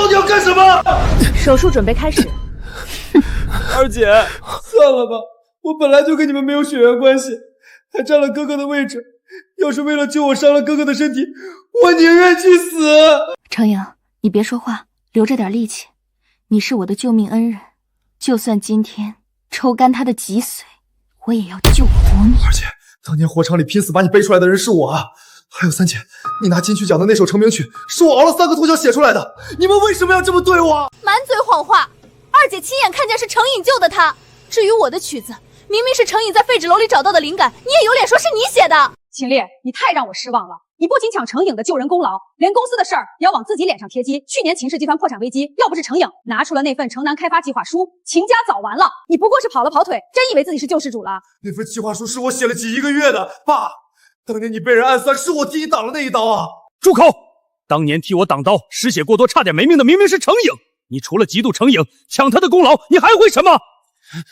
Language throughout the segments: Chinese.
到底要干什么？手术准备开始。二姐，算了吧，我本来就跟你们没有血缘关系，还占了哥哥的位置。要是为了救我伤了哥哥的身体，我宁愿去死。程颖，你别说话，留着点力气。你是我的救命恩人，就算今天抽干他的脊髓，我也要救活你。二姐，当年火场里拼死把你背出来的人是我啊！还有三姐，你拿金曲奖的那首成名曲，是我熬了3个通宵写出来的。你们为什么要这么对我？满嘴谎话！二姐亲眼看见是程颖救的他。至于我的曲子，明明是程颖在废纸篓里找到的灵感，你也有脸说是你写的？秦烈，你太让我失望了！你不仅抢程颖的救人功劳，连公司的事儿也要往自己脸上贴金。去年秦氏集团破产危机，要不是程颖拿出了那份城南开发计划书，秦家早完了。你不过是跑了跑腿，真以为自己是救世主了？那份计划书是我写了几1个月的，爸，当年你被人暗算，是我替你挡了那一刀啊！住口！当年替我挡刀、失血过多、差点没命的明明是程颖，你除了嫉妒程颖、抢他的功劳，你还会什么？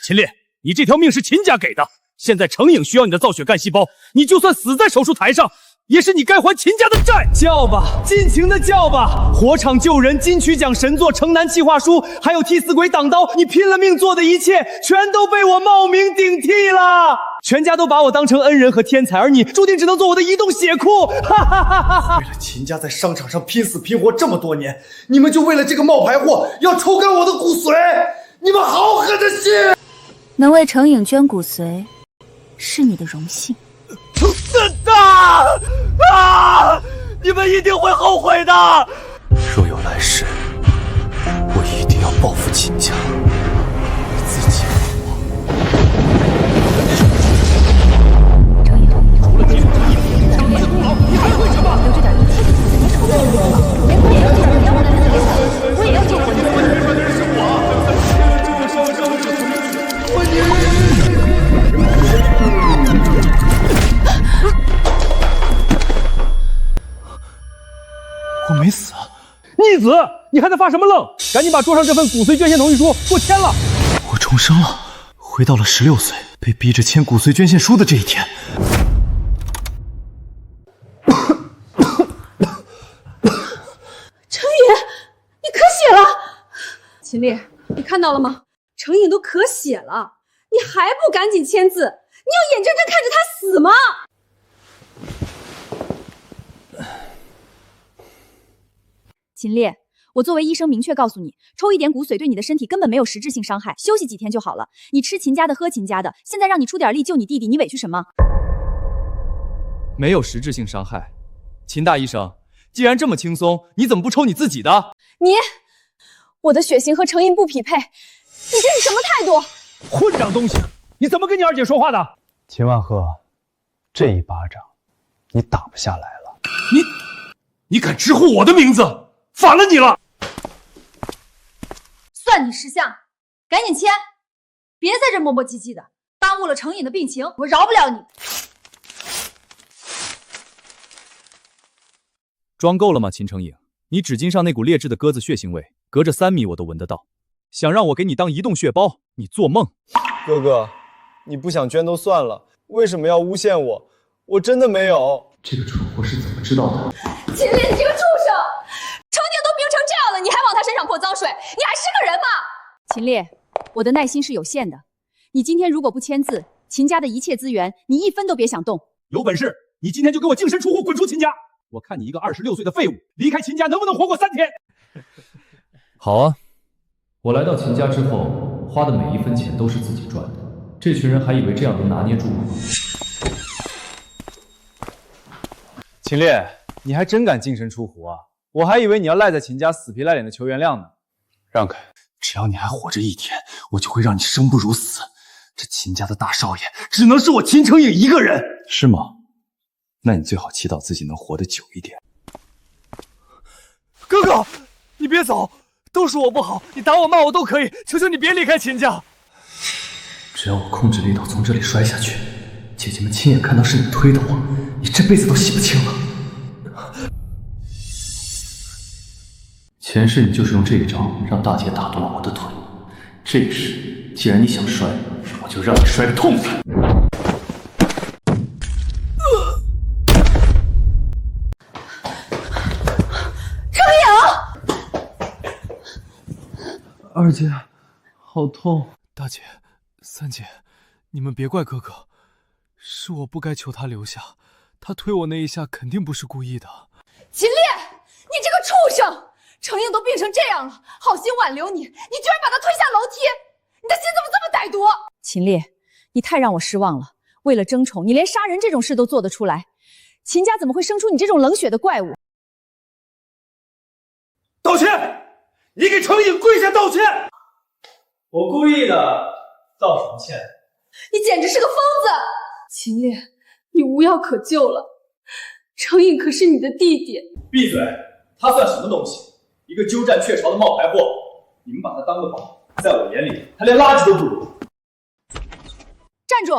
秦烈，你这条命是秦家给的，现在程颖需要你的造血干细胞，你就算死在手术台上，也是你该还秦家的债。叫吧，尽情的叫吧！火场救人、金曲奖神作、城南计划书，还有替死鬼挡刀，你拼了命做的一切，全都被我冒名顶替了。全家都把我当成恩人和天才，而你注定只能做我的移动血库。哈哈哈哈哈！为了秦家在商场上拼死拼活这么多年，你们就为了这个冒牌货要抽干我的骨髓？你们好狠的心！能为程颖捐骨髓，是你的荣幸。你们一定会后悔的。若有来世，我一定要报复秦家，自己程颖，除了记住程颖抢他的功劳，你还会什么？留着点力气，连抽干我的功劳，连我也要救活你，我也要救活你。我没死，逆子，你还在发什么愣？赶紧把桌上这份骨髓捐献同意书给我签了。我重生了，回到了16岁，被逼着签骨髓捐献书的这一天。程颖，你咳血了！秦烈，你看到了吗？程颖都咳血了，你还不赶紧签字？你要眼睁睁看着他死吗？秦烈，我作为医生明确告诉你，抽一点骨髓对你的身体根本没有实质性伤害，休息几天就好了。你吃秦家的，喝秦家的，现在让你出点力救你弟弟，你委屈什么？没有实质性伤害。秦大医生，既然这么轻松，你怎么不抽你自己的？我的血型和程颖不匹配，你这是什么态度？混账东西，你怎么跟你二姐说话的？秦万鹤，这一巴掌你打不下来了。你敢直呼我的名字？反了你了！算你识相，赶紧签，别在这磨磨唧唧的，耽误了程颖的病情，我饶不了你。装够了吗，秦程颖？你指尖上那股劣质的鸽子血腥味，隔着3米我都闻得到。想让我给你当移动血包，你做梦！哥哥，你不想捐都算了，为什么要诬陷我？我真的没有。这个蠢货是怎么知道的？秦烈，你这个畜生！程鼎都病成这样了，你还往他身上泼脏水，你还是个人吗？秦烈，我的耐心是有限的，你今天如果不签字，秦家的一切资源你一分都别想动。有本事你今天就给我净身出户，滚出秦家！我看你一个26岁的废物，离开秦家能不能活过3天？好啊，我来到秦家之后，花的每一分钱都是自己赚的。这群人还以为这样能拿捏住我吗？秦烈，你还真敢净身出户啊！我还以为你要赖在秦家死皮赖脸的求原谅呢。让开！只要你还活着一天，我就会让你生不如死。这秦家的大少爷只能是我秦程颖一个人，是吗？那你最好祈祷自己能活得久一点。哥哥，你别走，都是我不好，你打我骂我都可以，求求你别离开秦家。只要我控制力道从这里摔下去，姐姐们亲眼看到是你推的我，你这辈子都洗不清了。前世你就是用这一招让大姐打断了我的腿，这一世既然你想摔，我就让你摔个痛快。程颖，二姐，好痛！大姐、三姐，你们别怪哥哥，是我不该求他留下，他推我那一下肯定不是故意的。秦烈，你这个畜生！程颖都病成这样了，好心挽留你，你居然把他推下楼梯，你的心怎么这么歹毒？秦烈，你太让我失望了。为了争宠，你连杀人这种事都做得出来，秦家怎么会生出你这种冷血的怪物？道歉！你给程颖跪下道歉！我故意的，道什么歉？你简直是个疯子！秦烈，你无药可救了，程颖可是你的弟弟。闭嘴！他算什么东西？一个鸠占鹊巢的冒牌货！你们把他当个宝，在我眼里，他连垃圾都不如。站住！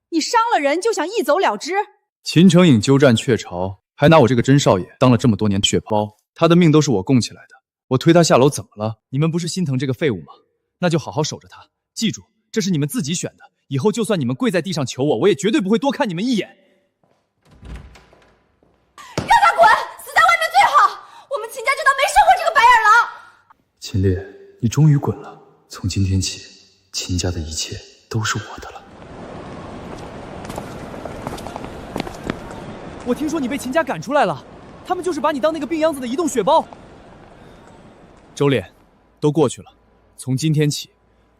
你伤了人就想一走了之？秦程颖鸠占鹊巢，还拿我这个甄少爷当了这么多年血包，他的命都是我供起来的，我推他下楼怎么了？你们不是心疼这个废物吗？那就好好守着他，记住，这是你们自己选的，以后就算你们跪在地上求我，我也绝对不会多看你们一眼。让他滚，死在外面最好，我们秦家就当没生过这个白眼狼。秦烈，你终于滚了，从今天起，秦家的一切都是我的了。我听说你被秦家赶出来了，他们就是把你当那个病秧子的移动血包。周烈，都过去了，从今天起，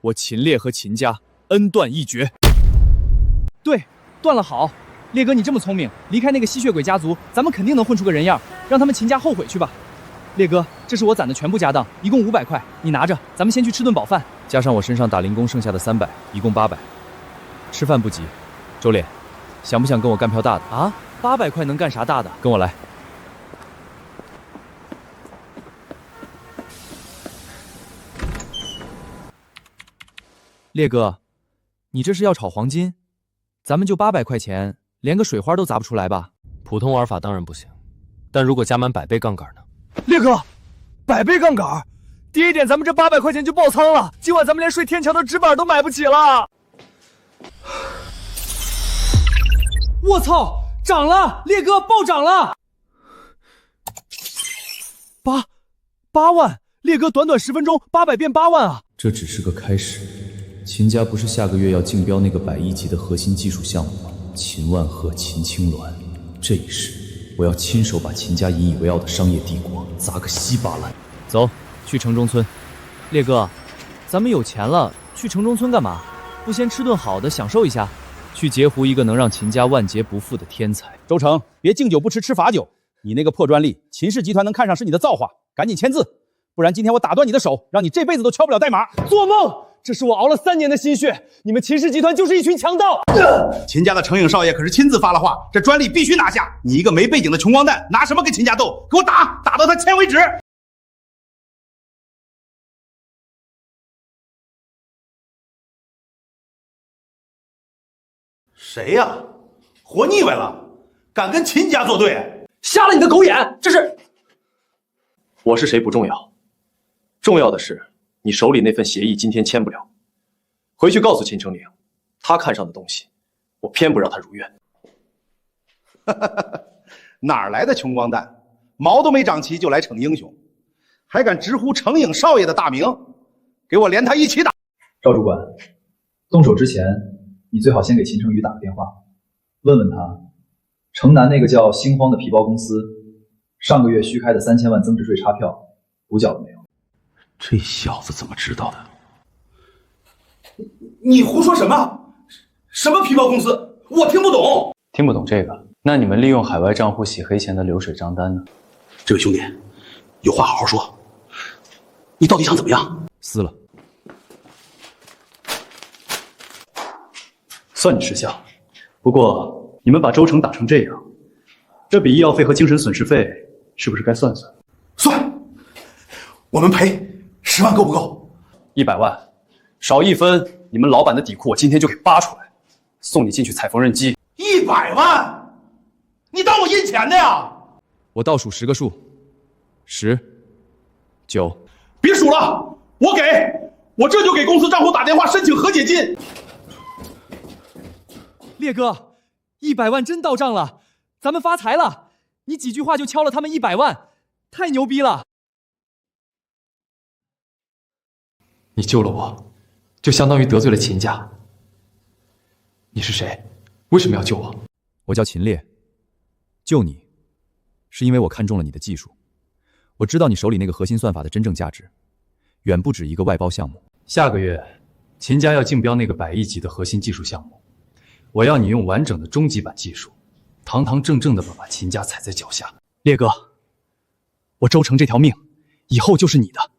我秦烈和秦家恩断义绝。对，断了好。烈哥，你这么聪明，离开那个吸血鬼家族，咱们肯定能混出个人样，让他们秦家后悔去吧。烈哥，这是我攒的全部家当，一共500块，你拿着，咱们先去吃顿饱饭，加上我身上打零工剩下的300，一共800。吃饭不急，周烈，想不想跟我干票大的啊？800块能干啥大的？跟我来。烈哥，你这是要炒黄金？咱们就800块钱，连个水花都砸不出来吧？普通玩法当然不行，但如果加满100倍杠杆呢？烈哥，100倍杠杆，第一点咱们这800块钱就爆仓了，今晚咱们连睡天桥的纸板都买不起了。我操，涨了！烈哥，暴涨了！8万！烈哥，短短10分钟，800变8万啊！这只是个开始，秦家不是下个月要竞标那个100亿级的核心技术项目吗？秦万鹤、秦青鸾，这一世我要亲手把秦家引以为傲的商业帝国砸个稀巴烂。走，去城中村。烈哥，咱们有钱了，去城中村干嘛？不先吃顿好的，享受一下？去截胡一个能让秦家万劫不复的天才。周成，别敬酒不吃吃罚酒，你那个破专利，秦氏集团能看上是你的造化，赶紧签字，不然今天我打断你的手，让你这辈子都敲不了代码。做梦！这是我熬了3年的心血，你们秦氏集团就是一群强盗。秦家的程颖少爷可是亲自发了话，这专利必须拿下。你一个没背景的穷光蛋，拿什么跟秦家斗？给我打，打到他签为止。谁呀？活腻歪了，敢跟秦家作对？瞎了你的狗眼！这是……我是谁不重要，重要的是你手里那份协议今天签不了。回去告诉秦成岭，他看上的东西，我偏不让他如愿。哪来的穷光蛋？毛都没长齐就来逞英雄，还敢直呼程颖少爷的大名？给我连他一起打！赵主管，动手之前，你最好先给秦成宇打个电话，问问他，城南那个叫兴荒的皮包公司，上个月虚开的3000万增值税差票补缴了没有？这小子怎么知道的？你胡说什么？什么皮包公司？我听不懂。听不懂这个？那你们利用海外账户洗黑钱的流水账单呢？这位兄弟，有话好好说。你到底想怎么样？撕了。算你识相。不过你们把周成打成这样，这笔医药费和精神损失费是不是该算算？算。我们赔10万够不够？100万，少1分，你们老板的底裤我今天就给扒出来，送你进去踩缝纫机。100万？你当我印钱的呀？我倒数10个数，10、9，别数了，我给，我这就给公司账户打电话申请和解金。烈哥，100万真到账了，咱们发财了！你几句话就敲了他们100万，太牛逼了！你救了我，就相当于得罪了秦家。你是谁？为什么要救我？我叫秦烈，救你，是因为我看中了你的技术。我知道你手里那个核心算法的真正价值，远不止一个外包项目。下个月，秦家要竞标那个100亿级的核心技术项目，我要你用完整的终极版技术，堂堂正正的把秦家踩在脚下。烈哥，我周成这条命，以后就是你的。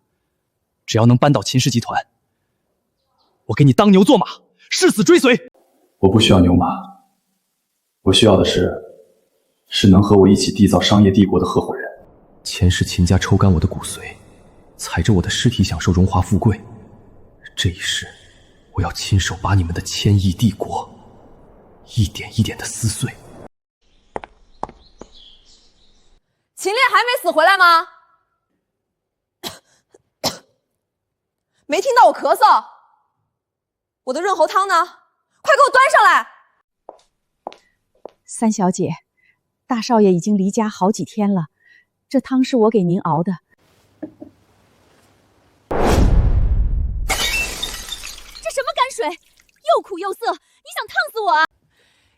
只要能扳倒秦氏集团，我给你当牛做马，誓死追随。我不需要牛马，我需要的是能和我一起缔造商业帝国的合伙人。前世秦家抽干我的骨髓，踩着我的尸体享受荣华富贵。这一世，我要亲手把你们的1000亿帝国一点一点的撕碎。秦烈还没死回来吗？没听到我咳嗽？我的润喉汤呢？快给我端上来！三小姐，大少爷已经离家好几天了，这汤是我给您熬的。这什么泔水？又苦又涩，你想烫死我啊？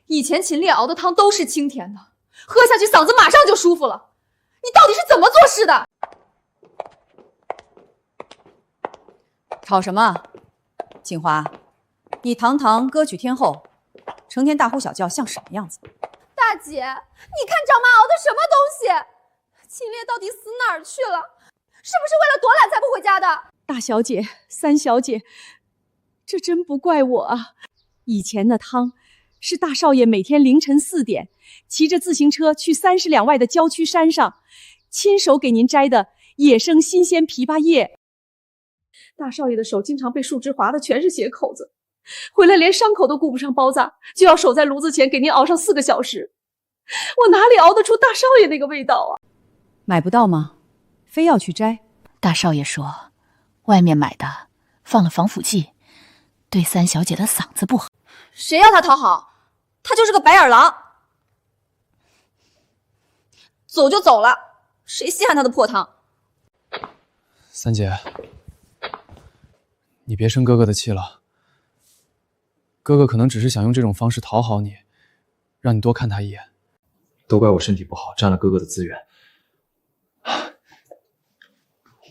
以前秦烈熬的汤都是清甜的，喝下去嗓子马上就舒服了。你到底是怎么做事的？吵什么？锦华，你堂堂歌曲天后，成天大呼小叫，像什么样子？大姐，你看长妈熬的什么东西？秦烈到底死哪儿去了？是不是为了躲懒才不回家的？大小姐、三小姐，这真不怪我啊。以前的汤是大少爷每天凌晨4点骑着自行车去30两外的郊区山上，亲手给您摘的野生新鲜枇杷叶。大少爷的手经常被树枝划的全是血口子，回来连伤口都顾不上包扎，就要守在炉子前给您熬上4个小时。我哪里熬得出大少爷那个味道啊？买不到吗？非要去摘？大少爷说，外面买的放了防腐剂，对三小姐的嗓子不好。谁要他讨好？他就是个白眼狼。走就走了，谁稀罕他的破汤？三姐，你别生哥哥的气了。哥哥可能只是想用这种方式讨好你，让你多看他一眼。都怪我身体不好，占了哥哥的资源。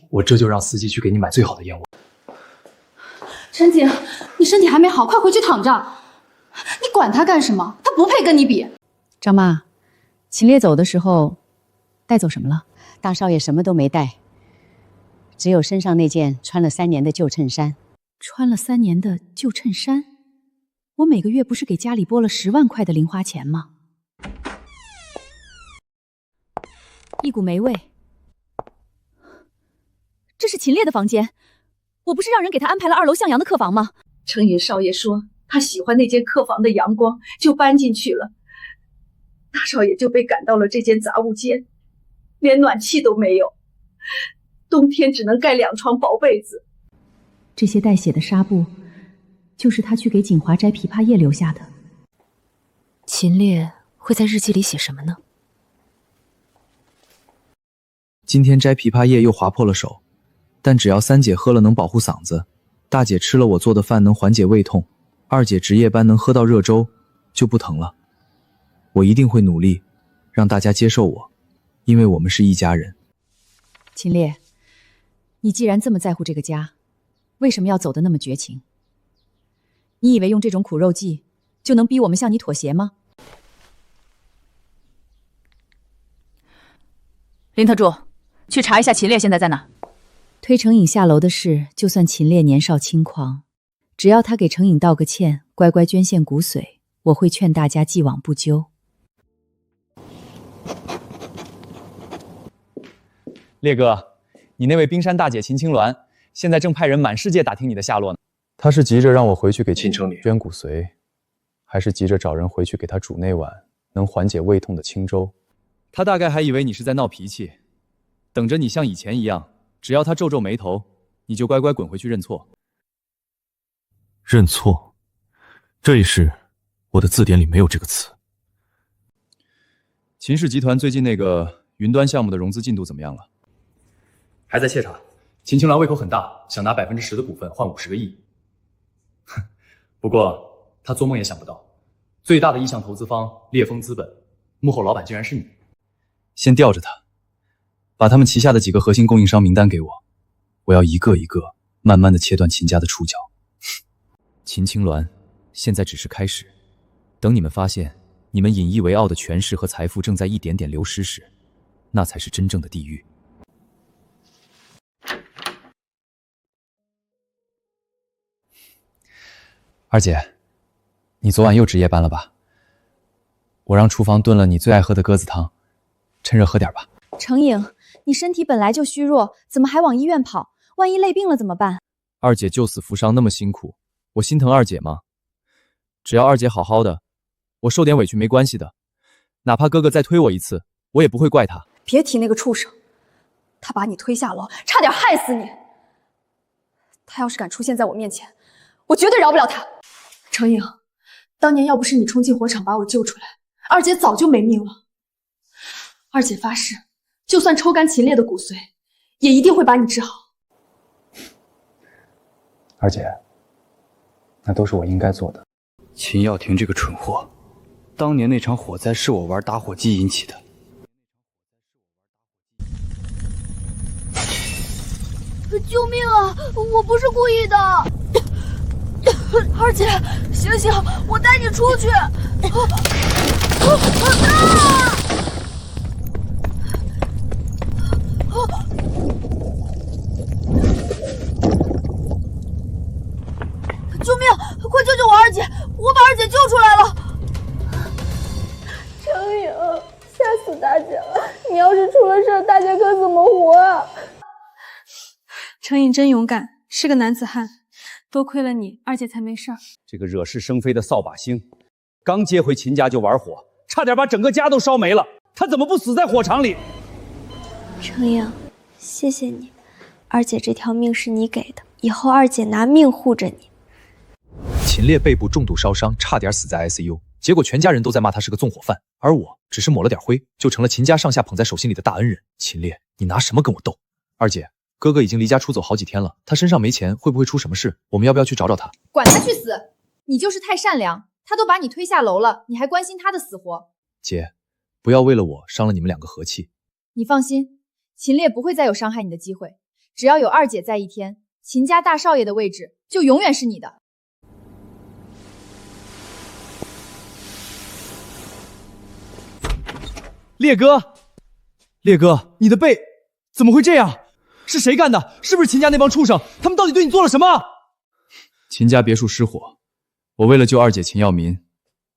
我这就让司机去给你买最好的燕窝。陈景，你身体还没好，快回去躺着。你管他干什么？他不配跟你比。张妈，秦烈走的时候带走什么了？大少爷什么都没带，只有身上那件穿了3年的旧衬衫。穿了3年的旧衬衫？我每个月不是给家里拨了10万块的零花钱吗？一股霉味。这是秦烈的房间，我不是让人给他安排了2楼向阳的客房吗？程云少爷说他喜欢那间客房的阳光，就搬进去了。大少爷就被赶到了这间杂物间，连暖气都没有，冬天只能盖2床薄被子。这些带血的纱布，就是他去给锦华摘枇杷叶留下的。秦烈会在日记里写什么呢？今天摘枇杷叶又划破了手，但只要三姐喝了能保护嗓子，大姐吃了我做的饭能缓解胃痛，二姐值夜班能喝到热粥，就不疼了。我一定会努力，让大家接受我，因为我们是一家人。秦烈，你既然这么在乎这个家，为什么要走得那么绝情？你以为用这种苦肉计就能逼我们向你妥协吗？林特助，去查一下秦烈现在在哪。推程颖下楼的事，就算秦烈年少轻狂，只要他给程颖道个歉，乖乖捐献骨髓，我会劝大家既往不咎。烈哥，你那位冰山大姐秦青鸾，现在正派人满世界打听你的下落呢。他是急着让我回去给秦城里捐骨髓，还是急着找人回去给他煮那碗能缓解胃痛的清粥？他大概还以为你是在闹脾气，等着你像以前一样，只要他皱皱眉头，你就乖乖滚回去认错。认错，这一世我的字典里没有这个词。秦氏集团最近那个云端项目的融资进度怎么样了？还在窃查，秦青鸾胃口很大，想拿10%的股份换50个亿。不过他做梦也想不到，最大的意向投资方烈风资本幕后老板竟然是你。先吊着他，把他们旗下的几个核心供应商名单给我，我要一个一个慢慢的切断秦家的触角。秦青鸾，现在只是开始，等你们发现你们引以为傲的权势和财富正在一点点流失时，那才是真正的地狱。二姐，你昨晚又值夜班了吧？我让厨房炖了你最爱喝的鸽子汤，趁热喝点吧。程颖，你身体本来就虚弱，怎么还往医院跑？万一累病了怎么办？二姐救死扶伤那么辛苦，我心疼二姐吗？只要二姐好好的，我受点委屈没关系的，哪怕哥哥再推我一次，我也不会怪他。别提那个畜生，他把你推下楼，差点害死你。他要是敢出现在我面前，我绝对饶不了他。程颖，当年要不是你冲进火场把我救出来，二姐早就没命了。二姐发誓，就算抽干秦烈的骨髓，也一定会把你治好。二姐，那都是我应该做的。秦耀庭这个蠢货，当年那场火灾是我玩打火机引起的。救命啊！我不是故意的。二姐，醒醒，我带你出去。救命！快救救我二姐！我把二姐救出来了。程颖，吓死大姐了！你要是出了事，大姐可怎么活啊？程颖真勇敢，是个男子汉。多亏了你，二姐才没事儿。这个惹是生非的扫把星，刚接回秦家就玩火，差点把整个家都烧没了。他怎么不死在火场里？程颖，谢谢你，二姐这条命是你给的，以后二姐拿命护着你。秦烈背部重度烧伤，差点死在 ICU， 结果全家人都在骂他是个纵火犯，而我只是抹了点灰，就成了秦家上下捧在手心里的大恩人。秦烈，你拿什么跟我斗？二姐，哥哥已经离家出走好几天了，他身上没钱，会不会出什么事？我们要不要去找找他？管他去死！你就是太善良，他都把你推下楼了，你还关心他的死活？姐，不要为了我伤了你们两个和气。你放心，秦烈不会再有伤害你的机会。只要有二姐在一天，秦家大少爷的位置就永远是你的。烈哥，烈哥，你的背怎么会这样？是谁干的？是不是秦家那帮畜生？他们到底对你做了什么？秦家别墅失火，我为了救二姐秦耀民，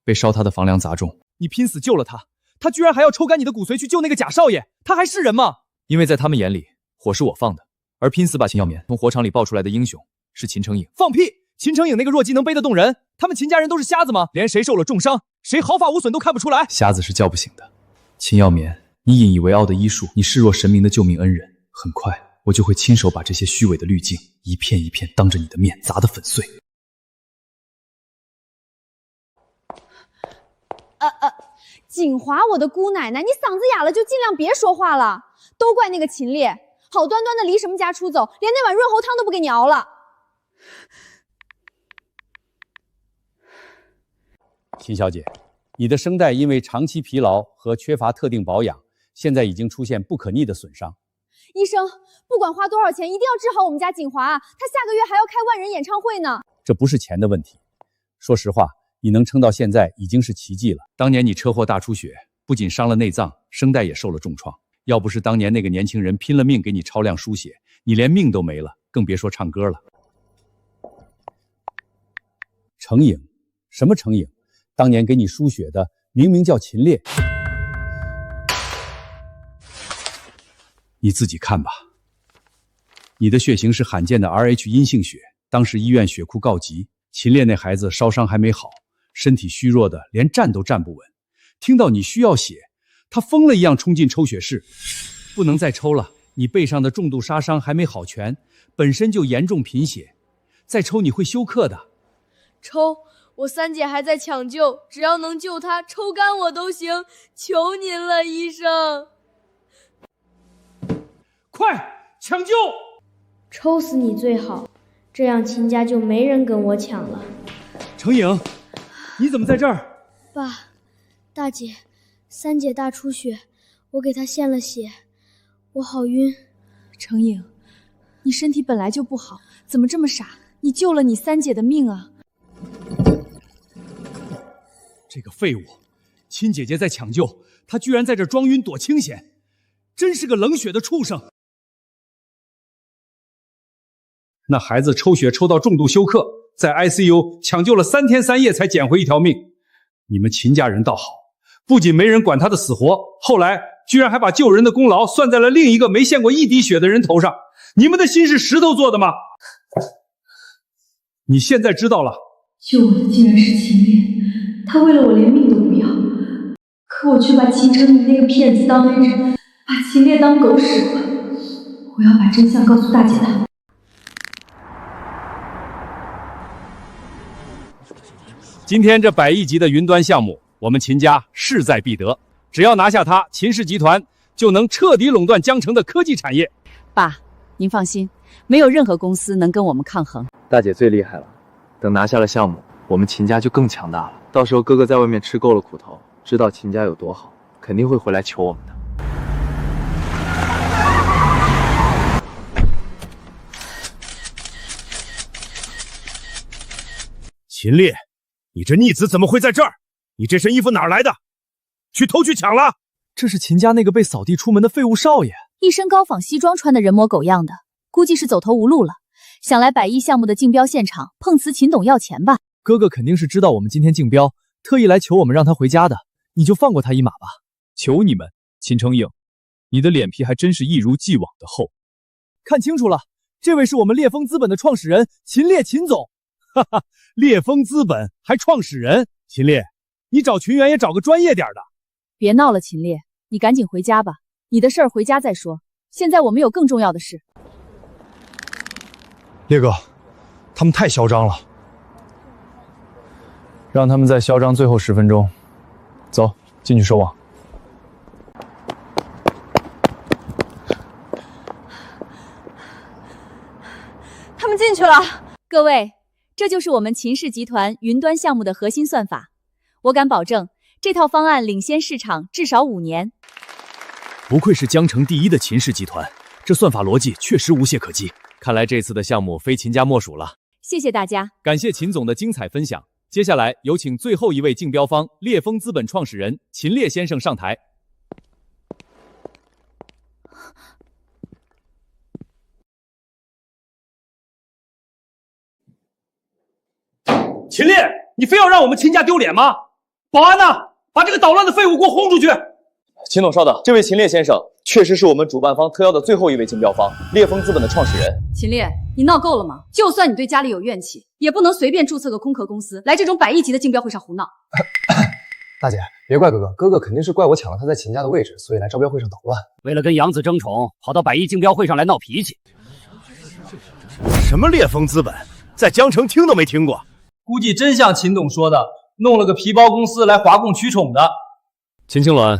被烧他的房梁砸中。你拼死救了他，他居然还要抽干你的骨髓去救那个假少爷，他还是人吗？因为在他们眼里，火是我放的，而拼死把秦耀民从火场里抱出来的英雄是秦成颖。放屁！秦成颖那个弱鸡能背得动人？他们秦家人都是瞎子吗？连谁受了重伤，谁毫发无损都看不出来。瞎子是叫不醒的。秦耀民，你引以为傲的医术，你视若神明的救命恩人，很快我就会亲手把这些虚伪的滤镜一片一片当着你的面砸得粉碎。锦华，我的姑奶奶，你嗓子哑了就尽量别说话了。都怪那个秦烈，好端端的离什么家出走，连那碗润喉汤都不给你熬了。秦小姐，你的声带因为长期疲劳和缺乏特定保养，现在已经出现不可逆的损伤。医生，不管花多少钱，一定要治好我们家锦华啊！他下个月还要开万人演唱会呢。这不是钱的问题，说实话，你能撑到现在已经是奇迹了。当年你车祸大出血，不仅伤了内脏，声带也受了重创。要不是当年那个年轻人拼了命给你超量输血，你连命都没了，更别说唱歌了。程颖，什么程颖？当年给你输血的明明叫秦烈。你自己看吧，你的血型是罕见的 Rh 阴性血，当时医院血库告急，秦烈那孩子烧伤还没好，身体虚弱的连站都站不稳，听到你需要血，他疯了一样冲进抽血室。不能再抽了，你背上的重度杀伤还没好全，本身就严重贫血，再抽你会休克的。抽，我三姐还在抢救，只要能救她，抽干我都行，求您了，医生。快抢救！抽死你最好，这样秦家就没人跟我抢了。程颖，你怎么在这儿？爸，大姐，三姐大出血，我给她献了血，我好晕。程颖，你身体本来就不好，怎么这么傻？你救了你三姐的命啊！这个废物，亲姐姐在抢救，他居然在这装晕躲清闲，真是个冷血的畜生。那孩子抽血抽到重度休克，在 ICU 抢救了3天3夜才捡回一条命。你们秦家人倒好，不仅没人管他的死活，后来居然还把救人的功劳算在了另一个没献过一滴血的人头上。你们的心是石头做的吗？你现在知道了，救我的竟然是秦烈，他为了我连命都不要，可我却把秦城宇那个骗子当恩人，把秦烈当狗使唤。我要把真相告诉大姐她。今天这100亿级的云端项目，我们秦家势在必得。只要拿下它，秦氏集团就能彻底垄断江城的科技产业。爸，您放心，没有任何公司能跟我们抗衡。大姐最厉害了，等拿下了项目，我们秦家就更强大了。到时候哥哥在外面吃够了苦头，知道秦家有多好，肯定会回来求我们的。秦烈，你这逆子怎么会在这儿？你这身衣服哪儿来的？去偷去抢了？这是秦家那个被扫地出门的废物少爷，一身高仿西装，穿得人模狗样的，估计是走投无路了，想来100亿项目的竞标现场碰瓷秦董要钱吧。哥哥肯定是知道我们今天竞标，特意来求我们让他回家的，你就放过他一马吧。求你们，秦成颖，你的脸皮还真是一如既往的厚。看清楚了，这位是我们烈风资本的创始人秦烈秦总。哈哈，烈风资本还创始人？秦烈，你找群员也找个专业点的。别闹了，秦烈，你赶紧回家吧，你的事儿回家再说。现在我们有更重要的事。烈哥，他们太嚣张了，让他们再嚣张最后10分钟。走，进去收网。他们进去了。各位，这就是我们秦氏集团云端项目的核心算法。我敢保证，这套方案领先市场至少5年。不愧是江城第一的秦氏集团，这算法逻辑确实无懈可击。看来这次的项目非秦家莫属了。谢谢大家，感谢秦总的精彩分享。接下来有请最后一位竞标方烈风资本创始人秦烈先生上台。秦烈，你非要让我们秦家丢脸吗？保安呢？把这个捣乱的废物给我轰出去！秦总稍等，这位秦烈先生确实是我们主办方特邀的最后一位竞标方，烈风资本的创始人。秦烈，你闹够了吗？就算你对家里有怨气，也不能随便注册个空壳公司来这种100亿级的竞标会上胡闹。大姐，别怪哥哥，哥哥肯定是怪我抢了他在秦家的位置，所以来招标会上捣乱。为了跟杨子争宠，跑到100亿竞标会上来闹脾气。什么烈风资本，在江城听都没听过。估计真像秦董说的，弄了个皮包公司来哗众取宠的。秦青鸾，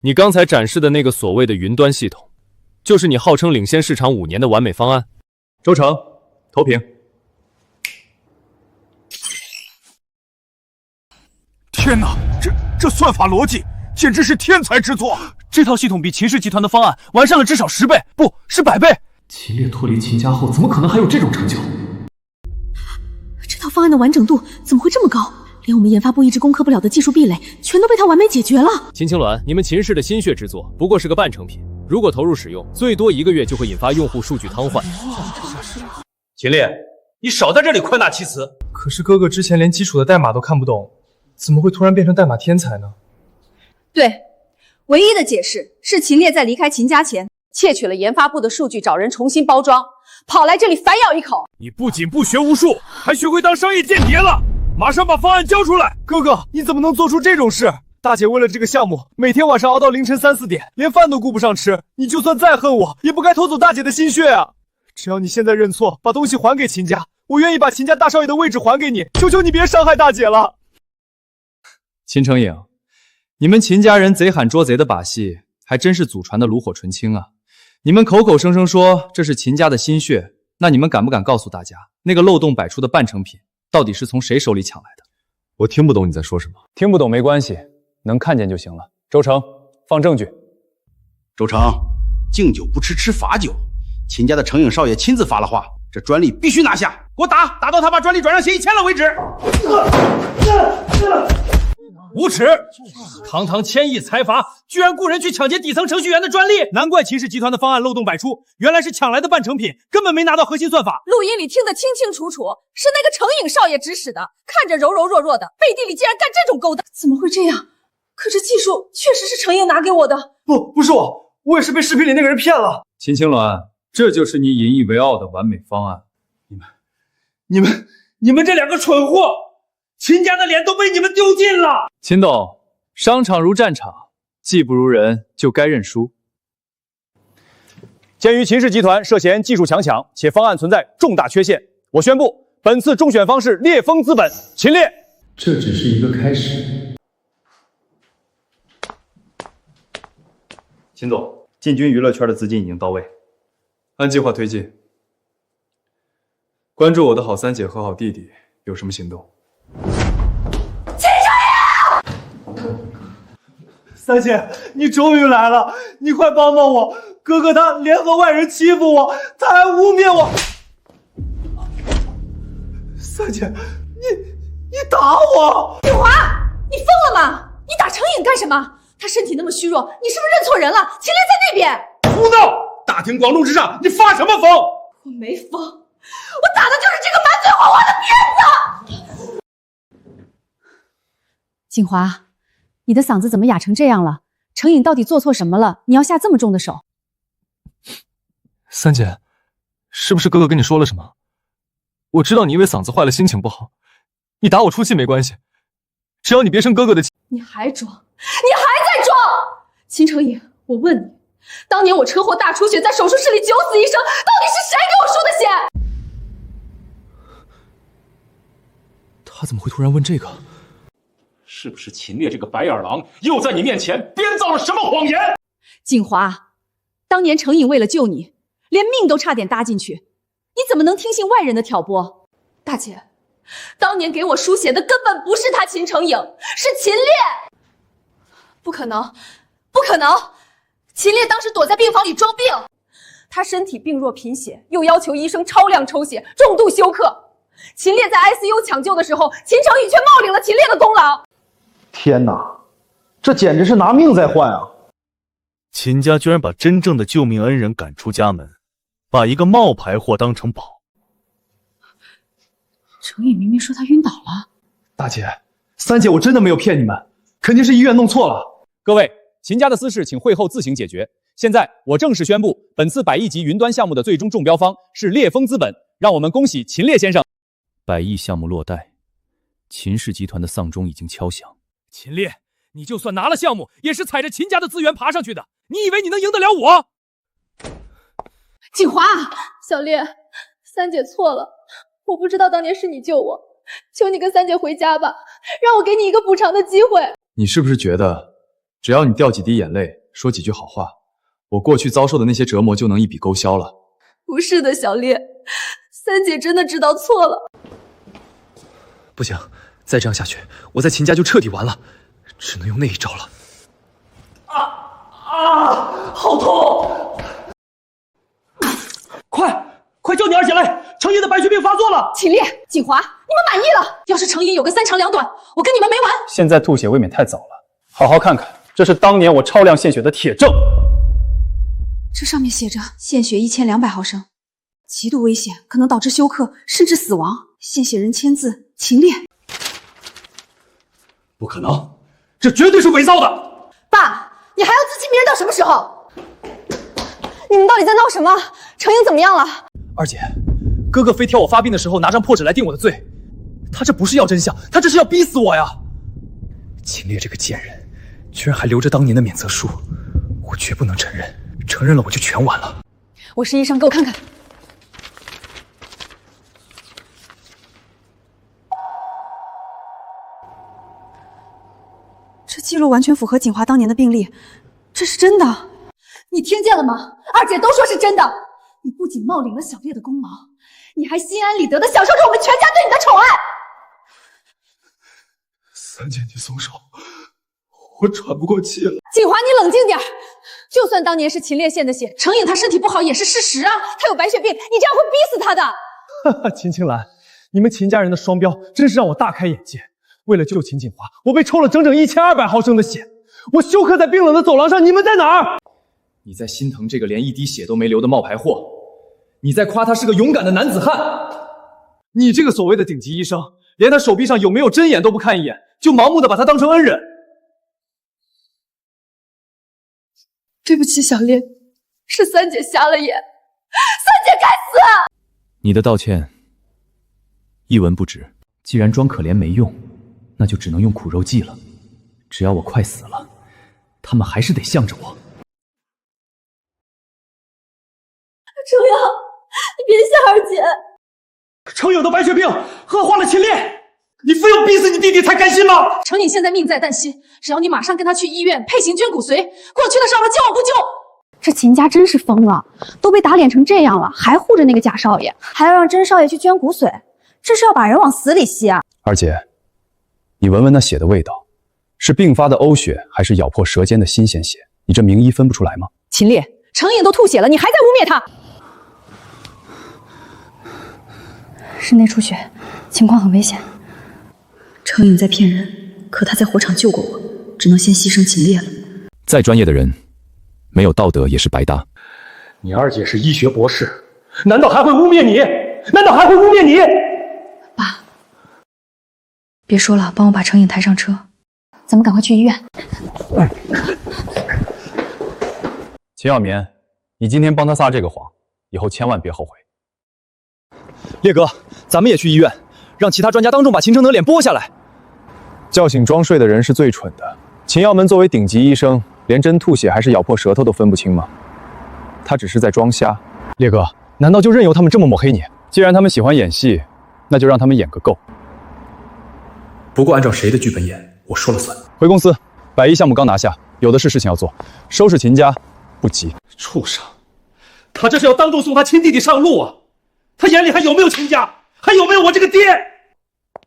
你刚才展示的那个所谓的云端系统，就是你号称领先市场5年的完美方案？周成，投屏。天哪，这算法逻辑简直是天才之作！这套系统比秦氏集团的方案完善了至少10倍，不是100倍。秦烈脱离秦家后，怎么可能还有这种成就？这套方案的完整度怎么会这么高？连我们研发部一直攻克不了的技术壁垒，全都被他完美解决了。秦青鸾，你们秦氏的心血之作不过是个半成品，如果投入使用，最多1个月就会引发用户数据瘫痪。秦烈，你少在这里夸大其词。可是哥哥之前连基础的代码都看不懂，怎么会突然变成代码天才呢？对，唯一的解释是秦烈在离开秦家前窃取了研发部的数据，找人重新包装，跑来这里反咬一口。你不仅不学无术，还学会当商业间谍了！马上把方案交出来！哥哥，你怎么能做出这种事？大姐为了这个项目，每天晚上熬到凌晨3、4点，连饭都顾不上吃。你就算再恨我，也不该偷走大姐的心血啊！只要你现在认错，把东西还给秦家，我愿意把秦家大少爷的位置还给你。求求你别伤害大姐了！秦成颖，你们秦家人贼喊捉贼的把戏，还真是祖传的炉火纯青啊！你们口口声声说这是秦家的心血，那你们敢不敢告诉大家，那个漏洞百出的半成品到底是从谁手里抢来的？我听不懂你在说什么。听不懂没关系，能看见就行了。周成，放证据。周成，敬酒不吃吃罚酒。秦家的程颖少爷亲自发了话，这专利必须拿下，给我打到他把专利转让协议签了为止。无耻！堂堂1000亿财阀，居然雇人去抢劫底层程序员的专利，难怪秦氏集团的方案漏洞百出，原来是抢来的半成品，根本没拿到核心算法。录音里听得清清楚楚，是那个程颖少爷指使的，看着柔柔弱弱的，背地里竟然干这种勾当，怎么会这样？可这技术确实是程颖拿给我的。不是我，我也是被视频里那个人骗了。秦青鸾，这就是你引以为傲的完美方案。你们这两个蠢货，秦家的脸都被你们丢尽了。秦董，商场如战场，技不如人就该认输。鉴于秦氏集团涉嫌技术强抢，且方案存在重大缺陷，我宣布本次中选方是烈风资本秦烈。这只是一个开始。秦总，进军娱乐圈的资金已经到位，按计划推进。关注我的好三姐和好弟弟有什么行动？三姐，你终于来了，你快帮帮我！哥哥他联合外人欺负我，他还污蔑我。三姐，你打我！景华，你疯了吗？你打程颖干什么？他身体那么虚弱，你是不是认错人了？秦烈在那边。胡闹！大庭广众之上，你发什么疯？我没疯，我打的就是这个满嘴谎话的骗子。景华，你的嗓子怎么哑成这样了？程颖到底做错什么了？你要下这么重的手？三姐，是不是哥哥跟你说了什么？我知道你因为嗓子坏了心情不好，你打我出气没关系，只要你别生哥哥的气。你还装，你还在装！秦程颖，我问你，当年我车祸大出血，在手术室里9死1生，到底是谁给我输的血？他怎么会突然问这个？是不是秦烈这个白眼狼又在你面前编造了什么谎言？景华，当年程颖为了救你，连命都差点搭进去，你怎么能听信外人的挑拨？大姐，当年给我输血的根本不是他秦程颖，是秦烈。不可能，不可能！秦烈当时躲在病房里装病，他身体病弱贫血，又要求医生超量抽血，重度休克。秦烈在 ICU 抢救的时候，秦程颖却冒领了秦烈的功劳。天哪，这简直是拿命在换啊！秦家居然把真正的救命恩人赶出家门，把一个冒牌货当成宝。程颖明明说他晕倒了。大姐，三姐，我真的没有骗你们，肯定是医院弄错了。各位，秦家的私事请会后自行解决。现在我正式宣布，本次100亿级云端项目的最终中标方是烈风资本，让我们恭喜秦烈先生。100亿项目落袋，秦氏集团的丧钟已经敲响。秦烈，你就算拿了项目，也是踩着秦家的资源爬上去的，你以为你能赢得了我？景华，小烈，三姐错了，我不知道当年是你救我，求你跟三姐回家吧，让我给你一个补偿的机会。你是不是觉得，只要你掉几滴眼泪，说几句好话，我过去遭受的那些折磨就能一笔勾销了？不是的，小烈，三姐真的知道错了。不行，再这样下去，我在秦家就彻底完了，只能用那一招了。好痛！快叫你二姐来！程颖的白血病发作了。秦烈、景华，你们满意了？要是程颖有个3长2短，我跟你们没完。现在吐血未免太早了，好好看看，这是当年我超量献血的铁证。这上面写着献血1200毫升，极度危险，可能导致休克甚至死亡。献血人签字秦烈。不可能，这绝对是伪造的！爸，你还要自欺欺人到什么时候？你们到底在闹什么？程颖怎么样了？二姐，哥哥非挑我发病的时候拿张破纸来定我的罪，他这不是要真相，他这是要逼死我呀！秦烈这个贱人，居然还留着当年的免责书，我绝不能承认，承认了我就全完了。我是医生，给我看看。这记录完全符合景华当年的病历，这是真的。你听见了吗？二姐都说是真的。你不仅冒领了小烈的功劳，你还心安理得的享受着我们全家对你的宠爱。三姐，你松手，我喘不过气了。锦华，你冷静点。就算当年是秦烈献的血，程颖他身体不好也是事实啊，他有白血病，你这样会逼死他的。哈哈，秦青兰，你们秦家人的双标真是让我大开眼界。为了救秦锦华，我被抽了整整1200毫升的血，我休克在冰冷的走廊上，你们在哪儿？你在心疼这个连一滴血都没流的冒牌货，你在夸他是个勇敢的男子汉。你这个所谓的顶级医生，连他手臂上有没有针眼都不看一眼，就盲目的把他当成恩人。对不起，小烈，是三姐瞎了眼，三姐该死！你的道歉一文不值，既然装可怜没用，那就只能用苦肉计了。只要我快死了，他们还是得向着我。程颖，你别吓二姐。程颖的白血病恶化了秦烈，你非要逼死你弟弟才甘心吗？程颖现在命在旦夕，只要你马上跟他去医院配型捐骨髓，过去的伤了救不救？这秦家真是疯了，都被打脸成这样了，还护着那个贾少爷，还要让甄少爷去捐骨髓，这是要把人往死里吸啊！二姐，你闻闻那血的味道，是并发的呕血，还是咬破舌尖的新鲜血？你这名医分不出来吗？秦烈，程颖都吐血了，你还在污蔑他？是内出血，情况很危险。程颖在骗人，可他在火场救过我，只能先牺牲秦烈了。再专业的人，没有道德也是白搭。你二姐是医学博士，难道还会污蔑你？难道还会污蔑你？爸，别说了，帮我把程颖抬上车，咱们赶快去医院。秦小棉，你今天帮他撒这个谎，以后千万别后悔。烈哥，咱们也去医院，让其他专家当众把秦承德脸剥下来。叫醒装睡的人是最蠢的。秦耀门作为顶级医生，连真吐血还是咬破舌头都分不清吗？他只是在装瞎。烈哥，难道就任由他们这么抹黑你？既然他们喜欢演戏，那就让他们演个够。不过按照谁的剧本演，我说了算。回公司，110项目刚拿下，有的是事情要做，收拾秦家不急。畜生，他这是要当众送他亲弟弟上路啊！他眼里还有没有秦家？还有没有我这个爹？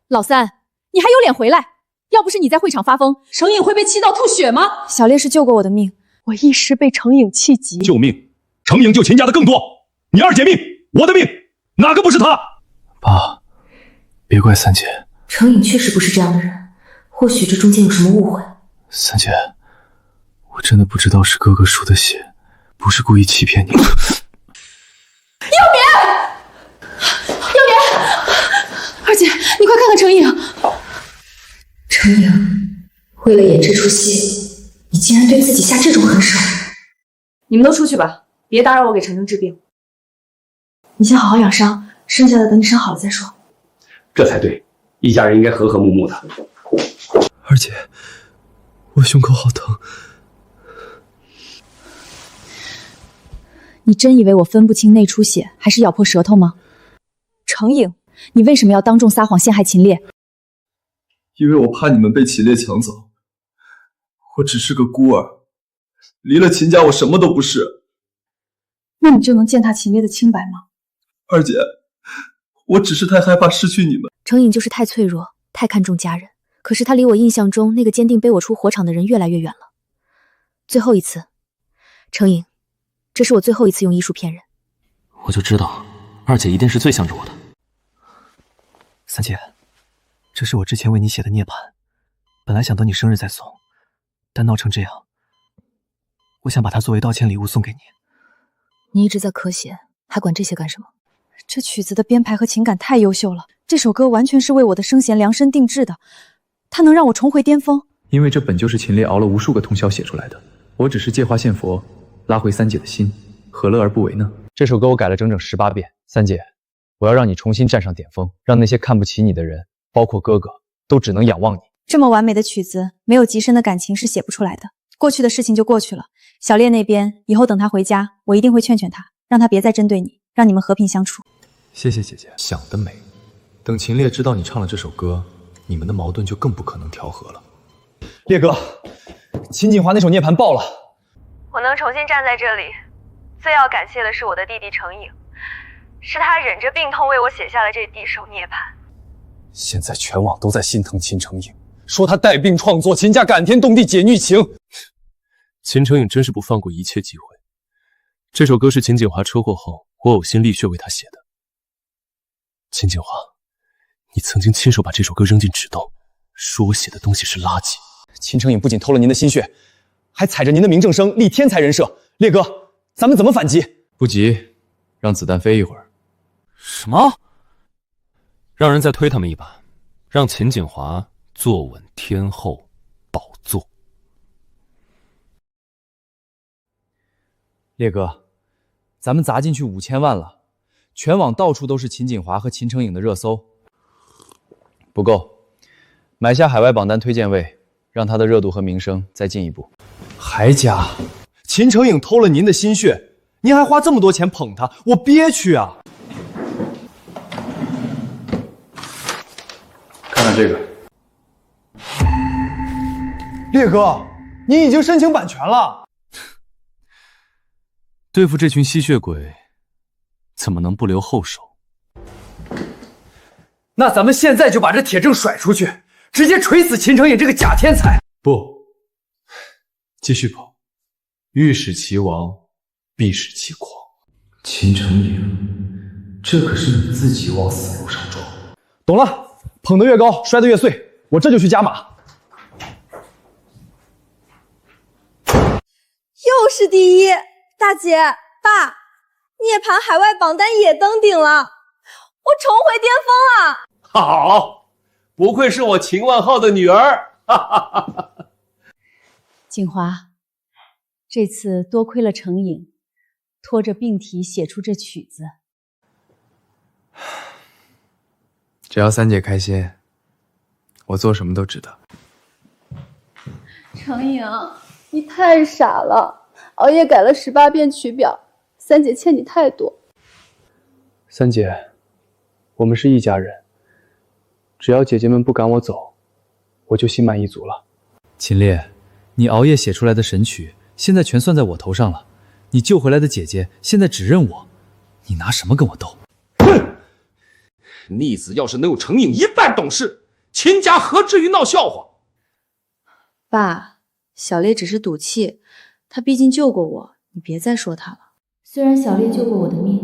老三，你还有脸回来？要不是你在会场发疯，程颖会被气到吐血吗？小烈是救过我的命，我一时被程颖气急。救命！程颖救秦家的更多，你二姐命，我的命，哪个不是他？爸，别怪三姐。程颖确实不是这样的人，或许这中间有什么误会。三姐，我真的不知道是哥哥输的血，不是故意欺骗你。耀棉，二姐，你快看看程颖。程颖，为了演这出戏，你竟然对自己下这种狠手。你们都出去吧，别打扰我给程程治病。你先好好养伤，剩下的等你伤好了再说。这才对，一家人应该和和睦睦的。二姐，我胸口好疼。你真以为我分不清内出血还是咬破舌头吗？程颖，你为什么要当众撒谎陷害秦烈？因为我怕你们被秦烈抢走。我只是个孤儿，离了秦家我什么都不是。那你就能践踏秦烈的清白吗？二姐，我只是太害怕失去你们。程颖就是太脆弱，太看重家人，可是他离我印象中那个坚定背我出火场的人越来越远了。最后一次，程颖，这是我最后一次用医术骗人。我就知道，二姐一定是最向着我的。三姐，这是我之前为你写的涅槃，本来想等你生日再送，但闹成这样，我想把它作为道歉礼物送给你。你一直在咳血，还管这些干什么？这曲子的编排和情感太优秀了，这首歌完全是为我的声弦量身定制的，它能让我重回巅峰。因为这本就是秦烈熬了无数个通宵写出来的，我只是借花献佛，拉回三姐的心，何乐而不为呢？这首歌我改了整整18遍。三姐，我要让你重新站上巅峰，让那些看不起你的人，包括哥哥，都只能仰望你。这么完美的曲子，没有极深的感情是写不出来的。过去的事情就过去了。小烈那边，以后等他回家，我一定会劝劝他，让他别再针对你，让你们和平相处。谢谢姐姐，想得美。等秦烈知道你唱了这首歌，你们的矛盾就更不可能调和了。烈哥，秦锦华那首涅槃爆了。我能重新站在这里，最要感谢的是我的弟弟程颖，是他忍着病痛为我写下了这地首涅槃。现在全网都在心疼秦程颖，说他带病创作秦家感天动地解逆情。秦程颖真是不放过一切机会。这首歌是秦景华车祸后我呕心沥血为他写的。秦景华，你曾经亲手把这首歌扔进纸兜，说我写的东西是垃圾。秦程颖不仅偷了您的心血，还踩着您的名正声立天才人设。烈哥，咱们怎么反击？不急，让子弹飞一会儿。什么？让人再推他们一把，让秦景华坐稳天后宝座。烈哥，咱们砸进去5000万了，全网到处都是秦景华和秦程颖的热搜。不够，买下海外榜单推荐位，让他的热度和名声再进一步。还加，秦程颖偷了您的心血，您还花这么多钱捧他，我憋屈啊！看看这个，烈哥，您已经申请版权了。对付这群吸血鬼，怎么能不留后手？那咱们现在就把这铁证甩出去，直接锤死秦程颖这个假天才！不，继续跑，欲使其亡，必使其狂。秦程颖，这可是你自己往死路上撞。懂了，捧得越高，摔得越碎，我这就去加码。又是第一，大姐、爸，涅槃海外榜单也登顶了，我重回巅峰了！好，不愧是我秦万浩的女儿。哈哈哈哈。景华，这次多亏了程颖，拖着病体写出这曲子。只要三姐开心，我做什么都值得。程颖，你太傻了，熬夜改了18遍曲表，三姐欠你太多。三姐，我们是一家人，只要姐姐们不赶我走，我就心满意足了。秦烈，你熬夜写出来的神曲，现在全算在我头上了。你救回来的姐姐，现在只认我，你拿什么跟我斗？逆子要是能有程颖一半懂事，秦家何至于闹笑话？爸，小烈只是赌气，他毕竟救过我，你别再说他了。虽然小烈救过我的命，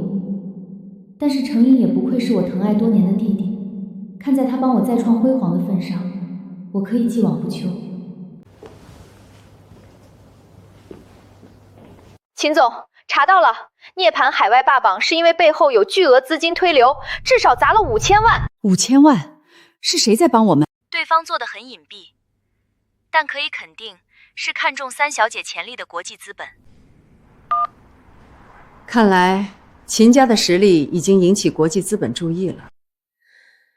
但是程颖也不愧是我疼爱多年的弟弟。看在他帮我再创辉煌的份上，我可以既往不咎。秦总，查到了，涅槃海外霸榜是因为背后有巨额资金推流，至少砸了5000万。5000万？是谁在帮我们？对方做得很隐蔽，但可以肯定是看中三小姐潜力的国际资本。看来秦家的实力已经引起国际资本注意了。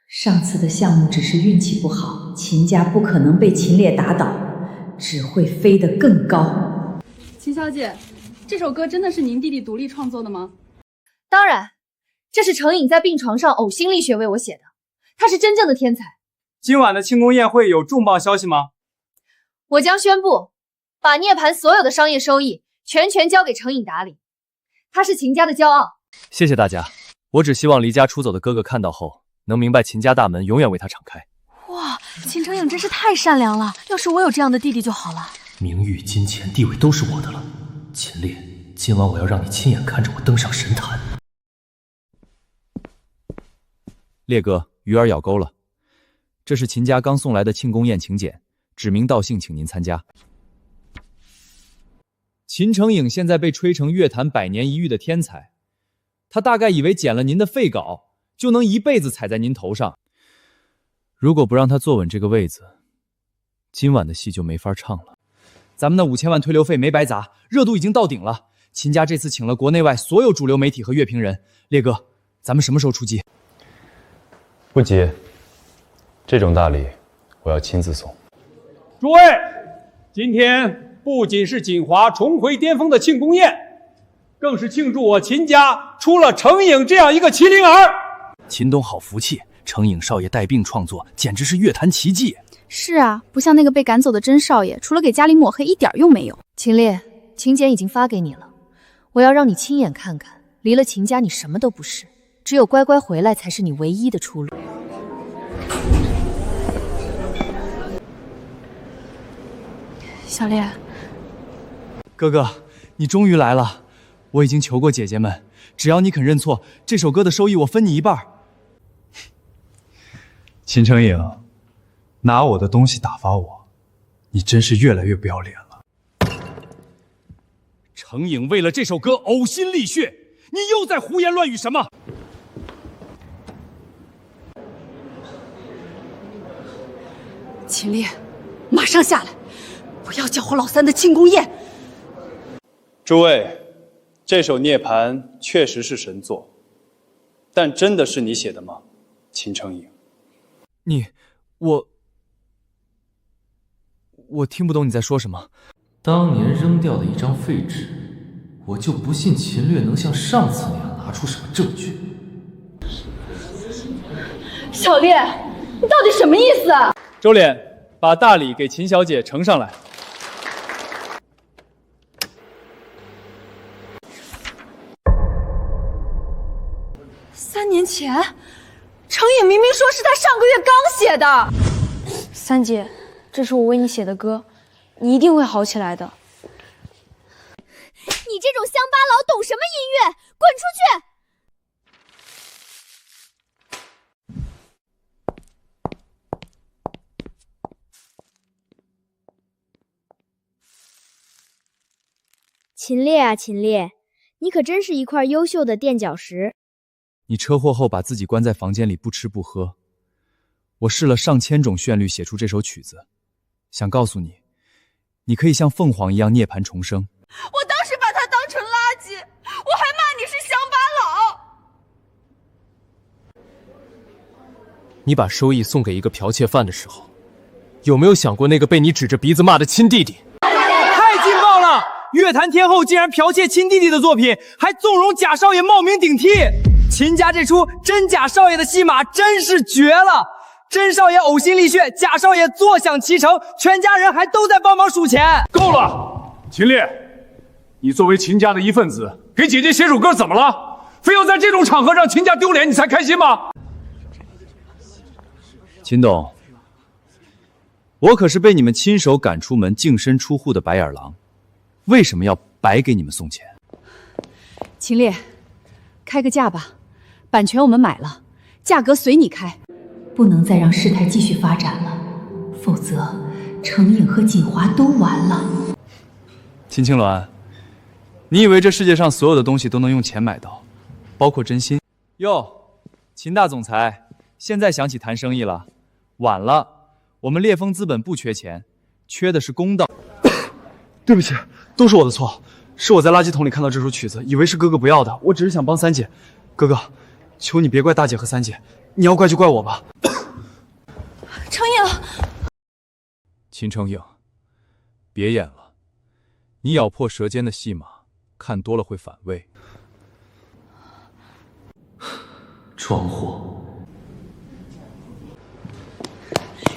上次的项目只是运气不好，秦家不可能被秦烈打倒，只会飞得更高。秦小姐，这首歌真的是您弟弟独立创作的吗？当然，这是程颖在病床上呕心沥血为我写的，他是真正的天才。今晚的庆功宴会有重磅消息吗？我将宣布，把涅槃所有的商业收益全交给程颖打理，他是秦家的骄傲。谢谢大家，我只希望离家出走的哥哥看到后，能明白秦家大门永远为他敞开。哇，秦程颖真是太善良了，要是我有这样的弟弟就好了。名誉、金钱、地位都是我的了。秦烈，今晚我要让你亲眼看着我登上神坛。烈哥，鱼儿咬钩了。这是秦家刚送来的庆功宴请柬，指名道姓请您参加。秦程颖现在被吹成乐坛100年一遇的天才，他大概以为捡了您的废稿，就能一辈子踩在您头上。如果不让他坐稳这个位子，今晚的戏就没法唱了。咱们那5000万推流费没白砸，热度已经到顶了。秦家这次请了国内外所有主流媒体和乐评人。烈哥，咱们什么时候出击？不急，这种大礼我要亲自送。诸位，今天不仅是锦华重回巅峰的庆功宴，更是庆祝我秦家出了程颖这样一个麒麟儿。秦东好福气，程颖少爷带病创作，简直是乐坛奇迹。是啊，不像那个被赶走的甄少爷，除了给家里抹黑一点用没有。秦烈，请柬已经发给你了，我要让你亲眼看看，离了秦家你什么都不是，只有乖乖回来才是你唯一的出路。小烈，哥哥，你终于来了。我已经求过姐姐们，只要你肯认错，这首歌的收益我分你一半。秦成影，拿我的东西打发我，你真是越来越不要脸了。程颖为了这首歌呕心沥血，你又在胡言乱语什么？秦烈，马上下来，不要搅和老三的庆功宴。诸位，这首《涅槃》确实是神作，但真的是你写的吗，秦成影？我听不懂你在说什么。当年扔掉的一张废纸，我就不信秦略能像上次那样拿出什么证据。小烈，你到底什么意思啊？周脸，把大礼给秦小姐呈上来。3年前，程颖明明说是他上个月刚写的。三姐，这是我为你写的歌，你一定会好起来的。你这种乡巴佬懂什么音乐？滚出去！秦烈啊秦烈，你可真是一块优秀的垫脚石。你车祸后把自己关在房间里不吃不喝，我试了上千种旋律写出这首曲子，想告诉你，你可以像凤凰一样涅槃重生。我当时把他当成垃圾，我还骂你是乡巴佬。你把收益送给一个剽窃犯的时候，有没有想过那个被你指着鼻子骂的亲弟弟？太劲爆了！乐坛天后竟然剽窃亲弟弟的作品，还纵容贾少爷冒名顶替。秦家这出真贾少爷的戏码真是绝了！真少爷呕心沥血，贾少爷坐享其成，全家人还都在帮忙数钱。够了，秦烈，你作为秦家的一份子，给姐姐写首歌怎么了？非要在这种场合让秦家丢脸，你才开心吗？秦董，我可是被你们亲手赶出门、净身出户的白眼狼，为什么要白给你们送钱？秦烈，开个价吧，版权我们买了，价格随你开。不能再让事态继续发展了，否则程颖和锦华都完了。秦青鸾，你以为这世界上所有的东西都能用钱买到，包括真心？哟，秦大总裁，现在想起谈生意了？晚了，我们烈风资本不缺钱，缺的是公道。对不起，都是我的错，是我在垃圾桶里看到这首曲子，以为是哥哥不要的，我只是想帮三姐。哥哥，求你别怪大姐和三姐，你要怪就怪我吧。程颖，秦程颖，别演了，你咬破舌尖的戏码，看多了会反胃。装货！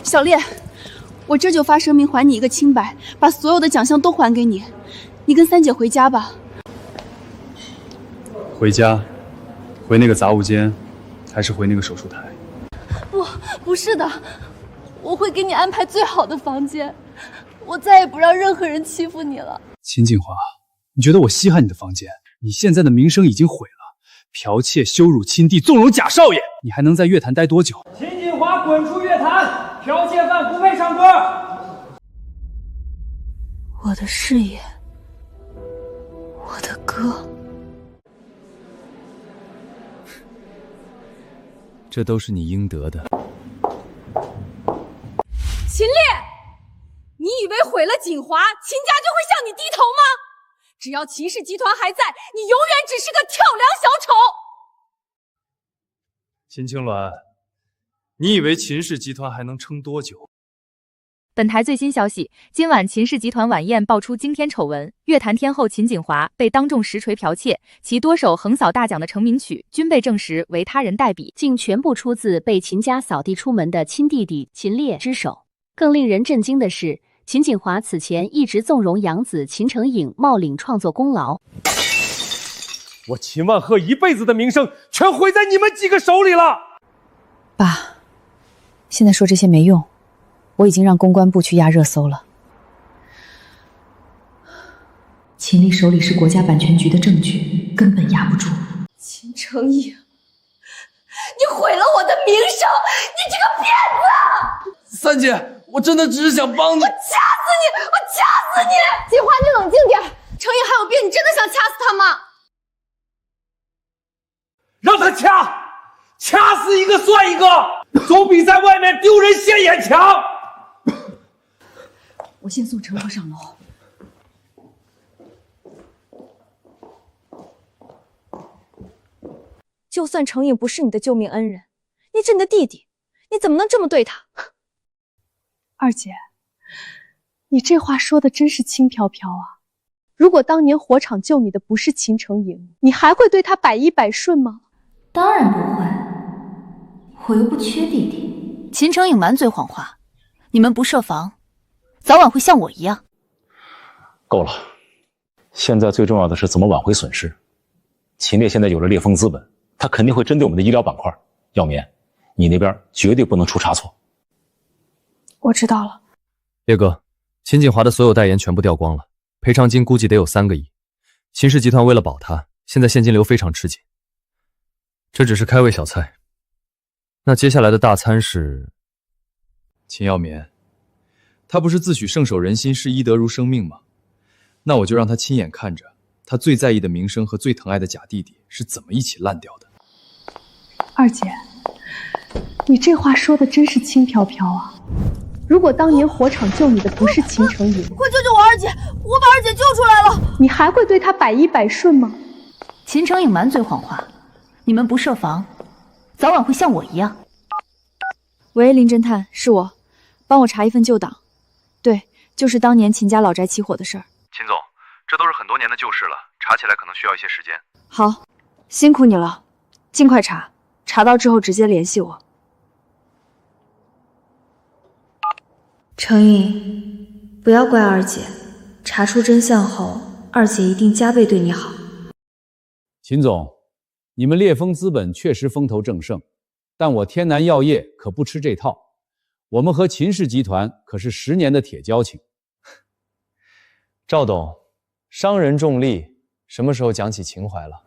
小烈，我这就发声明还你一个清白，把所有的奖项都还给你。你跟三姐回家吧。回家？回那个杂物间，还是回那个手术台？不是的，我会给你安排最好的房间，我再也不让任何人欺负你了。秦锦华，你觉得我稀罕你的房间？你现在的名声已经毁了，剽窃、羞辱亲弟、纵容贾少爷，你还能在乐坛待多久？秦锦华滚出乐坛！剽窃犯不配唱歌！我的事业，我的歌，这都是你应得的。秦烈，你以为毁了锦华，秦家就会向你低头吗？只要秦氏集团还在，你永远只是个跳梁小丑。秦青鸾，你以为秦氏集团还能撑多久？本台最新消息，今晚秦氏集团晚宴爆出惊天丑闻，乐坛天后秦锦华被当众实锤剽窃，其多首横扫大奖的成名曲均被证实为他人代笔，竟全部出自被秦家扫地出门的亲弟弟秦烈之手。更令人震惊的是，秦景华此前一直纵容养子秦成颖冒领创作功劳。我秦万鹤一辈子的名声全毁在你们几个手里了。爸，现在说这些没用，我已经让公关部去压热搜了。秦丽手里是国家版权局的证据，根本压不住。秦成颖，你毁了我的名声，你这个骗子！三姐，我真的只是想帮你。我掐死你！我掐死你！锦华，你冷静点。成颖还有病，你真的想掐死他吗？让他掐死一个算一个，总比在外面丢人现眼强。我先送陈赫上楼。就算成颖不是你的救命恩人，你是你的弟弟，你怎么能这么对他？二姐，你这话说的真是轻飘飘啊！如果当年火场救你的不是秦成颖，你还会对他百依百顺吗？当然不会，我又不缺弟弟。秦成颖满嘴谎话，你们不设防，早晚会像我一样。够了，现在最重要的是怎么挽回损失。秦烈现在有了烈风资本，他肯定会针对我们的医疗板块。耀棉，你那边绝对不能出差错。我知道了。烈哥，秦景华的所有代言全部掉光了，赔偿金估计得有3个亿。秦氏集团为了保他，现在现金流非常吃紧。这只是开胃小菜，那接下来的大餐是……秦耀棉，他不是自诩圣守人心，视医德如生命吗？那我就让他亲眼看着他最在意的名声和最疼爱的假弟弟是怎么一起烂掉的。二姐，你这话说的真是轻飘飘啊！如果当年火场救你的不是秦成颖，快救救我二姐！我把二姐救出来了！你还会对她百依百顺吗？秦成颖满嘴谎话，你们不设防，早晚会像我一样。喂，林侦探，是我，帮我查一份旧档。对，就是当年秦家老宅起火的事儿。秦总，这都是很多年的旧事了，查起来可能需要一些时间。好，辛苦你了，尽快查，查到之后直接联系我。成颖，不要怪二姐，查出真相后，二姐一定加倍对你好。秦总，你们烈风资本确实风头正盛，但我天南药业可不吃这套。我们和秦氏集团可是10年的铁交情。赵董，商人重利，什么时候讲起情怀了？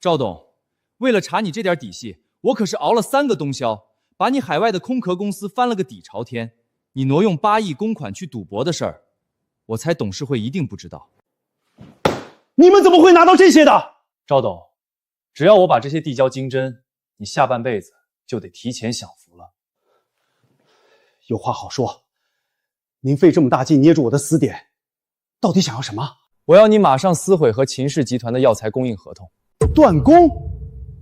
赵董，为了查你这点底细，我可是熬了3个冬宵，把你海外的空壳公司翻了个底朝天。你挪用8亿公款去赌博的事儿，我猜董事会一定不知道。你们怎么会拿到这些的？赵董，只要我把这些递交经侦，你下半辈子就得提前享福了。有话好说，您费这么大劲捏住我的死点，到底想要什么？我要你马上撕毁和秦氏集团的药材供应合同。断供？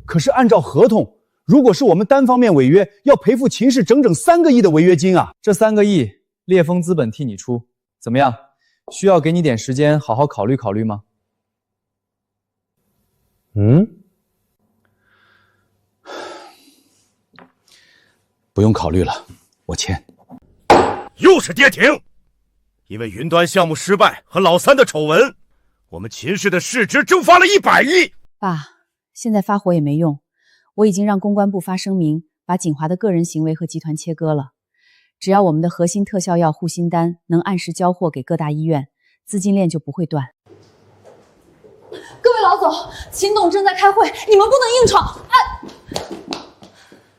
可是按照合同，如果是我们单方面违约，要赔付秦氏整整3个亿的违约金啊！这3个亿，烈风资本替你出，怎么样？需要给你点时间好好考虑考虑吗？不用考虑了，我签。又是跌停，因为云端项目失败和老三的丑闻，我们秦氏的市值蒸发了100亿。爸，现在发火也没用，我已经让公关部发声明，把景华的个人行为和集团切割了。只要我们的核心特效药护心丹能按时交货给各大医院，资金链就不会断。各位老总，秦董正在开会，你们不能硬闯。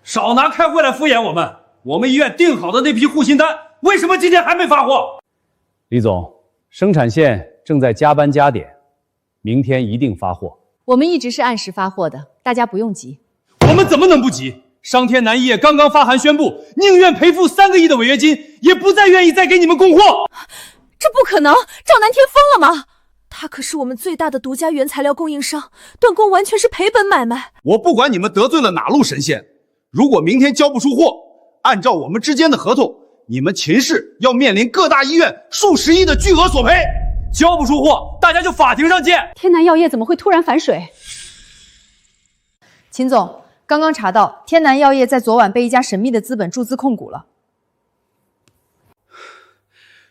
少拿开会来敷衍我们！我们医院订好的那批护心丹，为什么今天还没发货？李总，生产线正在加班加点，明天一定发货。我们一直是按时发货的，大家不用急。我们怎么能不急？商天南医业刚刚发函宣布，宁愿赔付3个亿的违约金，也不再愿意再给你们供货。这不可能！赵南天疯了吗？他可是我们最大的独家原材料供应商，断供完全是赔本买卖。我不管你们得罪了哪路神仙，如果明天交不出货，按照我们之间的合同，你们秦氏要面临各大医院数十亿的巨额索赔。交不出货，大家就法庭上见。天南药业怎么会突然反水？秦总，刚刚查到，天南药业在昨晚被一家神秘的资本注资控股了。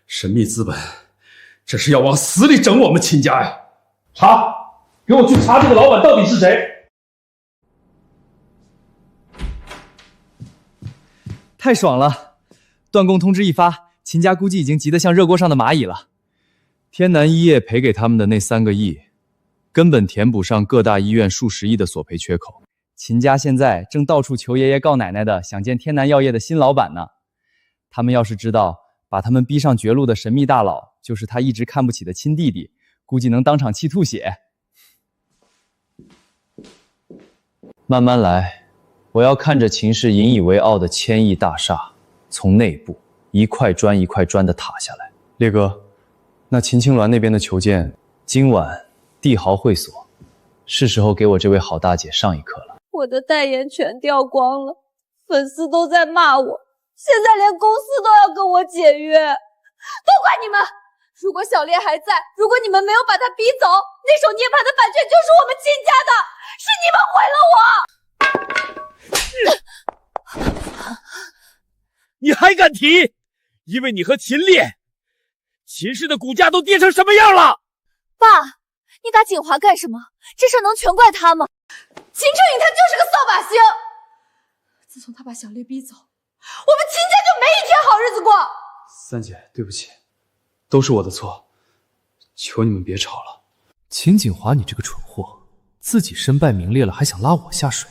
神秘资本，这是要往死里整我们秦家呀！查，给我去查这个老板到底是谁！太爽了！断供通知一发，秦家估计已经急得像热锅上的蚂蚁了。天南医业赔给他们的那3个亿，根本填不上各大医院数十亿的索赔缺口。秦家现在正到处求爷爷告奶奶的，想见天南药业的新老板呢。他们要是知道把他们逼上绝路的神秘大佬就是他一直看不起的亲弟弟，估计能当场气吐血。慢慢来，我要看着秦氏引以为傲的1000亿大厦从内部一块砖一块砖的塌下来。烈哥，那秦青鸾那边的求见，今晚帝豪会所，是时候给我这位好大姐上一课了。我的代言全掉光了，粉丝都在骂我，现在连公司都要跟我解约，都怪你们！如果小烈还在，如果你们没有把他逼走，那首涅槃的版权就是我们秦家的，是你们毁了我！你还敢提？因为你和秦烈，秦氏的股价都跌成什么样了？爸，你打景华干什么？这事能全怪他吗？秦成颖他就是个扫把星，自从他把小烈逼走，我们秦家就没一天好日子过。三姐，对不起，都是我的错，求你们别吵了。秦景华，你这个蠢货，自己身败名裂了，还想拉我下水？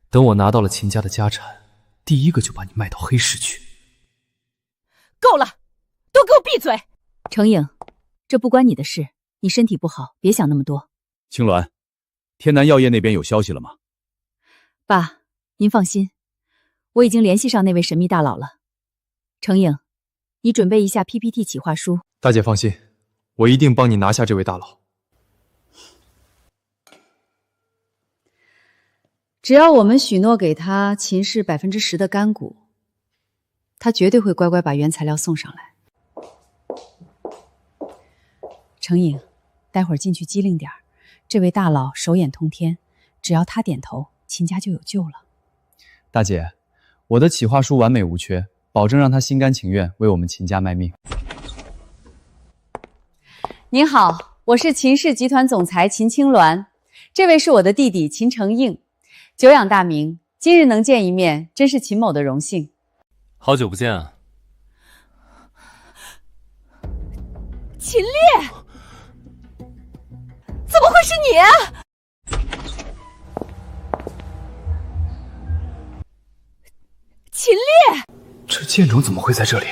等我拿到了秦家的家产，第一个就把你卖到黑市去。够了，都给我闭嘴！程颖，这不关你的事，你身体不好，别想那么多。青鸾，天南药业那边有消息了吗？爸，您放心，我已经联系上那位神秘大佬了。程颖，你准备一下 PPT 企划书。大姐放心，我一定帮你拿下这位大佬。只要我们许诺给他秦氏10%的干股，他绝对会乖乖把原材料送上来。程颖，待会儿进去机灵点儿，这位大佬手眼通天，只要他点头，秦家就有救了。大姐，我的企划书完美无缺，保证让他心甘情愿为我们秦家卖命。您好，我是秦氏集团总裁秦青鸾，这位是我的弟弟秦成应，久仰大名，今日能见一面，真是秦某的荣幸。好久不见啊！秦烈，怎么会是你啊？秦烈，这贱种怎么会在这里？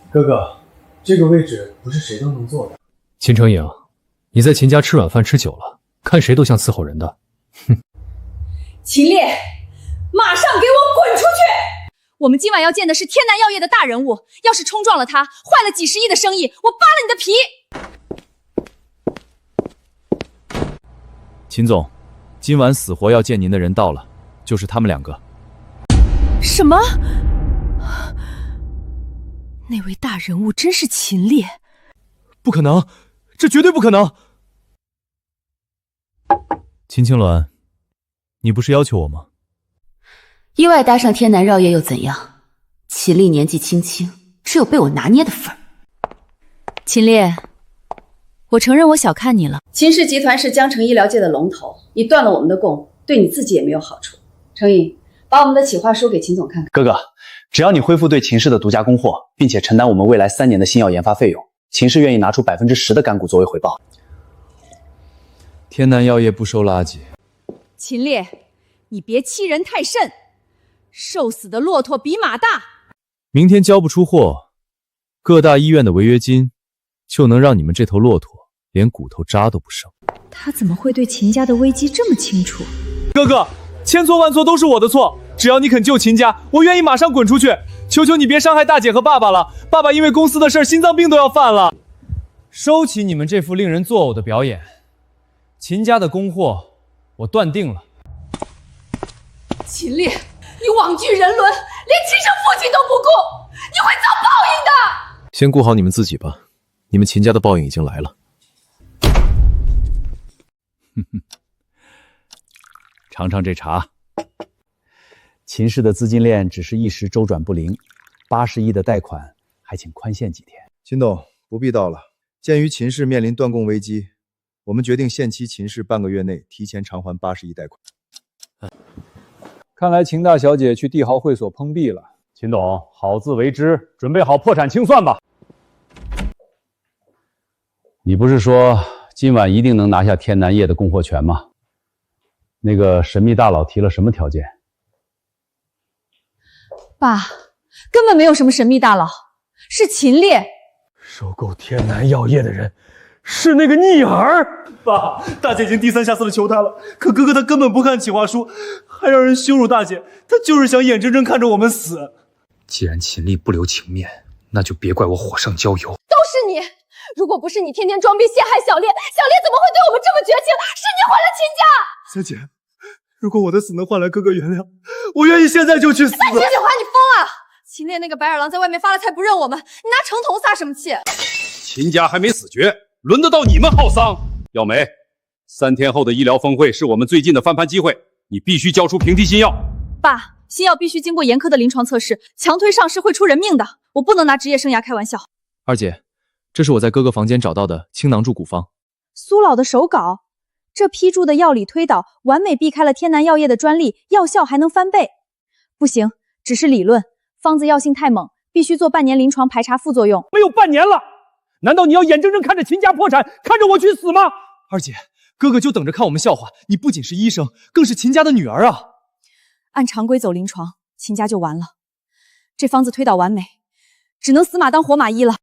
哥哥，这个位置不是谁都能坐的。秦成颖，你在秦家吃软饭吃久了，看谁都像伺候人的。哼！秦烈，马上给我滚出去！我们今晚要见的是天南药业的大人物，要是冲撞了他，坏了几10亿的生意，我扒了你的皮！秦总，今晚死活要见您的人到了，就是他们2个。什么？那位大人物真是秦烈？不可能，这绝对不可能！秦青鸾，你不是要求我吗？意外搭上天南药业又怎样？秦烈年纪轻轻，只有被我拿捏的份儿。秦烈，我承认我小看你了。秦氏集团是江城医疗界的龙头，你断了我们的供，对你自己也没有好处。程颖，把我们的企划书给秦总看看。哥哥，只要你恢复对秦氏的独家供货，并且承担我们未来3年的新药研发费用，秦氏愿意拿出10%的干股作为回报。天南药业不收垃圾。秦烈，你别欺人太甚，瘦死的骆驼比马大。明天交不出货，各大医院的违约金就能让你们这头骆驼连骨头渣都不剩。他怎么会对秦家的危机这么清楚？哥哥，千错万错都是我的错，只要你肯救秦家，我愿意马上滚出去。求求你别伤害大姐和爸爸了，爸爸因为公司的事心脏病都要犯了。收起你们这副令人作呕的表演，秦家的供货我断定了。秦烈，你枉拒人伦，连亲生父亲都不顾，你会遭报应的。先顾好你们自己吧，你们秦家的报应已经来了。尝尝这茶。秦氏的资金链只是一时周转不灵，80亿的贷款还请宽限几天。秦董不必道了。鉴于秦氏面临断供危机，我们决定限期秦氏半个月内提前偿还80亿贷款。看来秦大小姐去帝豪会所碰壁了。秦董，好自为之，准备好破产清算吧。你不是说今晚一定能拿下天南业的供货权吗？那个神秘大佬提了什么条件？爸，根本没有什么神秘大佬，是秦烈。收购天南药业的人是那个逆儿。爸，大姐已经低三下四的求他了，可哥哥他根本不看企划书，还让人羞辱大姐，他就是想眼睁睁看着我们死。既然秦丽不留情面，那就别怪我火上浇油。都是你！如果不是你天天装逼陷害小烈，小烈怎么会对我们这么绝情？是你毁了秦家！三姐，如果我的死能换来哥哥原谅，我愿意现在就去死。秦景华，你疯了！秦烈那个白眼狼在外面发了财不认我们，你拿城铜撒什么气？秦家还没死绝，轮得到你们耗丧？耀梅，3天后的医疗峰会是我们最近的翻盘机会，你必须交出平替新药。爸，新药必须经过严苛的临床测试，强推上市会出人命的，我不能拿职业生涯开玩笑。二姐，这是我在哥哥房间找到的青囊柱古方。苏老的手稿，这批注的药理推导完美避开了天南药业的专利，药效还能翻倍。不行，只是理论，方子药性太猛，必须做半年临床排查副作用。没有半年了，难道你要眼睁睁看着秦家破产，看着我去死吗？二姐，哥哥就等着看我们笑话，你不仅是医生，更是秦家的女儿啊！按常规走临床，秦家就完了。这方子推导完美，只能死马当活马医了。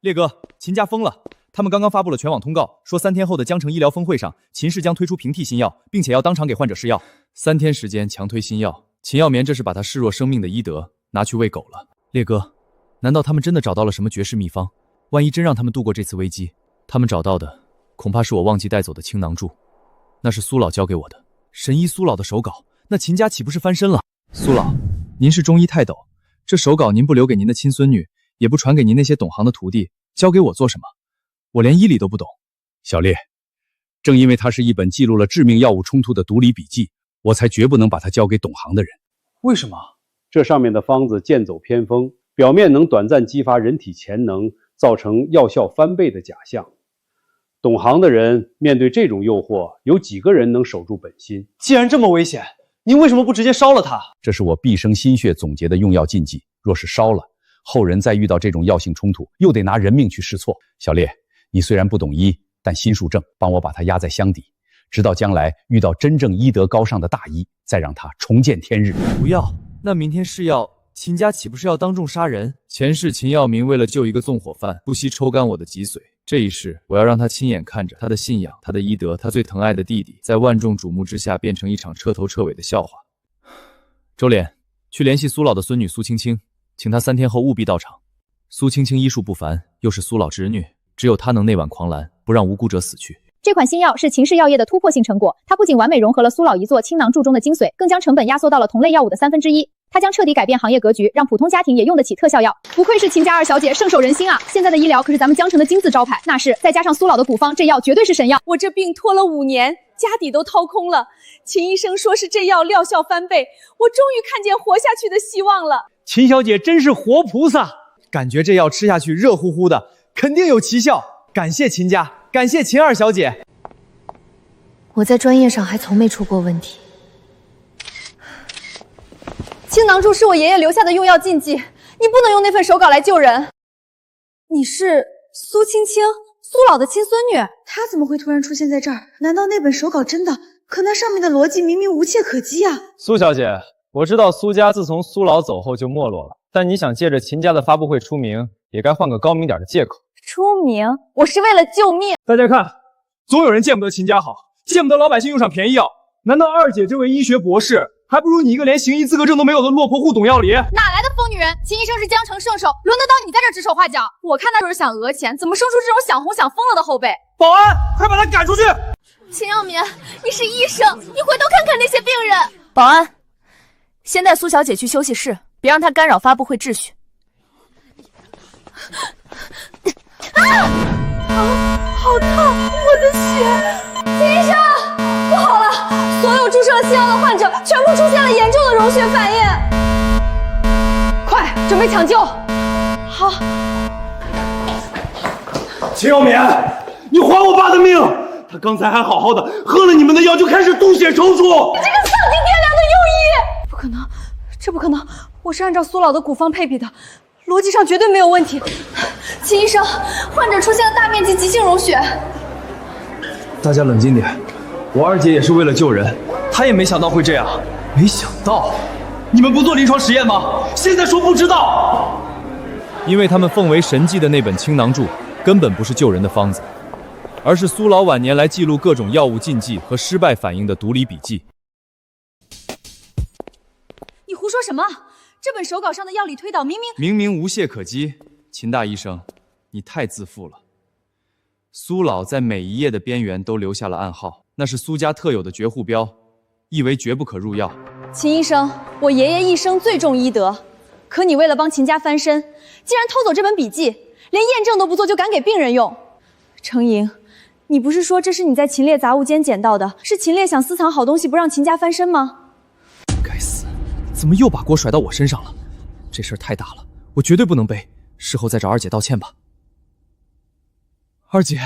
烈哥，秦家疯了！他们刚刚发布了全网通告，说3天后的江城医疗峰会上，秦氏将推出平替新药，并且要当场给患者试药。3天时间强推新药，秦耀棉这是把他视若生命的医德拿去喂狗了。烈哥，难道他们真的找到了什么绝世秘方？万一真让他们度过这次危机，他们找到的恐怕是我忘记带走的青囊柱，那是苏老交给我的。神医苏老的手稿，那秦家岂不是翻身了？苏老，您是中医泰斗，这手稿您不留给您的亲孙女，也不传给您那些懂行的徒弟，交给我做什么？我连医理都不懂。小烈，正因为它是一本记录了致命药物冲突的毒理笔记，我才绝不能把它交给懂行的人。为什么？这上面的方子剑走偏锋，表面能短暂激发人体潜能，造成药效翻倍的假象。懂行的人面对这种诱惑，有几个人能守住本心？既然这么危险，您为什么不直接烧了它？这是我毕生心血总结的用药禁忌，若是烧了，后人再遇到这种药性冲突，又得拿人命去试错。小烈，你虽然不懂医，但心术正，帮我把它压在箱底，直到将来遇到真正医德高尚的大医，再让它重见天日。不要，那明天试药，秦家岂不是要当众杀人？前世秦耀明为了救一个纵火犯，不惜抽干我的脊髓。这一世，我要让他亲眼看着他的信仰、他的医德、他最疼爱的弟弟，在万众瞩目之下变成一场彻头彻尾的笑话。周脸，去联系苏老的孙女苏青青，请她3天后务必到场。苏青青医术不凡，又是苏老侄女，只有她能内挽狂澜，不让无辜者死去。这款新药是秦氏药业的突破性成果，它不仅完美融合了苏老一座青囊柱中的精髓，更将成本压缩到了同类药物的1/3。它将彻底改变行业格局，让普通家庭也用得起特效药。不愧是秦家二小姐，圣手人心啊！现在的医疗可是咱们江城的金字招牌，那是再加上苏老的古方，这药绝对是神药。我这病拖了5年，家底都掏空了。秦医生说是这药疗效翻倍，我终于看见活下去的希望了。秦小姐真是活菩萨，感觉这药吃下去热乎乎的，肯定有奇效。感谢秦家，感谢秦二小姐。我在专业上还从没出过问题。青囊柱是我爷爷留下的用药禁忌，你不能用那份手稿来救人。你是苏青青，苏老的亲孙女，她怎么会突然出现在这儿？难道那本手稿真的？可那上面的逻辑明明无懈可击啊！苏小姐，我知道苏家自从苏老走后就没落了，但你想借着秦家的发布会出名，也该换个高明点的借口。出名？我是为了救命。大家看，总有人见不得秦家好，见不得老百姓用上便宜药。难道二姐这位医学博士，还不如你一个连行医资格证都没有的落魄户懂药理？哪来的疯女人？秦医生是江城圣手，轮得到你在这指手画脚？我看他就是想讹钱，怎么生出这种想红想疯了的后辈？保安，快把他赶出去！秦耀明，你是医生，你回头看看那些病人。保安，先带苏小姐去休息室，别让她干扰发布会秩序。好烫，我的血！秦医生，不好了，苏所有注射了西药的患者全部出现了严重的溶血反应。快，准备抢救！好。秦耀冕，你还我爸的命！他刚才还好好的，喝了你们的药就开始吐血手术。你这个丧尽天良的庸医！不可能，这不可能！我是按照苏老的古方配比的，逻辑上绝对没有问题。秦医生，患者出现了大面积急性溶血。大家冷静点，我二姐也是为了救人，她也没想到会这样。没想到？你们不做临床实验吗？现在说不知道？因为他们奉为神迹的那本青囊注，根本不是救人的方子，而是苏老晚年来记录各种药物禁忌和失败反应的毒理笔记。你胡说什么？这本手稿上的药理推导明明无懈可击。秦大医生，你太自负了。苏老在每一页的边缘都留下了暗号，那是苏家特有的绝户标，意为绝不可入药。秦医生，我爷爷一生最重医德，可你为了帮秦家翻身，竟然偷走这本笔记，连验证都不做就敢给病人用。程莹，你不是说这是你在秦烈杂物间捡到的，是秦烈想私藏好东西不让秦家翻身吗？该死，怎么又把锅甩到我身上了？这事儿太大了，我绝对不能背，事后再找二姐道歉吧。二姐，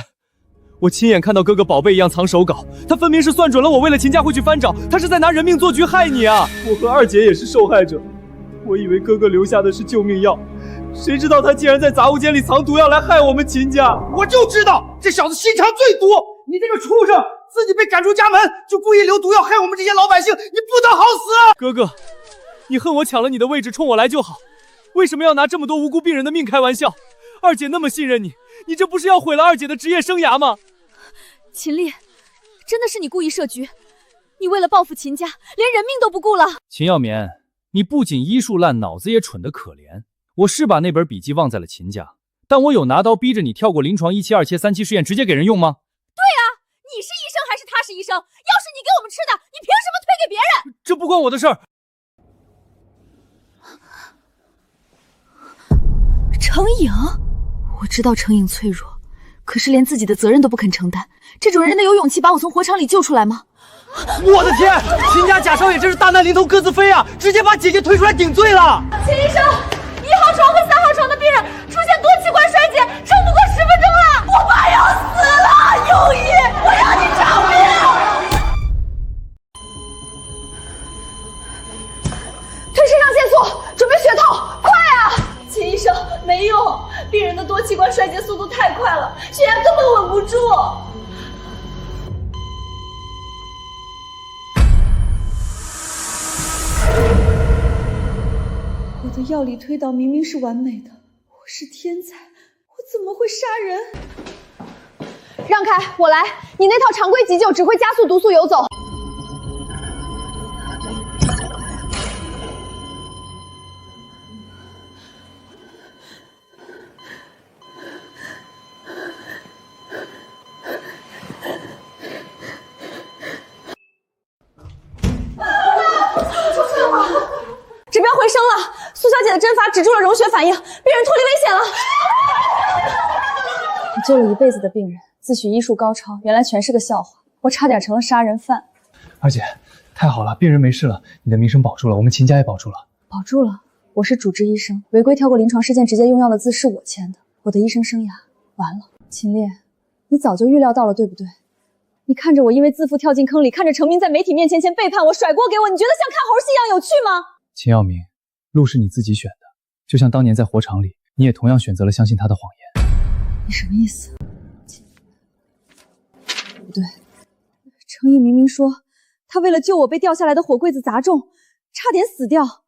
我亲眼看到哥哥宝贝一样藏手稿，他分明是算准了我为了秦家会去翻找，他是在拿人命做局害你啊！我和二姐也是受害者，我以为哥哥留下的是救命药，谁知道他竟然在杂物间里藏毒药来害我们秦家！我就知道这小子心肠最毒！你这个畜生，自己被赶出家门，就故意留毒药害我们这些老百姓，你不得好死！哥哥，你恨我抢了你的位置，冲我来就好，为什么要拿这么多无辜病人的命开玩笑？二姐那么信任你，你这不是要毁了二姐的职业生涯吗？秦烈，真的是你故意设局，你为了报复秦家，连人命都不顾了。秦耀冕，你不仅医术烂，脑子也蠢得可怜。我是把那本笔记忘在了秦家，但我有拿刀逼着你跳过临床1期、2期、3期试验，直接给人用吗？对啊，你是医生还是他是医生？要是你给我们吃的，你凭什么推给别人？这不关我的事儿。程颖，我知道程颖脆弱，可是连自己的责任都不肯承担，这种人能有勇气把我从火场里救出来吗？我的天，秦家贾少爷真是大难临头各自飞啊，直接把姐姐推出来顶罪了。秦医生，1号床和3号床的病人出现多器官衰竭，撑不过10分钟了，我爸要死了！庸医，我要你偿命！推肾上腺素，准备血透，快啊！秦医生，没用，病人的多器官衰竭速度太快了，血压根本稳不住。我的药理推导明明是完美的，我是天才，我怎么会杀人？让开，我来。你那套常规急救只会加速毒素游走。指标回升了，苏小姐的针法止住了溶血反应，病人脱离危险了。我救了一辈子的病人，自诩医术高超，原来全是个笑话，我差点成了杀人犯。二姐，太好了，病人没事了，你的名声保住了，我们秦家也保住了。保住了，我是主治医生，违规跳过临床试验直接用药的字是我签的，我的医生生涯完了。秦烈，你早就预料到了，对不对？你看着我因为自负跳进坑里，看着程明在媒体面前背叛我，甩锅给我，你觉得像看猴戏一样有趣吗？秦耀明，路是你自己选的，就像当年在火场里，你也同样选择了相信他的谎言。你什么意思？不对，程毅明明说他为了救我被掉下来的火柜子砸中，差点死掉。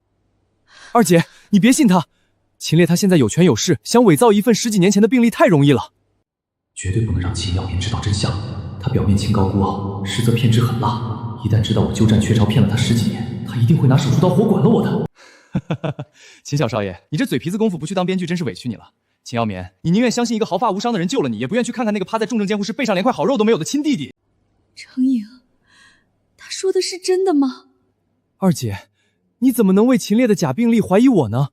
二姐，你别信他，秦烈他现在有权有势，想伪造一份10几年前的病历太容易了。绝对不能让秦耀明知道真相，他表面清高孤傲，实则偏执狠辣。一旦知道我鸠占鹊巢骗了他10几年，他一定会拿手术刀活剐了我的。秦小少爷，你这嘴皮子功夫不去当编剧，真是委屈你了。秦耀冕，你宁愿相信一个毫发无伤的人救了你，也不愿去看看那个趴在重症监护室背上连块好肉都没有的亲弟弟。程颖，他说的是真的吗？二姐，你怎么能为秦烈的假病历怀疑我呢？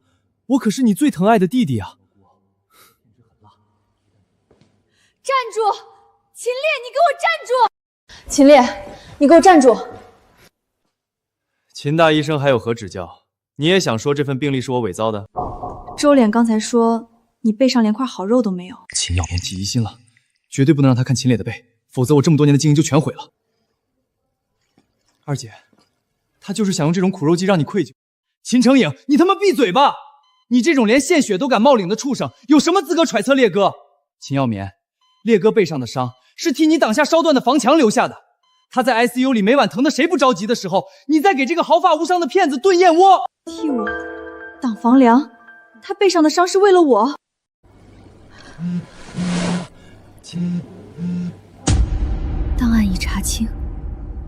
我可是你最疼爱的弟弟啊！站住！秦烈，你给我站住！秦烈，你给我站住！秦大医生还有何指教？你也想说这份病历是我伪造的？周脸刚才说你背上连块好肉都没有。秦耀棉起疑心了，绝对不能让他看秦烈的背，否则我这么多年的经营就全毁了。二姐，他就是想用这种苦肉计让你愧疚。秦成影，你他妈闭嘴吧！你这种连献血都敢冒领的畜生，有什么资格揣测烈哥？秦耀棉，烈哥背上的伤是替你挡下烧断的房墙留下的。他在 ICU 里每晚疼的谁不着急的时候，你在给这个毫发无伤的骗子炖燕窝，替我挡房梁。他背上的伤是为了我。档案已查清，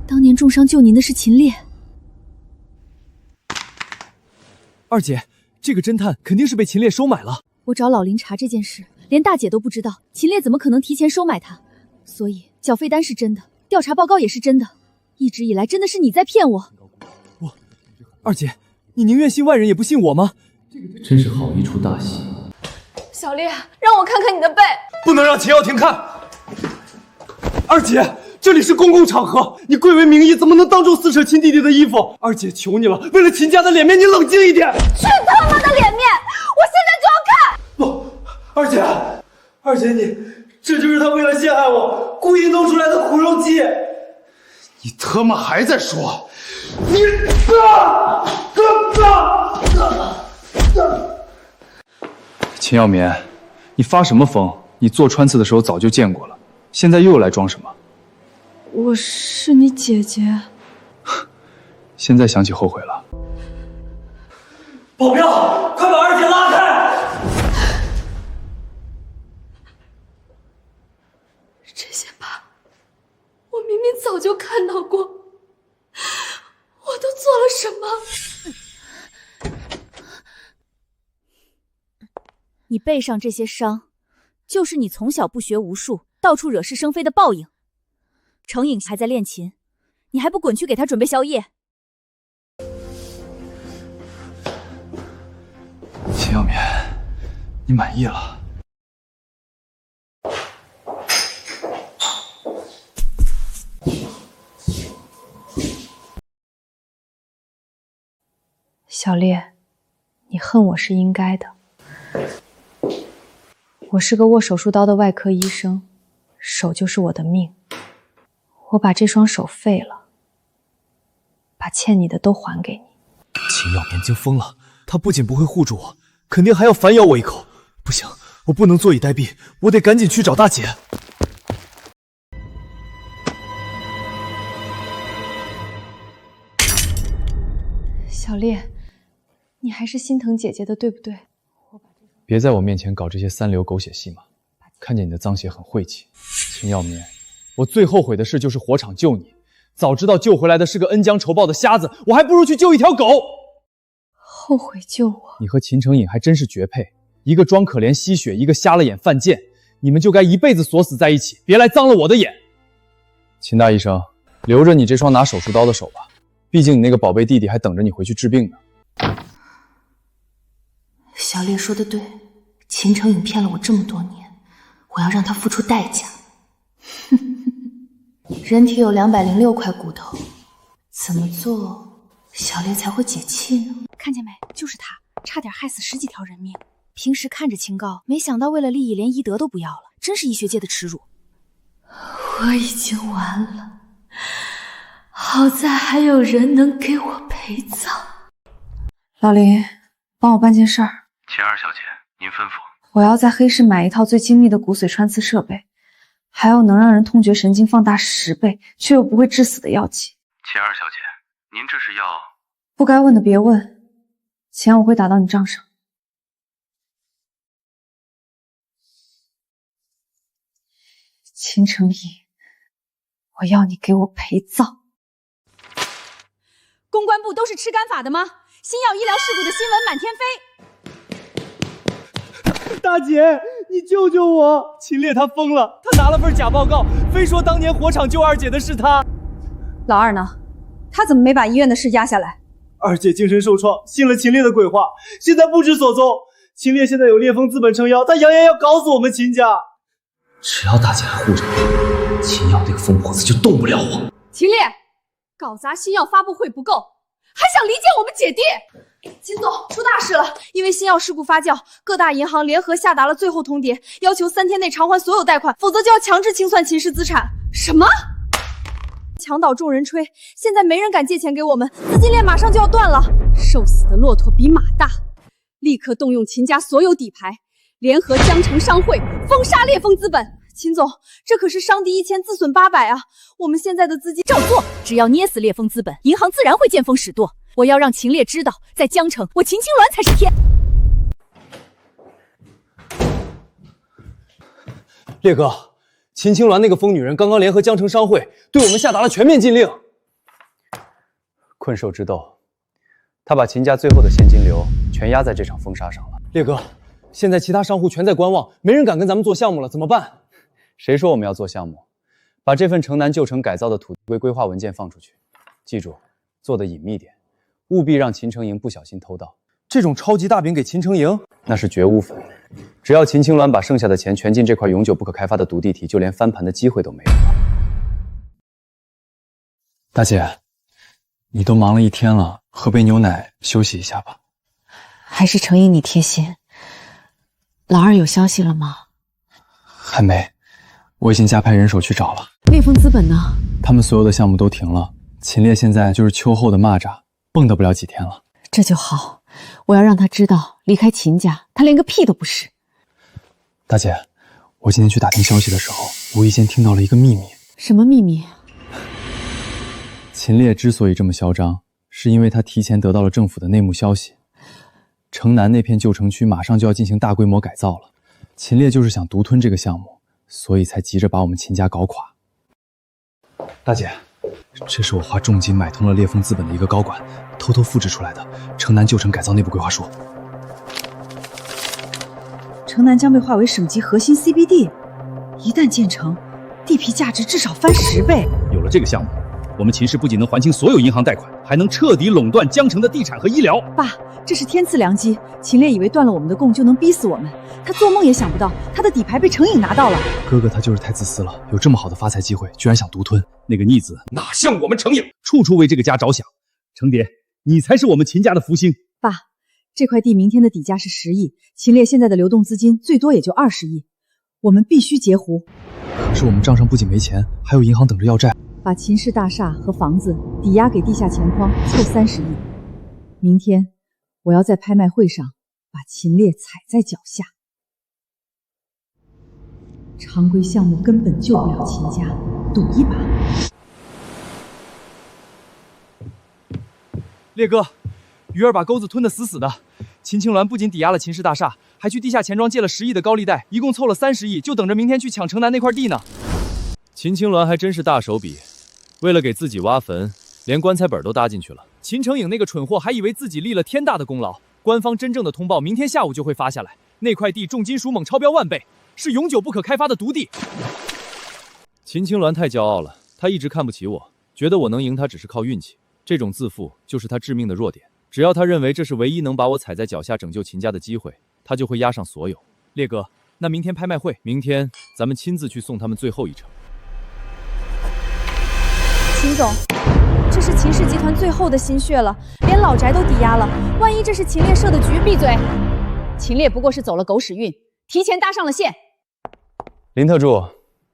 当年重伤救您的是秦烈。二姐，这个侦探肯定是被秦烈收买了。我找老林查这件事，连大姐都不知道，秦烈怎么可能提前收买他？所以缴费单是真的，调查报告也是真的。一直以来真的是你在骗我。二姐，你宁愿信外人也不信我吗？真是好一出大戏。小烈，让我看看你的背。不能让秦耀庭看。二姐，这里是公共场合，你贵为名医，怎么能当众撕扯秦弟弟的衣服？二姐，求你了，为了秦家的脸面，你冷静一点。去他妈的脸面！我现在就要看。不，二姐，这就是他为了陷害我故意弄出来的苦肉计。你他妈还在说？秦耀棉，你发什么疯？你做穿刺的时候早就见过了，现在又来装什么？我是你姐姐。现在想起后悔了。保镖，快把二姐拉开！这些疤，我明明早就看到过，我都做了什么？你背上这些伤，就是你从小不学无术，到处惹是生非的报应。程颖还在练琴，你还不滚去给他准备宵夜？秦耀棉，你满意了？小烈，你恨我是应该的。我是个握手术刀的外科医生，手就是我的命。我把这双手废了，把欠你的都还给你。秦耀棉竟疯了，他不仅不会护住我，肯定还要反咬我一口。不行，我不能坐以待毙，我得赶紧去找大姐。小烈，你还是心疼姐姐的，对不对？别在我面前搞这些三流狗血戏码，看见你的脏血很晦气。秦耀棉，我最后悔的事就是火场救你，早知道救回来的是个恩将仇报的瞎子，我还不如去救一条狗。后悔救我？你和秦成颖还真是绝配，一个装可怜吸血，一个瞎了眼犯贱，你们就该一辈子锁死在一起，别来脏了我的眼。秦大医生，留着你这双拿手术刀的手吧，毕竟你那个宝贝弟弟还等着你回去治病呢。小烈说的对，秦成颖骗了我这么多年，我要让他付出代价。人体有206块骨头，怎么做小烈才会解气呢？看见没，就是他，差点害死10几条人命。平时看着清高，没想到为了利益连医德都不要了，真是医学界的耻辱。我已经完了，好在还有人能给我陪葬。老林，帮我办件事儿。秦二小姐，您吩咐。我要在黑市买一套最精密的骨髓穿刺设备，还要能让人痛觉神经放大10倍，却又不会致死的药剂。秦二小姐，您这是要……不该问的别问，钱我会打到你账上。秦成颖，我要你给我陪葬。公关部都是吃干法的吗？新药医疗事故的新闻满天飞。大姐，你救救我！秦烈他疯了，他拿了份假报告，非说当年火场救二姐的是他。老二呢？他怎么没把医院的事压下来？二姐精神受创，信了秦烈的鬼话，现在不知所踪。秦烈现在有烈风资本撑腰，他扬言要搞死我们秦家。只要大姐还护着我，秦耀那个疯婆子就动不了我。秦烈，搞砸新药发布会不够，还想离间我们姐弟？秦总，出大事了！因为新药事故发酵，各大银行联合下达了最后通牒，要求3天内偿还所有贷款，否则就要强制清算秦氏资产。什么？墙倒众人吹，现在没人敢借钱给我们，资金链马上就要断了。瘦死的骆驼比马大，立刻动用秦家所有底牌，联合江城商会封杀烈风资本。秦总，这可是伤敌1000，自损800啊！我们现在的资金照做，只要捏死烈风资本，银行自然会见风使舵。我要让秦烈知道，在江城，我秦青鸾才是天。烈哥，秦青鸾那个疯女人刚刚联合江城商会，对我们下达了全面禁令。困兽之斗，他把秦家最后的现金流全压在这场封杀上了。烈哥，现在其他商户全在观望，没人敢跟咱们做项目了，怎么办？谁说我们要做项目？把这份城南旧城改造的土地规划文件放出去，记住，做的隐秘点，务必让秦城营不小心偷盗。这种超级大饼给秦城营，那是绝无分。只要秦青鸾把剩下的钱全进这块永久不可开发的毒地体，就连翻盘的机会都没有了。大姐，你都忙了一天了，喝杯牛奶休息一下吧。还是程颖你贴心。老二有消息了吗？还没，我已经加派人手去找了。烈风资本呢？他们所有的项目都停了。秦烈现在就是秋后的蚂蚱，蹦跶不了几天了。这就好，我要让他知道，离开秦家，他连个屁都不是。大姐，我今天去打听消息的时候，无意间听到了一个秘密。什么秘密？秦烈之所以这么嚣张，是因为他提前得到了政府的内幕消息。城南那片旧城区马上就要进行大规模改造了，秦烈就是想独吞这个项目，所以才急着把我们秦家搞垮。大姐，这是我花重金买通了烈风资本的一个高管偷偷复制出来的城南旧城改造内部规划书。城南将被划为省级核心 CBD， 一旦建成，地皮价值至少翻10倍。有了这个项目，我们秦氏不仅能还清所有银行贷款，还能彻底垄断江城的地产和医疗。爸，这是天赐良机。秦烈以为断了我们的供就能逼死我们，他做梦也想不到他的底牌被程颖拿到了。哥哥他就是太自私了，有这么好的发财机会，居然想独吞。那个逆子哪像我们程颖，处处为这个家着想。程蝶，你才是我们秦家的福星。爸，这块地明天的底价是10亿，秦烈现在的流动资金最多也就20亿，我们必须截胡。可是我们账上不仅没钱，还有银行等着要债。把秦氏大厦和房子抵押给地下钱庄，凑30亿。明天我要在拍卖会上把秦烈踩在脚下。常规项目根本救不了秦家，赌一把。烈哥，鱼儿把钩子吞得死死的。秦青鸾不仅抵押了秦氏大厦，还去地下钱庄借了10亿的高利贷，一共凑了30亿，就等着明天去抢城南那块地呢。秦青鸾还真是大手笔，为了给自己挖坟，连棺材本都搭进去了。秦城颖那个蠢货还以为自己立了天大的功劳，官方真正的通报明天下午就会发下来。那块地重金属锰超标10000倍，是永久不可开发的毒地。秦青鸾太骄傲了，他一直看不起我，觉得我能赢他只是靠运气。这种自负就是他致命的弱点。只要他认为这是唯一能把我踩在脚下拯救秦家的机会，他就会押上所有。烈哥，那明天拍卖会，明天咱们亲自去送他们最后一程。秦总，这是秦氏集团最后的心血了，连老宅都抵押了，万一这是秦烈设的局？闭嘴！秦烈不过是走了狗屎运，提前搭上了线。林特助，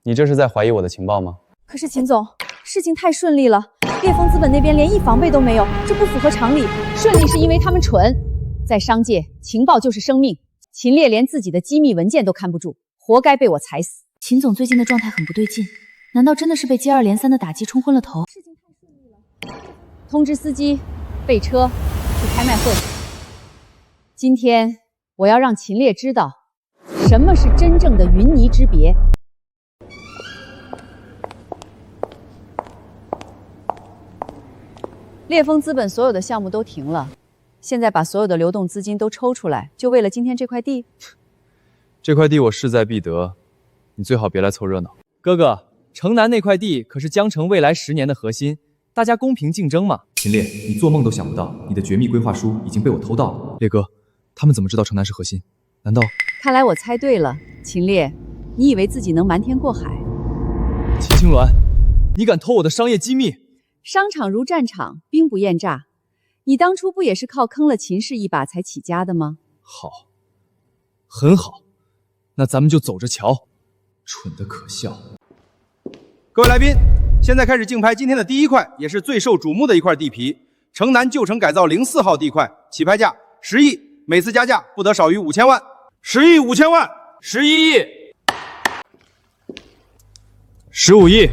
你这是在怀疑我的情报吗？可是秦总，事情太顺利了，烈风资本那边连1防备都没有，这不符合常理。顺利是因为他们蠢，在商界，情报就是生命。秦烈连自己的机密文件都看不住，活该被我踩死。秦总最近的状态很不对劲，难道真的是被接二连三的打击冲昏了头？事情太顺利了。通知司机备车去拍卖会。今天我要让秦烈知道，什么是真正的云泥之别。烈风资本所有的项目都停了，现在把所有的流动资金都抽出来，就为了今天这块地。这块地我势在必得，你最好别来凑热闹。哥哥，城南那块地可是江城未来10年的核心，大家公平竞争嘛。秦烈，你做梦都想不到，你的绝密规划书已经被我偷盗了。烈哥，他们怎么知道城南是核心？难道……看来我猜对了，秦烈，你以为自己能瞒天过海？秦青鸾，你敢偷我的商业机密？商场如战场，兵不厌诈。你当初不也是靠坑了秦氏一把才起家的吗？好，很好，那咱们就走着瞧。蠢得可笑。各位来宾，现在开始竞拍今天的第一块，也是最受瞩目的一块地皮——城南旧城改造04号地块，起拍价10亿，每次加价不得少于5000万。10亿5000万，11亿，15亿。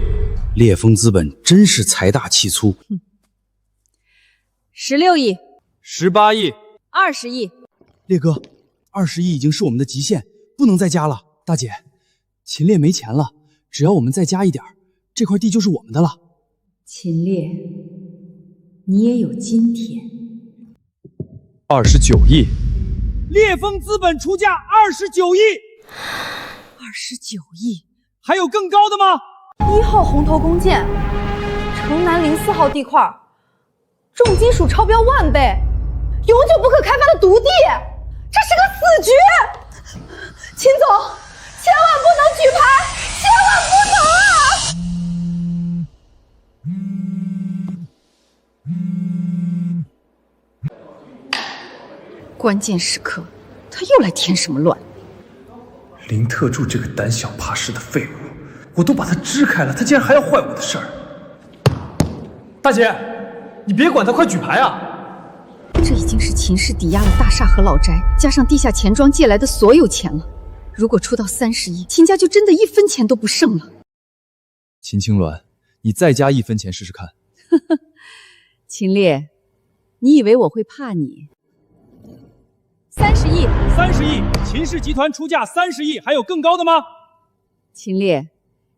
烈风资本真是财大气粗。16亿，18亿，20亿。烈哥，20亿已经是我们的极限，不能再加了。大姐，秦烈没钱了，只要我们再加一点，这块地就是我们的了。秦烈，你也有今天。29亿。烈风资本出价29亿，29亿，还有更高的吗？1号红头弓箭，城南04号地块，重金属超标10000倍，永久不可开发的毒地，这是个死局！秦总，千万不能举牌，千万不能啊！关键时刻，他又来添什么乱？林特助这个胆小怕事的废物，我都把他支开了，他竟然还要坏我的事儿。大姐，你别管他，快举牌啊！这已经是秦氏抵押了大厦和老宅，加上地下钱庄借来的所有钱了。如果出到30亿，秦家就真的1分钱都不剩了。秦青鸾，你再加1分钱试试看。秦烈，你以为我会怕你？30亿，30亿，秦氏集团出价30亿，还有更高的吗？秦烈，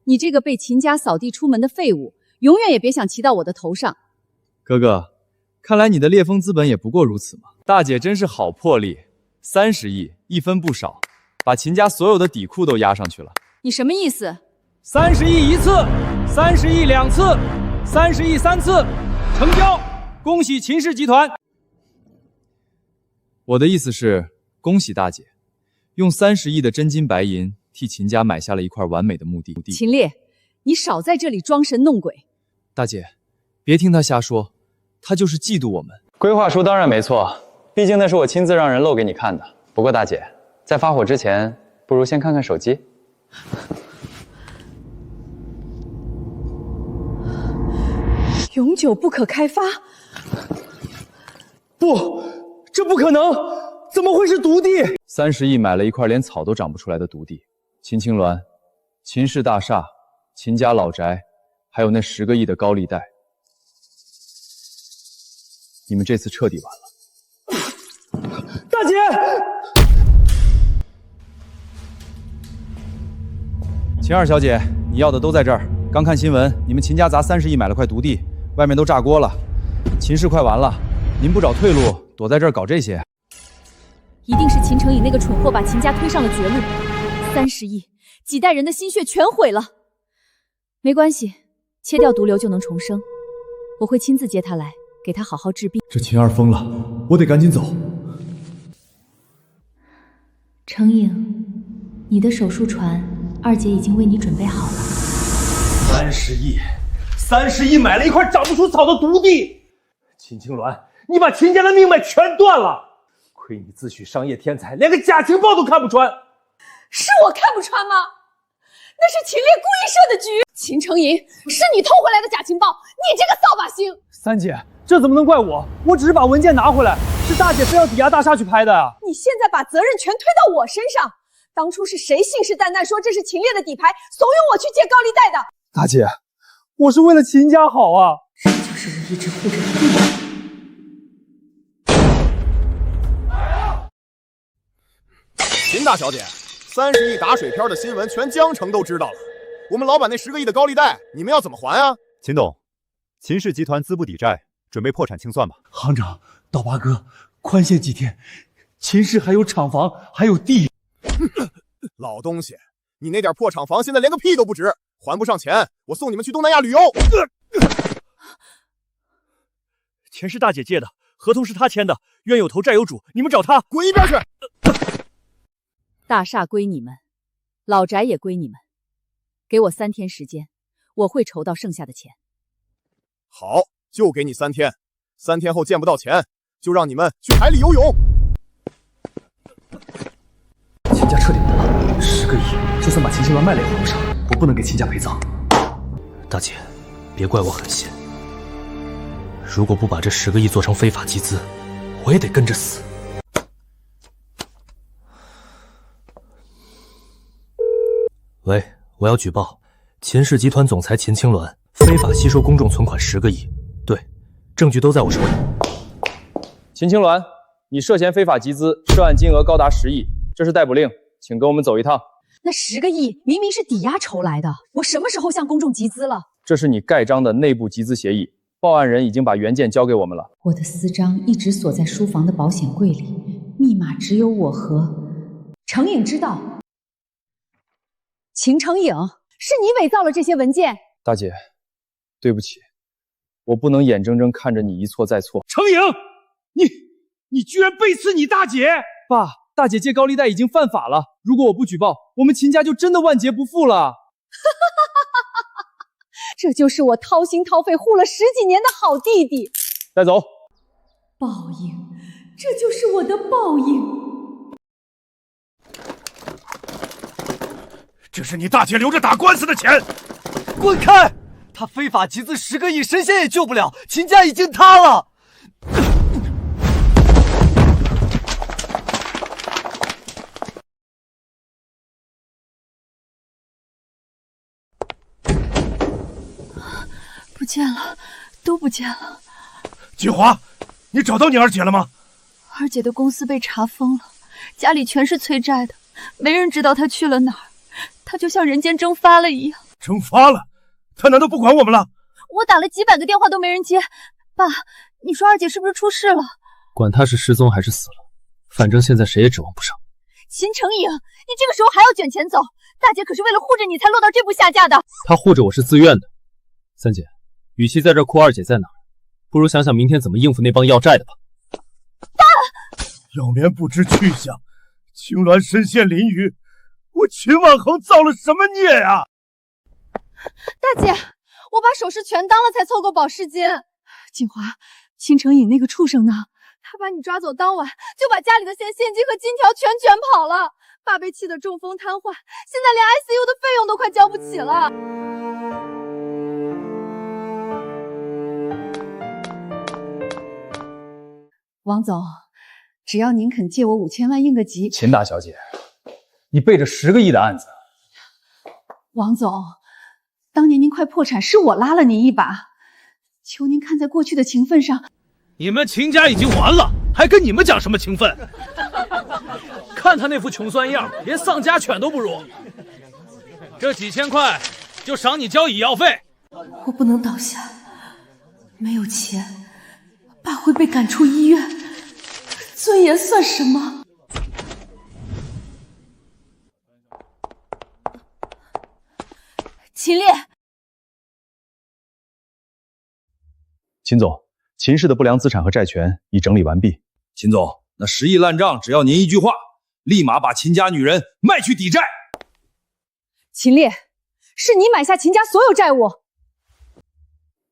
你这个被秦家扫地出门的废物，永远也别想骑到我的头上。哥哥，看来你的烈风资本也不过如此嘛。大姐真是好魄力，30亿，1分不少，把秦家所有的底库都压上去了。你什么意思？30亿1次，30亿2次，30亿3次，成交！恭喜秦氏集团。我的意思是，恭喜大姐，用30亿的真金白银替秦家买下了一块完美的墓地。秦烈，你少在这里装神弄鬼。大姐，别听他瞎说，他就是嫉妒我们。规划书当然没错，毕竟那是我亲自让人露给你看的。不过大姐，在发火之前，不如先看看手机。永久不可开发？不，这不可能！怎么会是毒地？30亿买了一块连草都长不出来的毒地。秦青鸾，秦氏大厦，秦家老宅，还有那10个亿的高利贷，你们这次彻底完了。大姐，秦二小姐，你要的都在这儿。刚看新闻，你们秦家砸30亿买了块毒地，外面都炸锅了，秦氏快完了。您不找退路，躲在这儿搞这些，一定是秦成颖那个蠢货把秦家推上了绝路。30亿，几代人的心血全毁了。没关系，切掉毒瘤就能重生。我会亲自接他来，给他好好治病。这秦二疯了，我得赶紧走。成颖，你的手术船，二姐已经为你准备好了。30亿买了一块长不出草的毒地。秦青鸾，你把秦家的命脉全断了。亏你自诩商业天才，连个假情报都看不穿。是我看不穿吗？那是秦烈故意设的局。秦成颖，是你偷回来的假情报，你这个扫把星！三姐，这怎么能怪我？我只是把文件拿回来，是大姐非要抵押大厦去拍的啊！你现在把责任全推到我身上。当初是谁信誓旦旦说这是秦烈的底牌，怂恿我去借高利贷的？大姐，我是为了秦家好啊！这就是我一直护着的地方。秦大小姐，30亿打水漂的新闻全江城都知道了。我们老板那10个亿的高利贷，你们要怎么还啊？秦董，秦氏集团资不抵债，准备破产清算吧。行长，刀疤哥，宽限几天。秦氏还有厂房，还有地。老东西，你那点破厂房现在连个屁都不值，还不上钱，我送你们去东南亚旅游。钱是大姐借的，合同是她签的，冤有头债有主，你们找她。滚一边去！大厦归你们，老宅也归你们，给我3天时间，我会筹到剩下的钱。好，就给你3天， 3天后见不到钱，就让你们去海里游泳。秦家彻底完了，10个亿，就算把秦青鸾卖了也还不上，我不能给秦家陪葬。大姐，别怪我狠心，如果不把这10个亿做成非法集资，我也得跟着死。喂，我要举报秦氏集团总裁秦青鸾非法吸收公众存款10个亿，对，证据都在我手里。秦青鸾，你涉嫌非法集资，涉案金额高达10亿，这是逮捕令，请跟我们走一趟。那10个亿明明是抵押筹来的，我什么时候向公众集资了？这是你盖章的内部集资协议，报案人已经把原件交给我们了。我的私章一直锁在书房的保险柜里，密码只有我和程颖知道。秦程颖，是你伪造了这些文件。大姐，对不起，我不能眼睁睁看着你一错再错。程颖，你居然背刺你大姐！爸，大姐借高利贷已经犯法了，如果我不举报，我们秦家就真的万劫不复了。这就是我掏心掏肺护了10几年的好弟弟。带走。报应，这就是我的报应。这是你大姐留着打官司的钱，滚开！他非法集资10个亿，神仙也救不了，秦家已经塌了。不见了，都不见了。锦华，你找到你二姐了吗？二姐的公司被查封了，家里全是催债的，没人知道她去了哪儿。她就像人间蒸发了一样。蒸发了？她难道不管我们了？我打了几百个电话都没人接。爸，你说二姐是不是出事了？管她是失踪还是死了，反正现在谁也指望不上。秦程颖，你这个时候还要卷钱走？大姐可是为了护着你才落到这步下嫁的。她护着我是自愿的。三姐，与其在这哭二姐在哪儿，不如想想明天怎么应付那帮要债的吧。爸，要面不知去向，青鸾身陷囹圄，我秦婉恒造了什么孽啊！大姐，我把首饰全当了才凑够保释金。锦华，秦程颖那个畜生呢？他把你抓走当晚，就把家里的现金和金条全卷跑了。爸被气得中风瘫痪，现在连 ICU 的费用都快交不起了。王总，只要您肯借我5000万应个急。秦大小姐，你背着10个亿的案子。王总，当年您快破产，是我拉了您一把，求您看在过去的情分上。你们秦家已经完了，还跟你们讲什么情分？看他那副穷酸样，连丧家犬都不如。这几千块就赏你交医药费。我不能倒下，没有钱，爸会被赶出医院，尊严算什么？秦烈，秦总，秦氏的不良资产和债权已整理完毕。秦总，那10亿烂账，只要您一句话，立马把秦家女人卖去抵债。秦烈，是你买下秦家所有债务。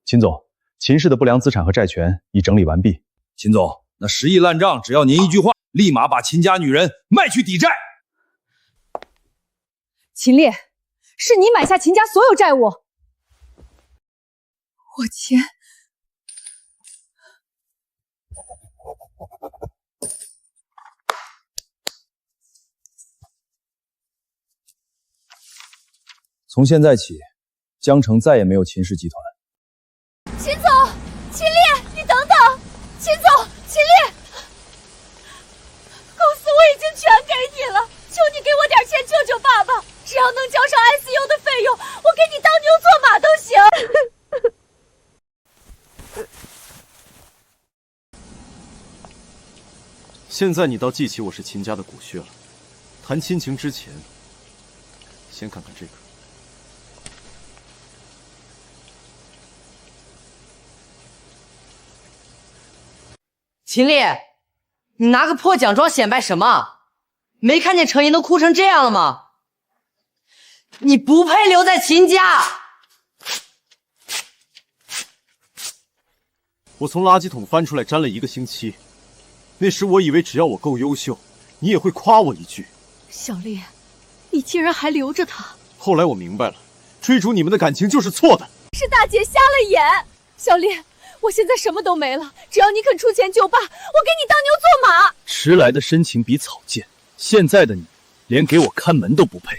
秦总，秦氏的不良资产和债权已整理完毕。秦总，那10亿烂账，只要您一句话，立马把秦家女人卖去抵债。秦烈，是你买下秦家所有债务。我钱。从现在起，江城再也没有秦氏集团。秦总，秦烈，你等等！秦总，秦烈，公司我已经全给你了，求你给我点钱救救爸爸，只要能交上 ICU 的费用，我给你当牛做马都行。现在你倒记起我是秦家的骨血了。谈亲情之前，先看看这个。秦烈，你拿个破奖状显摆什么？没看见程颖都哭成这样了吗？你不配留在秦家。我从垃圾桶翻出来粘了1个星期。那时我以为只要我够优秀，你也会夸我一句。小烈，你竟然还留着他！后来我明白了，追逐你们的感情就是错的。是大姐瞎了眼。小烈，我现在什么都没了，只要你肯出钱就罢，我给你当牛做马。迟来的深情比草贱，现在的你连给我看门都不配。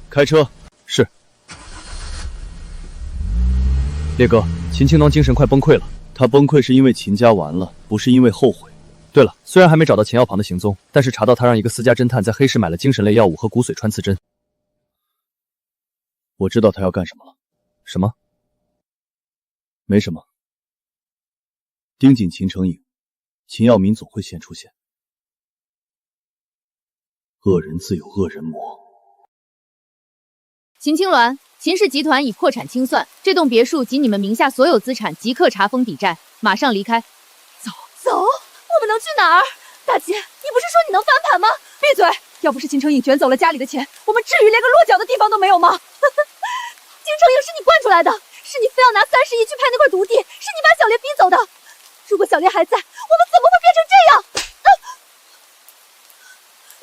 开车。是。烈哥，秦青囊精神快崩溃了。他崩溃是因为秦家完了，不是因为后悔。对了，虽然还没找到钱药旁的行踪，但是查到他让一个私家侦探在黑市买了精神类药物和骨髓穿刺针。我知道他要干什么了。什么？没什么。盯紧秦成影，秦耀民总会先出现。恶人自有恶人磨。秦青鸾，秦氏集团已破产清算，这栋别墅及你们名下所有资产即刻查封抵债，马上离开。走，我们能去哪儿？大姐，你不是说你能翻盘吗？闭嘴！要不是秦成影卷走了家里的钱，我们至于连个落脚的地方都没有吗？秦成影是你惯出来的，是你非要拿30亿去拍那块毒地，是你把小烈逼走的。如果小烈还在，我们怎么会变成这样？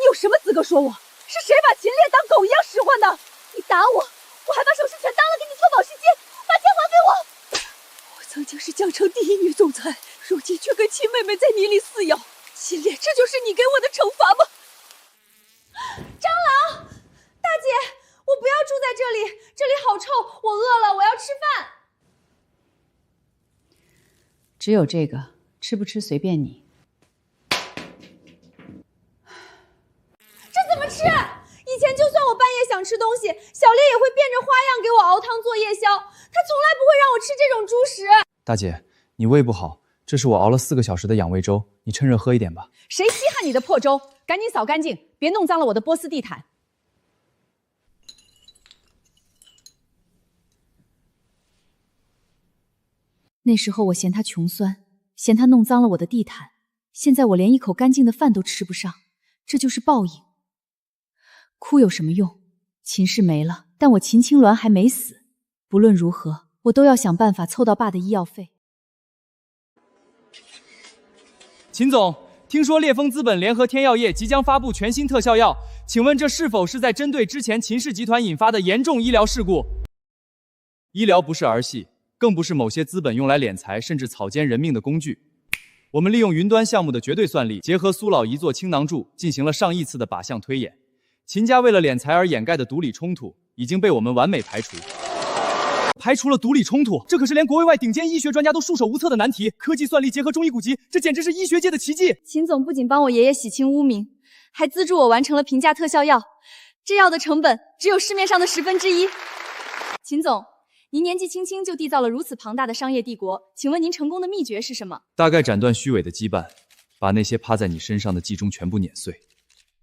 你有什么资格说我？是谁把秦烈当狗一样使唤的？你打我，我还把首饰全当了给你做保释金，把钱还给我。我曾经是江城第1女总裁，如今却跟秦妹妹在泥里撕咬。秦烈，这就是你给我的惩罚吗？蟑螂，大姐，我不要住在这里，这里好臭，我饿了，我要吃饭。只有这个，吃不吃随便你。这怎么吃？以前就算我半夜想吃东西，小烈也会变着花样给我熬汤做夜宵，他从来不会让我吃这种猪食。大姐，你胃不好，这是我熬了4个小时的养胃粥，你趁热喝一点吧。谁稀罕你的破粥？赶紧扫干净，别弄脏了我的波斯地毯。那时候我嫌他穷酸，嫌他弄脏了我的地毯，现在我连一口干净的饭都吃不上，这就是报应。哭有什么用？秦氏没了，但我秦青鸾还没死。不论如何，我都要想办法凑到爸的医药费。秦总，听说烈风资本联合天药业即将发布全新特效药，请问这是否是在针对之前秦氏集团引发的严重医疗事故？医疗不是儿戏，更不是某些资本用来敛财甚至草菅人命的工具。我们利用云端项目的绝对算力，结合苏老一座青囊柱，进行了上亿次的靶向推演。秦家为了敛财而掩盖的毒理冲突，已经被我们完美排除。排除了毒理冲突，这可是连国内外顶尖医学专家都束手无策的难题。科技算力结合中医古籍，这简直是医学界的奇迹。秦总不仅帮我爷爷洗清污名，还资助我完成了平价特效药，这药的成本只有市面上的1/10。秦总，您年纪轻轻就缔造了如此庞大的商业帝国，请问您成功的秘诀是什么？大概斩断虚伪的羁绊，把那些趴在你身上的计中全部碾碎。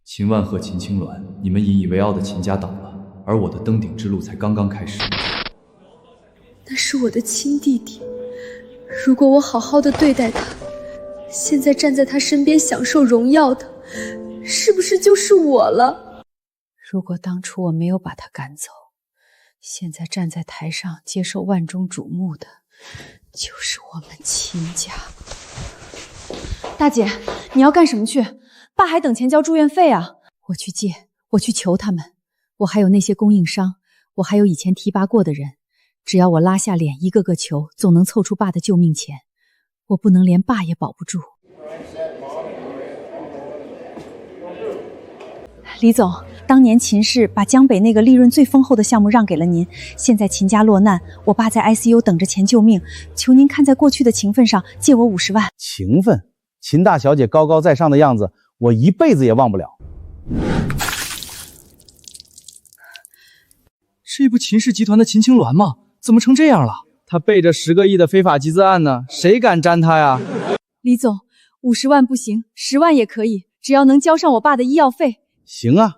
秦万鹤、秦青鸾，你们引以为傲的秦家倒了，而我的登顶之路才刚刚开始。那是我的亲弟弟，如果我好好的对待他，现在站在他身边享受荣耀的，是不是就是我了？如果当初我没有把他赶走，现在站在台上接受万众瞩目的，就是我们秦家。大姐，你要干什么去？爸还等钱交住院费啊！我去借，我去求他们。我还有那些供应商，我还有以前提拔过的人，只要我拉下脸一个个求，总能凑出爸的救命钱。我不能连爸也保不住。李总，当年秦氏把江北那个利润最丰厚的项目让给了您，现在秦家落难，我爸在 ICU 等着钱救命，求您看在过去的情分上借我50万。情分？秦大小姐高高在上的样子，我一辈子也忘不了。这不秦氏集团的秦青鸾吗？怎么成这样了？他背着10个亿的非法集资案呢，谁敢沾他呀？李总，50万不行，10万也可以，只要能交上我爸的医药费。行啊，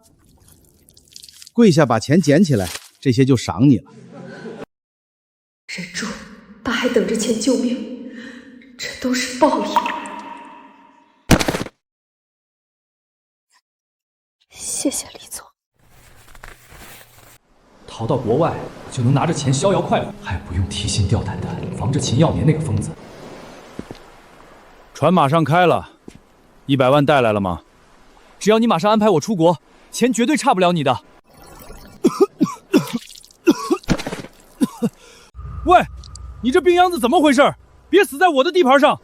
跪下把钱捡起来，这些就赏你了。忍住，爸还等着钱救命，这都是报应。谢谢李总。逃到国外，就能拿着钱逍遥快活，还不用提心吊胆的防着秦耀年那个疯子。船马上开了，100万带来了吗？只要你马上安排我出国，钱绝对差不了你的。喂，你这病秧子怎么回事？别死在我的地盘上！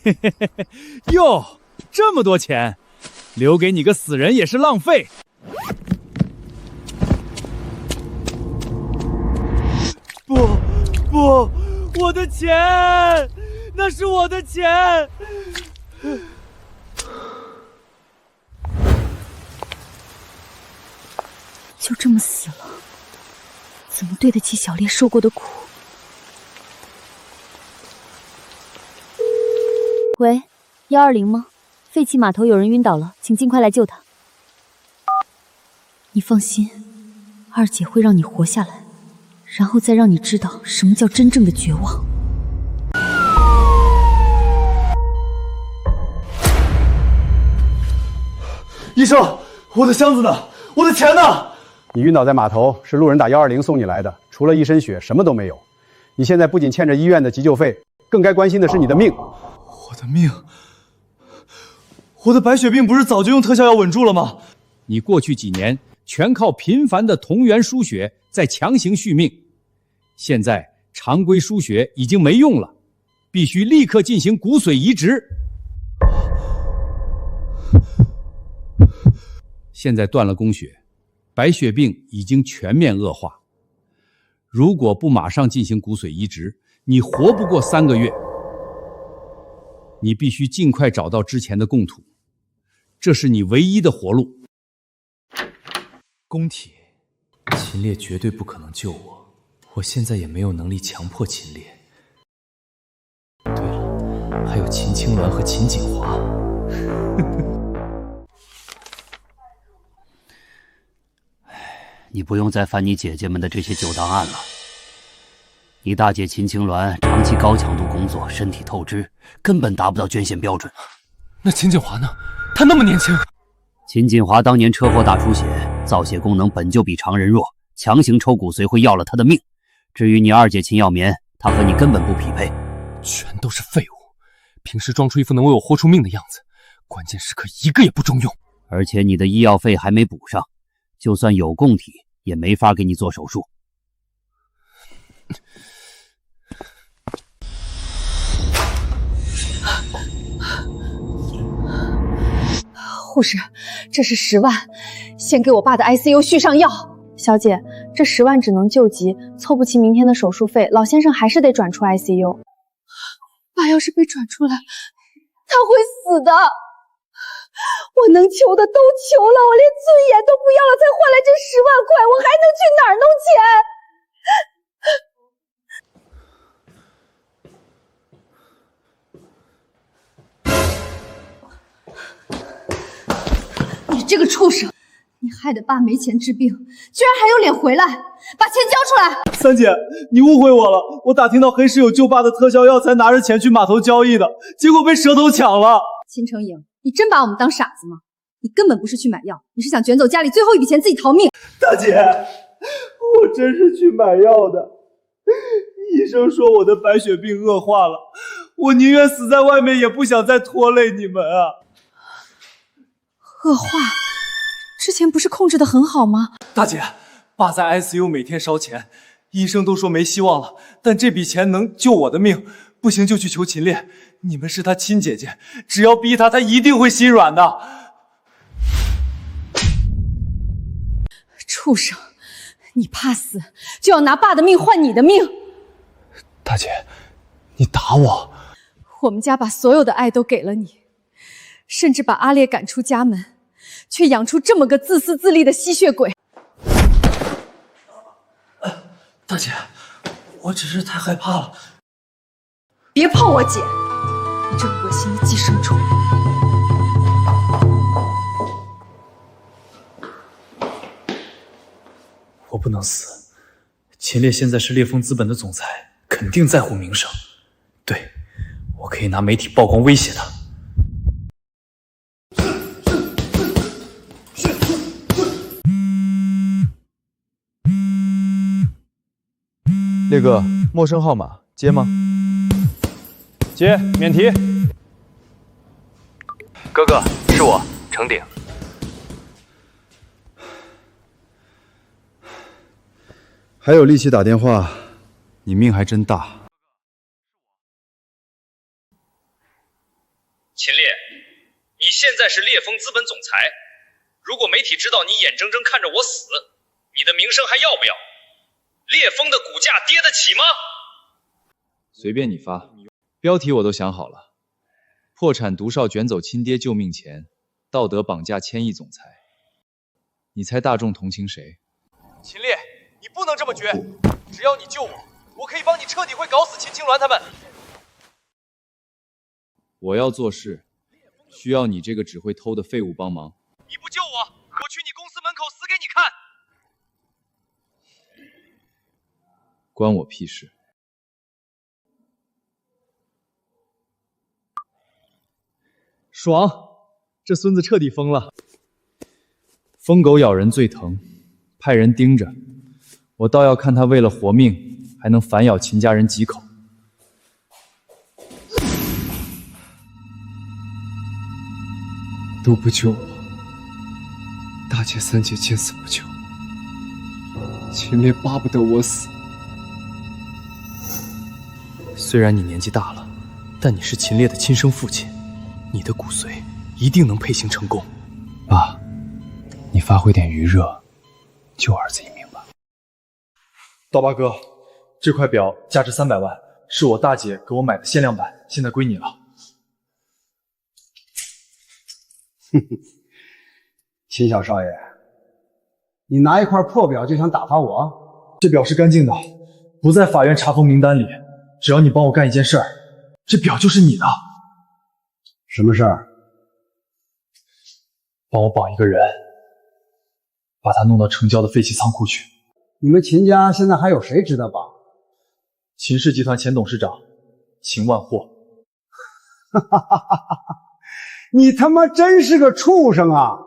嘿嘿嘿嘿，哟，这么多钱，留给你个死人也是浪费。不，我的钱，那是我的钱。就这么死了，怎么对得起小烈受过的苦？喂，120吗？废弃码头有人晕倒了，请尽快来救他。你放心，二姐会让你活下来，然后再让你知道什么叫真正的绝望。医生，我的箱子呢？我的钱呢？你晕倒在码头，是路人打120送你来的，除了一身血，什么都没有。你现在不仅欠着医院的急救费，更该关心的是你的命。我的命？我的白血病不是早就用特效药稳住了吗？你过去几年全靠频繁的同源输血在强行续命，现在常规输血已经没用了，必须立刻进行骨髓移植。现在断了供血，白血病已经全面恶化。如果不马上进行骨髓移植，你活不过3个月。你必须尽快找到之前的供土，这是你唯一的活路。供体，秦烈绝对不可能救我，我现在也没有能力强迫秦烈。对了，还有秦青鸾和秦锦华。你不用再翻你姐姐们的这些旧档案了。你大姐秦青鸾长期高强度工作，身体透支，根本达不到捐献标准。那秦锦华呢？她那么年轻。秦锦华当年车祸大出血，造血功能本就比常人弱，强行抽骨髓会要了她的命。至于你二姐秦耀棉，她和你根本不匹配。全都是废物，平时装出一副能为我豁出命的样子，关键时刻一个也不中用。而且你的医药费还没补上，就算有供体，也没法给你做手术。护士，这是10万，先给我爸的 ICU 续上药。小姐，这10万只能救急，凑不齐明天的手术费，老先生还是得转出 ICU。爸要是被转出来，他会死的。我能求的都求了，我连尊严都不要了，才换来这10万块，我还能去哪儿弄钱？你这个畜生！你害得爸没钱治病，居然还有脸回来，把钱交出来！三姐，你误会我了，我打听到黑市有救爸的特效药，才拿着钱去码头交易的，结果被蛇头抢了。秦成颖，你真把我们当傻子吗？你根本不是去买药，你是想卷走家里最后一笔钱自己逃命。大姐，我真是去买药的，医生说我的白血病恶化了，我宁愿死在外面，也不想再拖累你们啊。恶化？之前不是控制得很好吗？大姐，爸在 ICU 每天烧钱，医生都说没希望了，但这笔钱能救我的命，不行就去求秦烈。你们是他亲姐姐，只要逼他，他一定会心软的。畜生，你怕死就要拿爸的命换你的命。大姐，你打我！我们家把所有的爱都给了你，甚至把阿烈赶出家门，却养出这么个自私自利的吸血鬼。大姐，我只是太害怕了。别碰我姐，你这恶心的寄生虫！我不能死。秦烈现在是烈风资本的总裁，肯定在乎名声。对，我可以拿媒体曝光威胁他。烈哥，陌生号码接吗？接，免提。哥哥，是我，程鼎。还有力气打电话，你命还真大。秦烈，你现在是烈风资本总裁，如果媒体知道你眼睁睁看着我死，你的名声还要不要？烈风的股价跌得起吗？随便你发，标题我都想好了：破产毒少卷走亲爹救命钱，道德绑架千亿总裁。你猜大众同情谁？秦烈，你不能这么绝！只要你救我，我可以帮你彻底会搞死秦青鸾他们。我要做事，需要你这个只会偷的废物帮忙。你不救我，我去你公司门口死给你看！关我屁事！爽，这孙子彻底疯了。疯狗咬人最疼，派人盯着，我倒要看他为了活命，还能反咬秦家人几口。都不救我，大姐三姐见死不救，秦烈巴不得我死。虽然你年纪大了，但你是秦烈的亲生父亲，你的骨髓一定能配型成功。爸，你发挥点余热，救儿子一命吧。刀疤哥，这块表价值300万，是我大姐给我买的限量版，现在归你了。秦小少爷，你拿一块破表就想打发我？这表是干净的，不在法院查封名单里。只要你帮我干一件事儿，这表就是你的。什么事儿？帮我绑一个人，把他弄到城郊的废弃仓库去。你们秦家现在还有谁值得绑？秦氏集团前董事长秦万货。你他妈真是个畜生啊！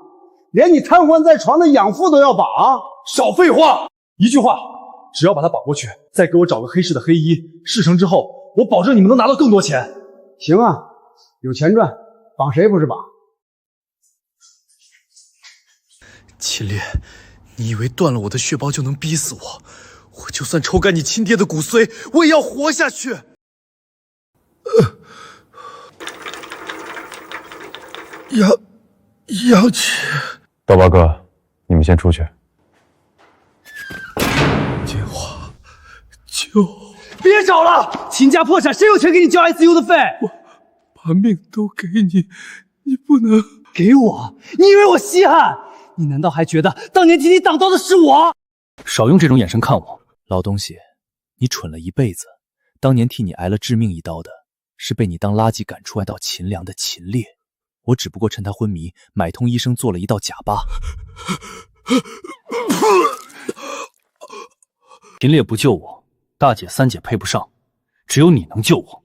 连你瘫痪在床的养父都要绑？少废话！一句话，只要把他绑过去，再给我找个黑市的黑衣，事成之后，我保证你们能拿到更多钱。行啊，有钱赚，绑谁不是绑？秦烈，你以为断了我的血包就能逼死我？我就算抽干你亲爹的骨髓，我也要活下去。杨起，刀疤哥，你们先出去。建华，别找了！秦家破产，谁有钱给你交 ICU 的费？我把命都给你，你不能给我？你以为我稀罕？你难道还觉得当年替你挡刀的是我？少用这种眼神看我，老东西，你蠢了一辈子。当年替你挨了致命一刀的，是被你当垃圾赶出来到秦梁的秦烈。我只不过趁他昏迷，买通医生做了一道假疤。秦烈不救我，大姐三姐配不上，只有你能救我。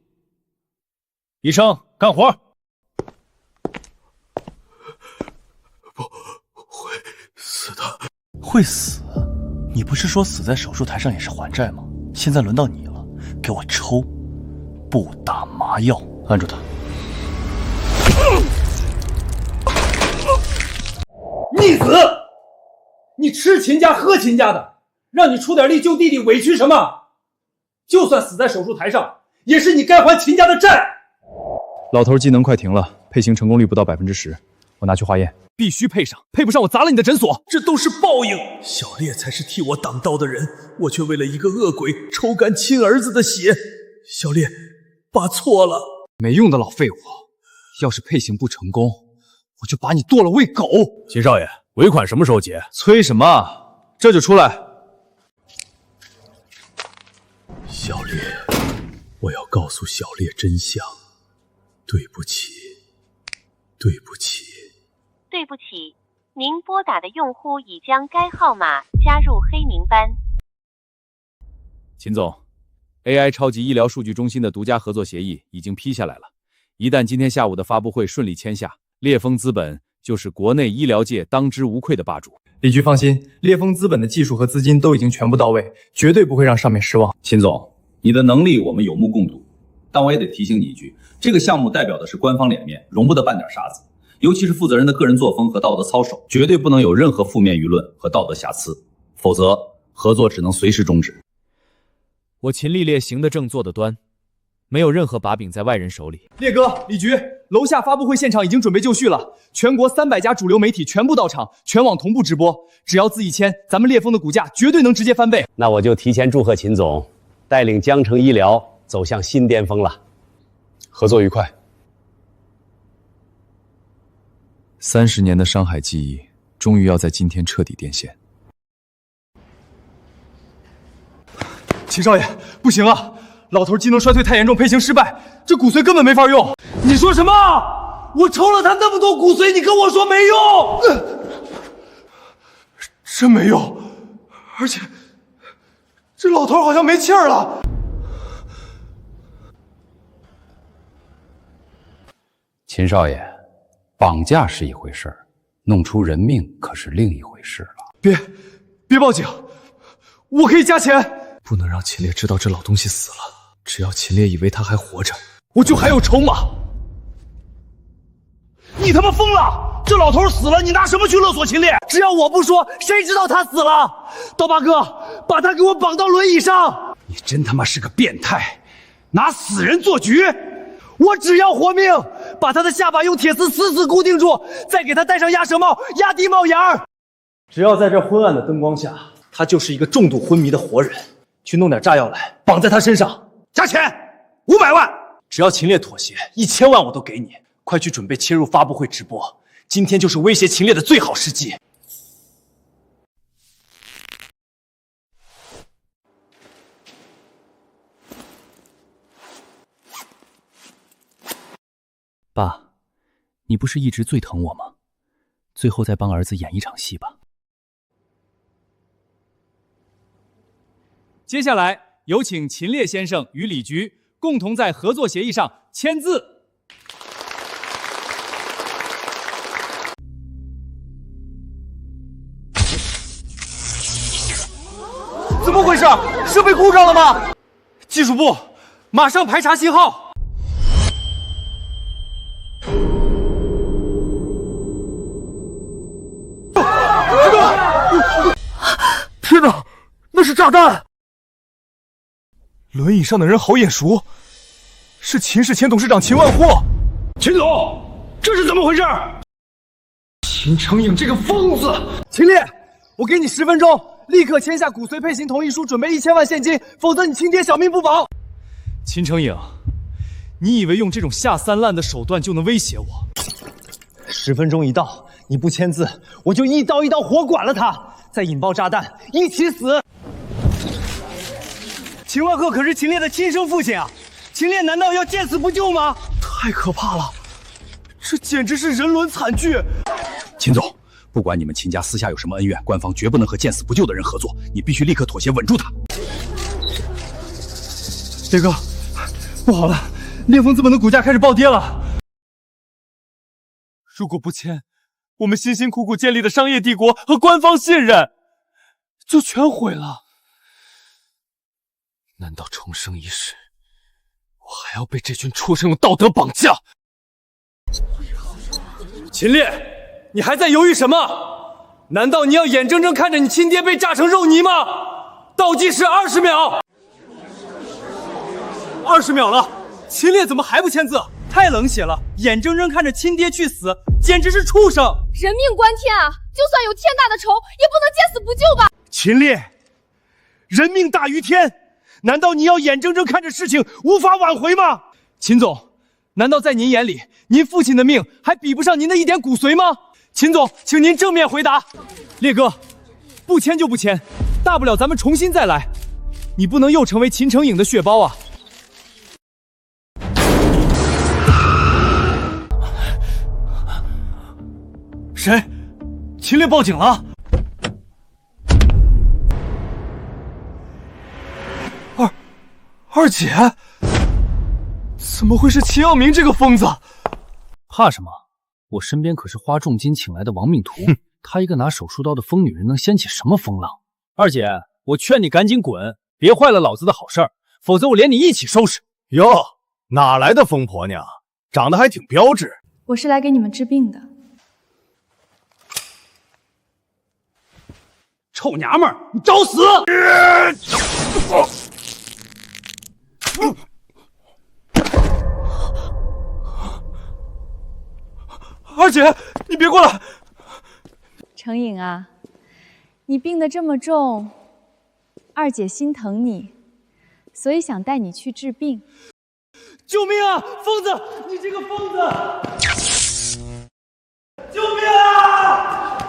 医生，干活！不会死的。会死？你不是说死在手术台上也是还债吗？现在轮到你了，给我抽！不打麻药，按住他。逆子！你吃秦家喝秦家的，让你出点力救弟弟，委屈什么？就算死在手术台上，也是你该还秦家的债。老头技能快停了，配型成功率不到10%，我拿去化验。必须配上，配不上我砸了你的诊所。这都是报应。小烈才是替我挡刀的人，我却为了一个恶鬼抽干亲儿子的血。小烈，爸错了。没用的老废物，要是配型不成功，我就把你剁了喂狗。秦少爷，尾款什么时候结？催什么？这就出来。小烈，我要告诉小烈真相。对不起，对不起。对不起，您拨打的用户已将该号码加入黑名单。秦总 ，AI 超级医疗数据中心的独家合作协议已经批下来了。一旦今天下午的发布会顺利签下，烈风资本就是国内医疗界当之无愧的霸主。李局放心，烈风资本的技术和资金都已经全部到位，绝对不会让上面失望。秦总，你的能力我们有目共睹，但我也得提醒你一句，这个项目代表的是官方脸面，容不得半点沙子。尤其是负责人的个人作风和道德操守，绝对不能有任何负面舆论和道德瑕疵，否则合作只能随时终止。我秦立烈行得正，坐得端，没有任何把柄在外人手里。烈哥，李局，楼下发布会现场已经准备就绪了，全国300家主流媒体全部到场，全网同步直播。只要字一签，咱们烈风的股价绝对能直接翻倍。那我就提前祝贺秦总，带领江城医疗走向新巅峰了。合作愉快。30年的商海记忆，终于要在今天彻底变现。秦少爷，不行啊！老头机能衰退太严重，配型失败，这骨髓根本没法用。你说什么？我抽了他那么多骨髓，你跟我说没用？真没用，而且这老头好像没气儿了。秦少爷，绑架是一回事儿，弄出人命可是另一回事了。别报警，我可以加钱。不能让秦烈知道这老东西死了，只要秦烈以为他还活着，我就还有筹码。你他妈疯了！这老头死了，你拿什么去勒索秦烈？只要我不说，谁知道他死了？刀疤哥，把他给我绑到轮椅上！你真他妈是个变态，拿死人做局！我只要活命，把他的下巴用铁丝死死固定住，再给他戴上鸭舌帽，压低帽檐儿。只要在这昏暗的灯光下，他就是一个重度昏迷的活人。去弄点炸药来，绑在他身上，加钱500万。只要秦烈妥协，1000万我都给你。快去准备切入发布会直播，今天就是威胁秦烈的最好时机。爸，你不是一直最疼我吗？最后再帮儿子演一场戏吧。接下来有请秦烈先生与李局共同在合作协议上签字。怎么回事？设备故障了吗？技术部，马上排查信号。天哪，那是炸弹！轮椅上的人好眼熟，是秦氏前董事长秦万货。秦总，这是怎么回事？秦成颖这个疯子！秦烈，我给你10分钟，立刻签下骨髓配型同意书，准备1000万现金，否则你亲爹小命不保。秦成颖，你以为用这种下三滥的手段就能威胁我？10分钟一到，你不签字，我就一刀活剐了他，再引爆炸弹，一起死！秦万鹤可是秦烈的亲生父亲啊！秦烈难道要见死不救吗？太可怕了，这简直是人伦惨剧！秦总，不管你们秦家私下有什么恩怨，官方绝不能和见死不救的人合作，你必须立刻妥协，稳住他。烈哥，不好了，烈风资本的股价开始暴跌了。如果不签，我们辛辛苦苦建立的商业帝国和官方信任就全毁了。难道重生一世，我还要被这群畜生用道德绑架？秦烈，你还在犹豫什么？难道你要眼睁睁看着你亲爹被炸成肉泥吗？倒计时20秒，20秒了，秦烈怎么还不签字？太冷血了！眼睁睁看着亲爹去死，简直是畜生！人命关天啊！就算有天大的仇，也不能见死不救吧？秦烈，人命大于天，难道你要眼睁睁看着事情无法挽回吗？秦总，难道在您眼里，您父亲的命还比不上您的一点骨髓吗？秦总，请您正面回答。烈哥，不签就不签，大不了咱们重新再来。你不能又成为秦成颖的血包啊！谁？秦烈报警了！二姐，怎么会是秦耀明这个疯子？怕什么？我身边可是花重金请来的亡命徒。她一个拿手术刀的疯女人能掀起什么风浪？二姐，我劝你赶紧滚，别坏了老子的好事儿，否则我连你一起收拾。哟，哪来的疯婆娘？长得还挺标致。我是来给你们治病的。臭娘们儿，你找死！二姐，你别过来！程颖啊，你病得这么重，二姐心疼你，所以想带你去治病。救命啊！疯子，你这个疯子！救命啊！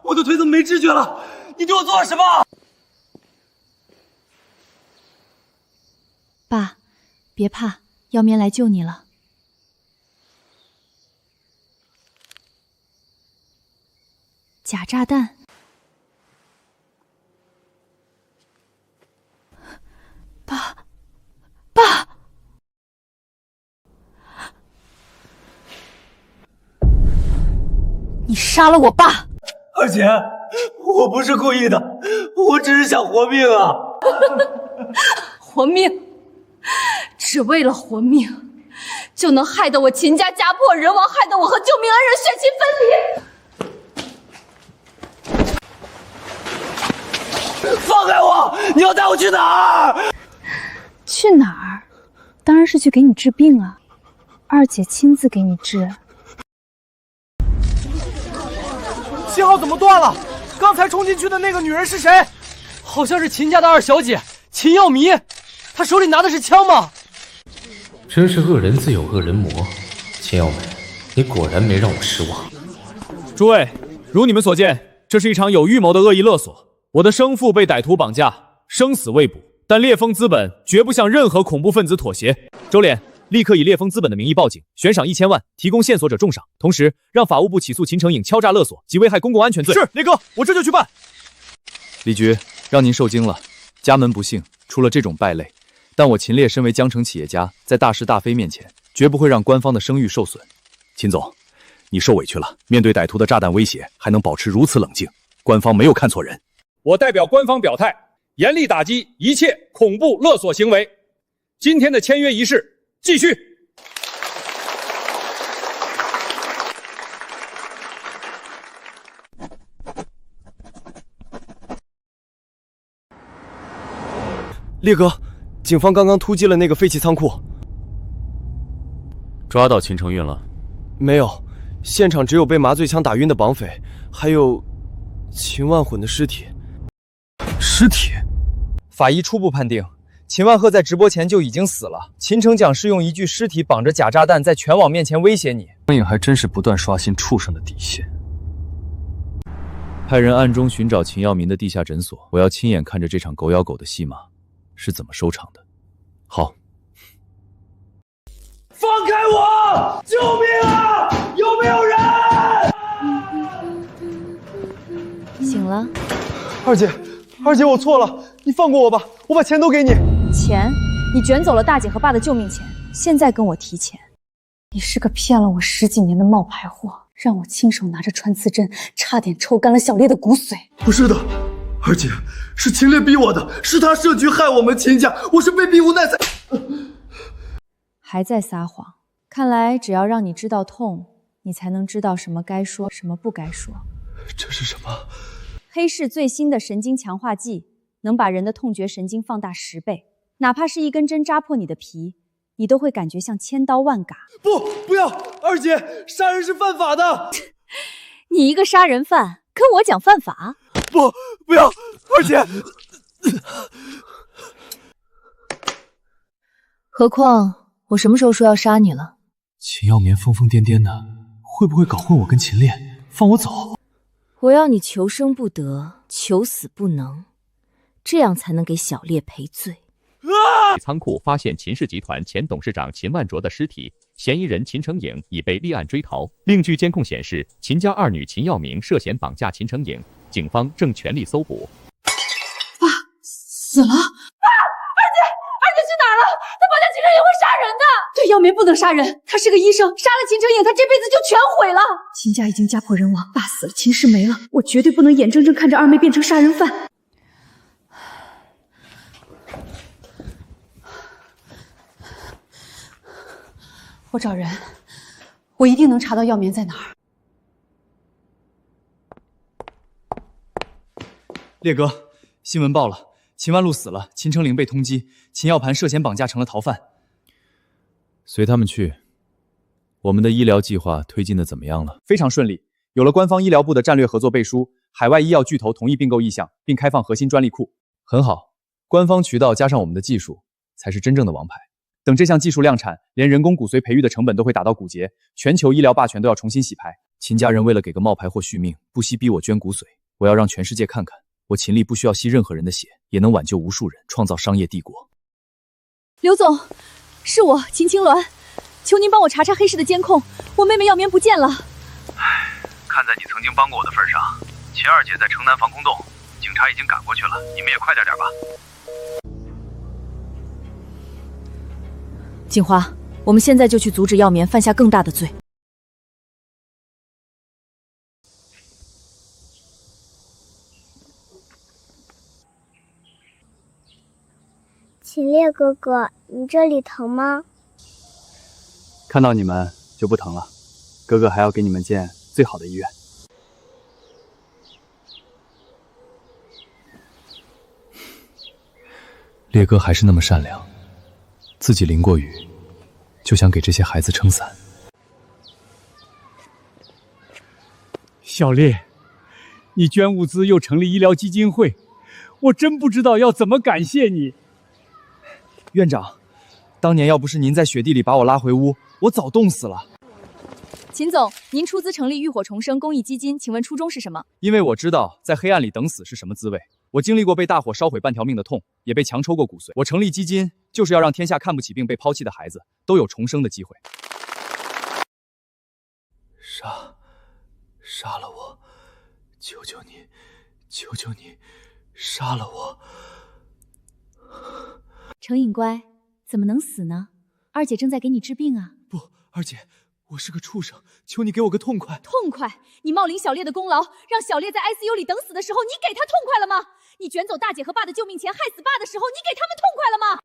我的腿怎么没知觉了？你对我做了什么？爸，别怕，药棉来救你了。假炸弹。爸，你杀了我爸！二姐，我不是故意的，我只是想活命啊！活命，只为了活命，就能害得我秦家家破人亡，害得我和救命恩人血亲分离。放开我！你要带我去哪儿？去哪儿？当然是去给你治病啊！二姐亲自给你治。信号怎么断了？刚才冲进去的那个女人是谁？好像是秦家的二小姐秦耀迷，她手里拿的是枪吗？真是恶人自有恶人磨，秦耀梅，你果然没让我失望。诸位，如你们所见，这是一场有预谋的恶意勒索。我的生父被歹徒绑架，生死未卜，但烈风资本绝不向任何恐怖分子妥协。周脸，立刻以烈风资本的名义报警，悬赏1000万，提供线索者重赏，同时让法务部起诉秦成颖敲诈勒索及危害公共安全罪。是，烈哥，我这就去办。李局，让您受惊了，家门不幸，出了这种败类。但我秦烈身为江城企业家，在大是大非面前，绝不会让官方的声誉受损。秦总，你受委屈了，面对歹徒的炸弹威胁，还能保持如此冷静，官方没有看错人。我代表官方表态，严厉打击一切恐怖勒索行为。今天的签约仪式继续。烈哥，警方刚刚突击了那个废弃仓库。抓到秦成运了？没有，现场只有被麻醉枪打晕的绑匪，还有秦万混的尸体。尸体？法医初步判定，秦万鹤在直播前就已经死了。秦成讲是用一具尸体绑着假炸弹，在全网面前威胁你。光影还真是不断刷新畜生的底线。派人暗中寻找秦耀民的地下诊所，我要亲眼看着这场狗咬狗的戏码是怎么收场的。好，放开我！救命啊！有没有人？醒了。二姐，我错了，你放过我吧，我把钱都给你。钱？你卷走了大姐和爸的救命钱，现在跟我提钱？你是个骗了我10几年的冒牌货，让我亲手拿着穿刺针，差点抽干了小烈的骨髓。不是的，二姐，是秦烈逼我的，是他设局害我们秦家，我是被逼无奈才……还在撒谎，看来只要让你知道痛，你才能知道什么该说，什么不该说。这是什么？黑市最新的神经强化剂，能把人的痛觉神经放大10倍，哪怕是一根针扎破你的皮，你都会感觉像千刀万剐。不要，二姐，杀人是犯法的。你一个杀人犯，跟我讲犯法？不要，二姐。何况我什么时候说要杀你了？秦耀眠疯疯癫癫的，会不会搞混我跟秦烈，放我走？我要你求生不得，求死不能，这样才能给小烈赔罪。仓库发现秦氏集团前董事长秦万卓的尸体，嫌疑人秦成颖已被立案追逃。另据监控显示，秦家二女秦耀明涉嫌绑架秦成颖，警方正全力搜捕。死了！二姐去哪儿了？棉不能杀人，他是个医生，杀了秦成影，他这辈子就全毁了。秦家已经家破人亡，爸死了，秦氏没了，我绝对不能眼睁睁看着二妹变成杀人犯。我找人，我一定能查到药棉在哪儿。烈哥，新闻报了，秦万禄死了，秦成岭被通缉，秦耀盘涉嫌绑架成了逃犯。随他们去。我们的医疗计划推进的怎么样了？非常顺利，有了官方医疗部的战略合作背书，海外医药巨头同意并购意向，并开放核心专利库。很好，官方渠道加上我们的技术，才是真正的王牌。等这项技术量产，连人工骨髓培育的成本都会打到骨节，全球医疗霸权都要重新洗牌。秦家人为了给个冒牌货续命，不惜逼我捐骨髓。我要让全世界看看，我秦力不需要吸任何人的血，也能挽救无数人，创造商业帝国。刘总，是我秦青鸾，求您帮我查查黑市的监控，我妹妹药棉不见了。看在你曾经帮过我的份上，秦二姐在城南防空洞，警察已经赶过去了，你们也快点吧。锦华，我们现在就去阻止药棉犯下更大的罪。秦烈哥哥，你这里疼吗？看到你们就不疼了，哥哥还要给你们建最好的医院。烈哥还是那么善良，自己淋过雨，就想给这些孩子撑伞。小烈，你捐物资又成立医疗基金会，我真不知道要怎么感谢你。院长，当年要不是您在雪地里把我拉回屋，我早冻死了。秦总，您出资成立浴火重生公益基金，请问初衷是什么？因为我知道在黑暗里等死是什么滋味，我经历过被大火烧毁半条命的痛，也被强抽过骨髓。我成立基金，就是要让天下看不起并被抛弃的孩子都有重生的机会。杀了我！求求你，求求你，杀了我！程颖乖，怎么能死呢？二姐正在给你治病啊。不，二姐，我是个畜生，求你给我个痛快。痛快？你冒领小烈的功劳，让小烈在 ICU 里等死的时候，你给他痛快了吗？你卷走大姐和爸的救命钱，害死爸的时候，你给他们痛快了吗？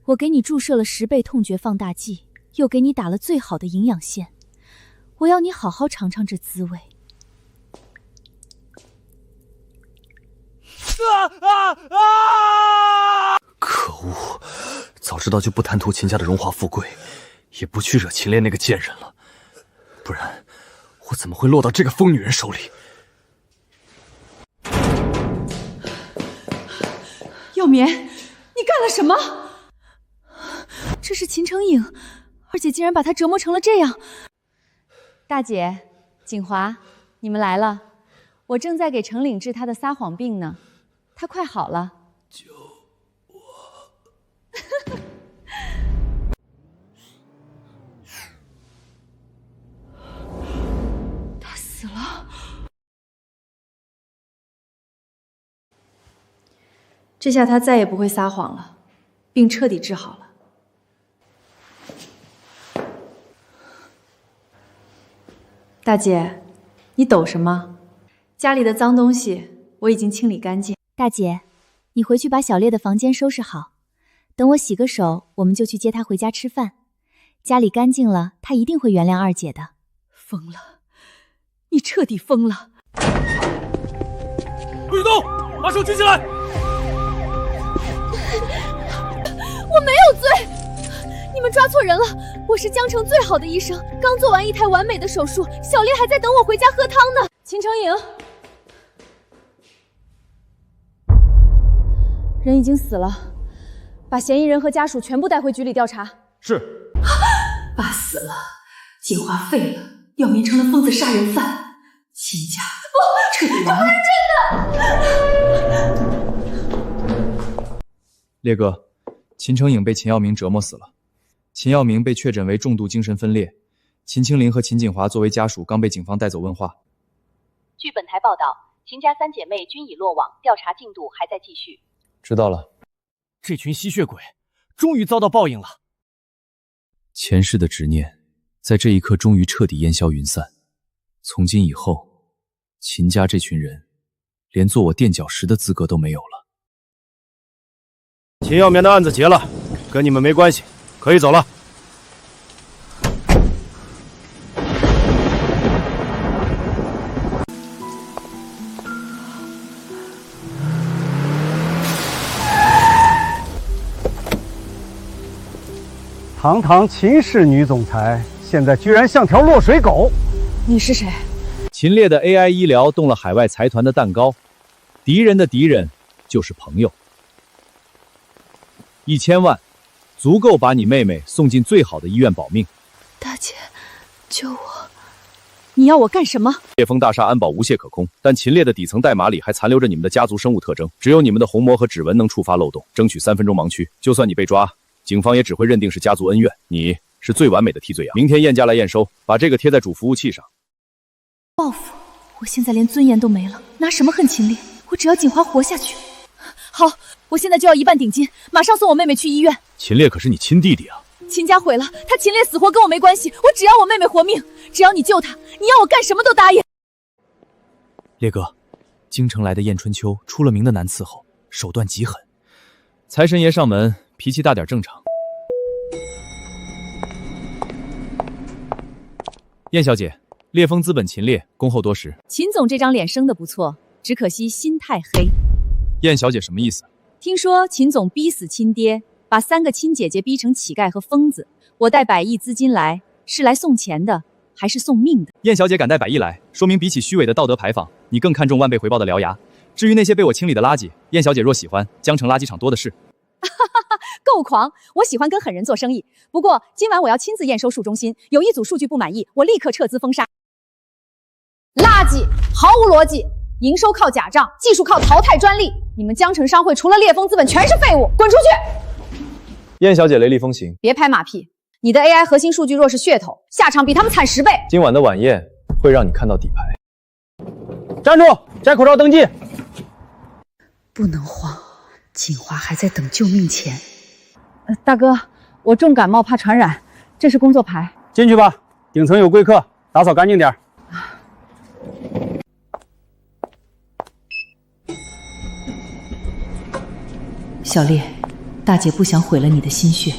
我给你注射了10倍痛觉放大剂，又给你打了最好的营养线，我要你好好尝尝这滋味。可恶！早知道就不贪图秦家的荣华富贵，也不去惹秦烈那个贱人了，不然我怎么会落到这个疯女人手里？药棉，你干了什么？这是秦成影，二姐竟然把他折磨成了这样。大姐，锦华，你们来了，我正在给程岭治他的撒谎病呢，他快好了。救我！他死了。这下他再也不会撒谎了，病彻底治好了。大姐，你抖什么？家里的脏东西我已经清理干净。大姐，你回去把小烈的房间收拾好，等我洗个手，我们就去接他回家吃饭。家里干净了，他一定会原谅二姐的。疯了，你彻底疯了！不许动，把手举起来！我没有罪，你们抓错人了。我是江城最好的医生，刚做完一台完美的手术，小烈还在等我回家喝汤呢。秦成影，人已经死了，把嫌疑人和家属全部带回局里调查。是。爸死了，锦华废了，药棉成了疯子杀人犯，秦家彻底完了。这不是真的！烈哥，秦成影被秦耀明折磨死了。秦耀明被确诊为重度精神分裂，秦清林和秦锦华作为家属刚被警方带走问话。据本台报道，秦家3姐妹均已落网，调查进度还在继续。知道了。这群吸血鬼终于遭到报应了。前世的执念，在这一刻终于彻底烟消云散。从今以后，秦家这群人，连做我垫脚石的资格都没有了。秦耀棉的案子结了，跟你们没关系，可以走了。堂堂秦氏女总裁，现在居然像条落水狗。你是谁？秦烈的 AI 医疗动了海外财团的蛋糕，敌人的敌人就是朋友。1000万，足够把你妹妹送进最好的医院保命。大姐，救我！你要我干什么？烈风大厦安保无懈可攻，但秦烈的底层代码里还残留着你们的家族生物特征，只有你们的虹膜和指纹能触发漏洞，争取3分钟盲区。就算你被抓，警方也只会认定是家族恩怨，你是最完美的替罪羊。明天验家来验收，把这个贴在主服务器上。报复！我现在连尊严都没了，拿什么恨秦烈？我只要锦华活下去。好，我现在就要1半顶金，马上送我妹妹去医院。秦烈可是你亲弟弟啊！秦家毁了，他秦烈死活跟我没关系，我只要我妹妹活命，只要你救她，你要我干什么都答应。烈哥，京城来的燕春秋出了名的难伺候，手段极狠。财神爷上门，脾气大点正常。燕小姐，烈风资本秦烈，恭候多时。秦总这张脸生得不错，只可惜心太黑。燕小姐什么意思？听说秦总逼死亲爹，把3个亲姐姐逼成乞丐和疯子。我带100亿资金来，是来送钱的，还是送命的？燕小姐敢带100亿来，说明比起虚伪的道德牌坊，你更看重万倍回报的獠牙。至于那些被我清理的垃圾，燕小姐若喜欢，江城垃圾场多的是。够狂！我喜欢跟狠人做生意。不过今晚我要亲自验收数中心，有一组数据不满意，我立刻撤资封杀。垃圾，毫无逻辑，营收靠假账，技术靠淘汰专利。你们江城商会除了烈风资本全是废物，滚出去！燕小姐雷厉风行，别拍马屁。你的 AI 核心数据若是噱头，下场比他们惨10倍。今晚的晚宴会让你看到底牌。站住！摘口罩登记。不能慌，锦华还在等救命钱。大哥，我重感冒怕传染，这是工作牌。进去吧，顶层有贵客，打扫干净点。小烈，大姐不想毁了你的心血，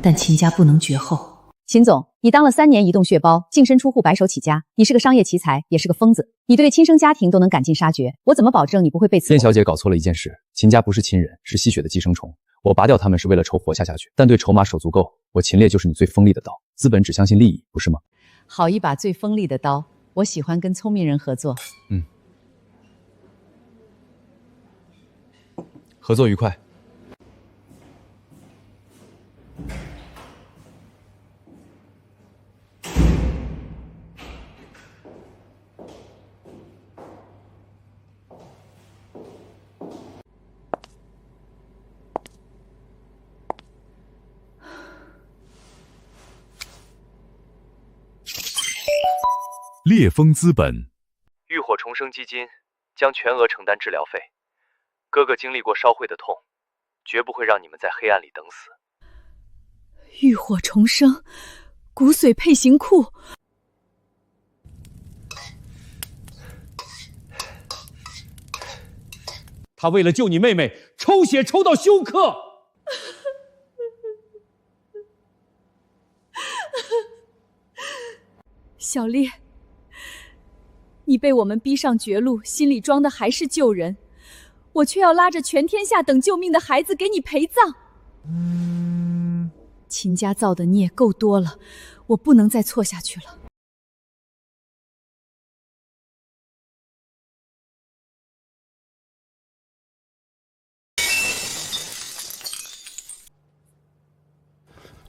但秦家不能绝后。秦总，你当了3年移动血包，净身出户，白手起家，你是个商业奇才，也是个疯子。你对亲生家庭都能赶尽杀绝，我怎么保证你不会被刺？燕小姐搞错了一件事，秦家不是亲人，是吸血的寄生虫。我拔掉他们是为了筹活下去，但对筹码手足够，我秦烈就是你最锋利的刀。资本只相信利益，不是吗？好一把最锋利的刀，我喜欢跟聪明人合作。合作愉快。烈风资本，浴火重生基金将全额承担治疗费。哥哥经历过烧毁的痛，绝不会让你们在黑暗里等死。浴火重生，骨髓配型库。他为了救你妹妹，抽血抽到休克。小烈，你被我们逼上绝路，心里装的还是救人，我却要拉着全天下等救命的孩子给你陪葬。秦家造的孽够多了，我不能再错下去了。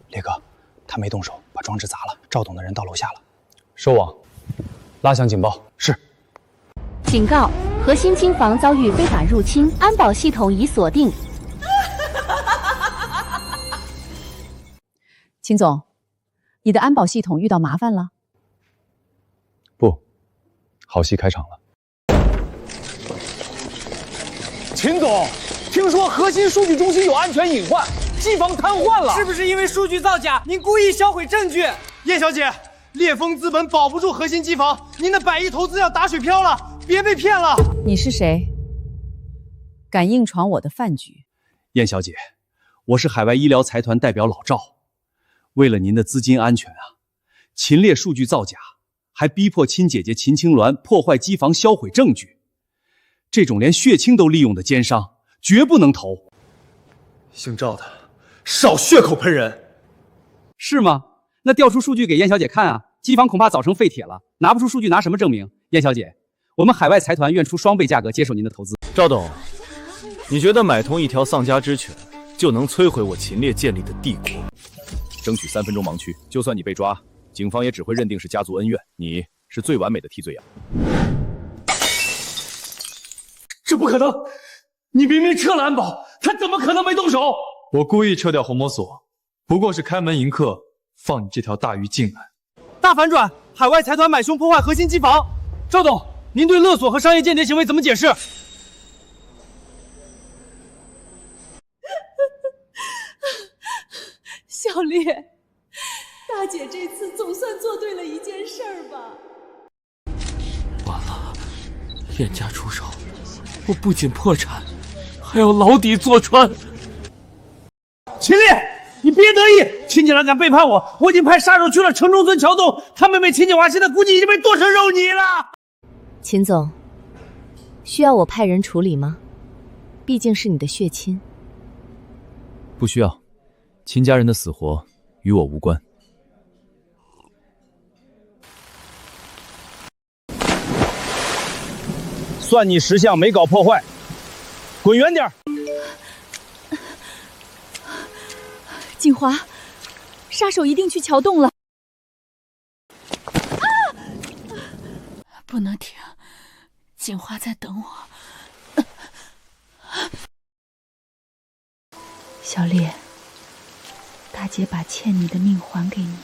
烈哥，他没动手，把装置砸了。赵董的人到楼下了。收网，拉响警报。是。警告：核心金房遭遇非法入侵，安保系统已锁定。秦总，你的安保系统遇到麻烦了？不，好戏开场了。秦总，听说核心数据中心有安全隐患，机房瘫痪了，是不是因为数据造假？您故意销毁证据？叶小姐，烈风资本保不住核心机房，您的100亿投资要打水漂了，别被骗了。你是谁？敢硬闯我的饭局？燕小姐，我是海外医疗财团代表老赵，为了您的资金安全啊，秦烈数据造假，还逼迫亲姐姐秦青鸾破坏机房销毁证据，这种连血清都利用的奸商，绝不能投。姓赵的，少血口喷人，是吗？那调出数据给燕小姐看啊，机房恐怕早成废铁了，拿不出数据拿什么证明？燕小姐，我们海外财团愿出双倍价格接受您的投资。赵董，你觉得买通一条丧家之犬就能摧毁我秦烈建立的帝国？争取3分钟盲区，就算你被抓，警方也只会认定是家族恩怨，你是最完美的替罪羊。这不可能！你明明撤了安保，他怎么可能没动手？我故意撤掉红魔锁，不过是开门迎客，放你这条大鱼进来。大反转！海外财团买凶破坏核心机房。赵董，您对勒索和商业间谍行为怎么解释？小烈，大姐这次总算做对了一件事儿吧？完了，燕家出手，我不仅破产，还要牢底坐穿。秦烈，你别得意！秦景兰敢背叛我，我已经派杀手去了城中村桥洞，他妹妹秦景华现在估计已经被剁成肉泥了。秦总，需要我派人处理吗？毕竟是你的血亲。不需要，秦家人的死活与我无关。算你识相，没搞破坏，滚远点！锦华，杀手一定去桥洞了。不能停，锦华在等我。小烈，大姐把欠你的命还给你，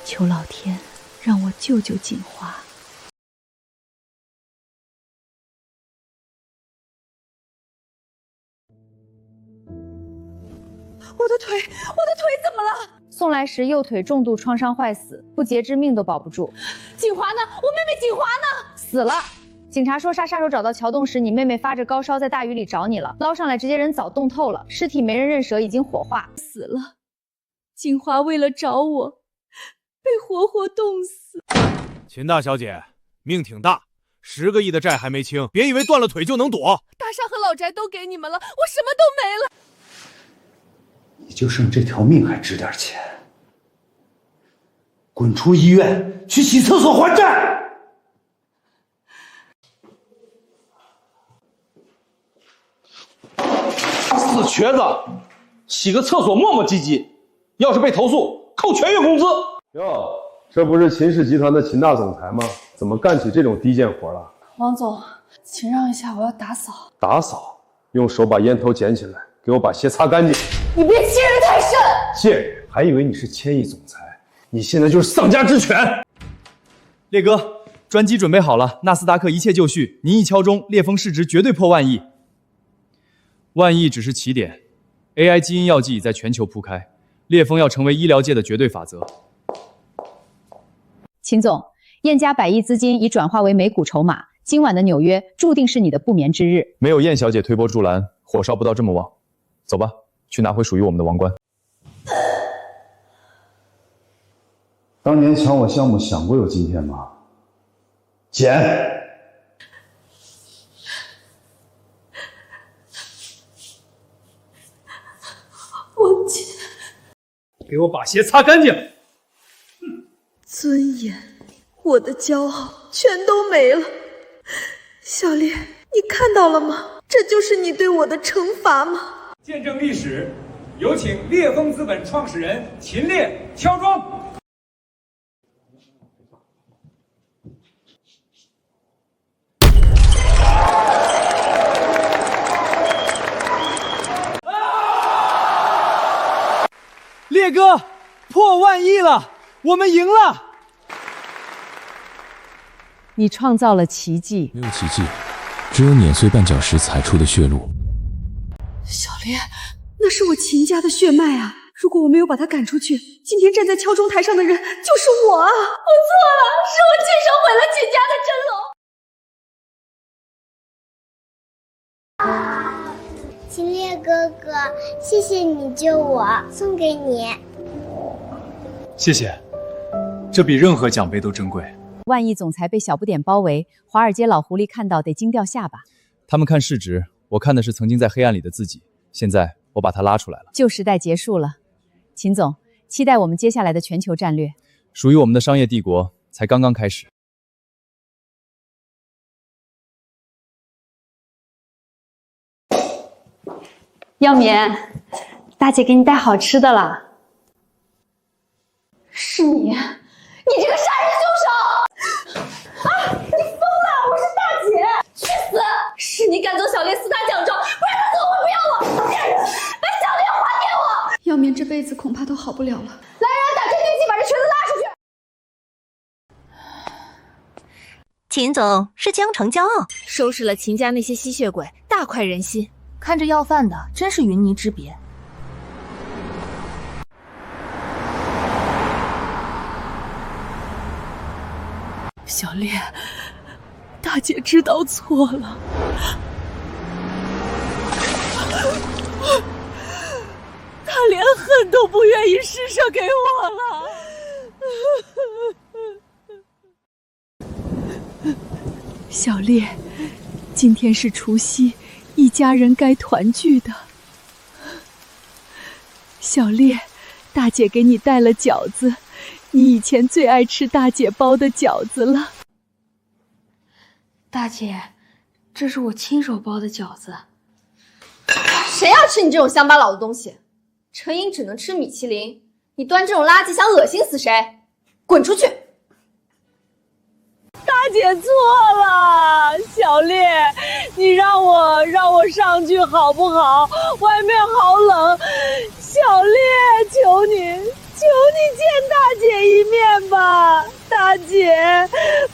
求老天让我救救锦华。我的腿怎么了？送来时右腿重度创伤坏死，不截肢命都保不住。锦华呢？我妹妹锦华呢？死了。警察说杀手找到桥洞时，你妹妹发着高烧在大雨里找你了，捞上来直接人早冻透了，尸体没人认舌，已经火化死了。锦华为了找我，被活活冻死。秦大小姐，命挺大，10个亿的债还没清，别以为断了腿就能躲。大厦和老宅都给你们了，我什么都没了。你就剩这条命还值点钱，滚出医院去洗厕所还债！死瘸子，洗个厕所磨磨唧唧，要是被投诉，扣全月工资。哟，这不是秦氏集团的秦大总裁吗？怎么干起这种低贱活了？王总，请让一下，我要打扫。打扫？用手把烟头捡起来，给我把鞋擦干净。你别欺人太甚！贱人，还以为你是千亿总裁，你现在就是丧家之犬。烈哥，专机准备好了，纳斯达克一切就绪，您一敲钟，烈风市值绝对破10000亿。10000亿只是起点 ，AI 基因药剂已在全球铺开，烈风要成为医疗界的绝对法则。秦总，燕家100亿资金已转化为美股筹码，今晚的纽约注定是你的不眠之日。没有燕小姐推波助澜，火烧不到这么旺。走吧，去拿回属于我们的王冠。当年抢我项目想过有今天吗？捡！我捡！给我把鞋擦干净！尊严，我的骄傲全都没了。小烈，你看到了吗？这就是你对我的惩罚吗？见证历史，有请烈风资本创始人秦烈敲钟。烈哥，破10000亿了，我们赢了！你创造了奇迹。没有奇迹，只有碾碎绊脚石踩出的血路。小烈，那是我秦家的血脉啊！如果我没有把他赶出去，今天站在敲钟台上的人就是我啊！我错了，是我亲手毁了秦家的真龙。秦烈哥哥，谢谢你救我，送给你。谢谢，这比任何奖杯都珍贵。万亿总裁被小不点包围，华尔街老狐狸看到得惊掉下巴。他们看市值，我看的是曾经在黑暗里的自己。现在我把他拉出来了。旧时代结束了，秦总，期待我们接下来的全球战略。属于我们的商业帝国才刚刚开始。耀敏，大姐给你带好吃的了。是你，你这个杀人凶手！啊，你疯了！我是大姐，去死！是你赶走小烈4大奖状，不然他怎么会不要我？贱人，把小烈还给我！耀明这辈子恐怕都好不了了。来人，打侦听器，把这瘸子拉出去！秦总是江城骄傲，收拾了秦家那些吸血鬼，大快人心。看着要饭的真是云泥之别。小烈，大姐知道错了。他连恨都不愿意施舍给我了。小烈，今天是除夕，一家人该团聚的。小烈，大姐给你带了饺子，你以前最爱吃大姐包的饺子了。大姐，这是我亲手包的饺子。谁要吃你这种乡巴佬的东西？陈颖只能吃米其林，你端这种垃圾想恶心死谁？滚出去！大姐错了，小烈，你让我上去好不好？外面好冷，小烈，求你见大姐一面吧，大姐，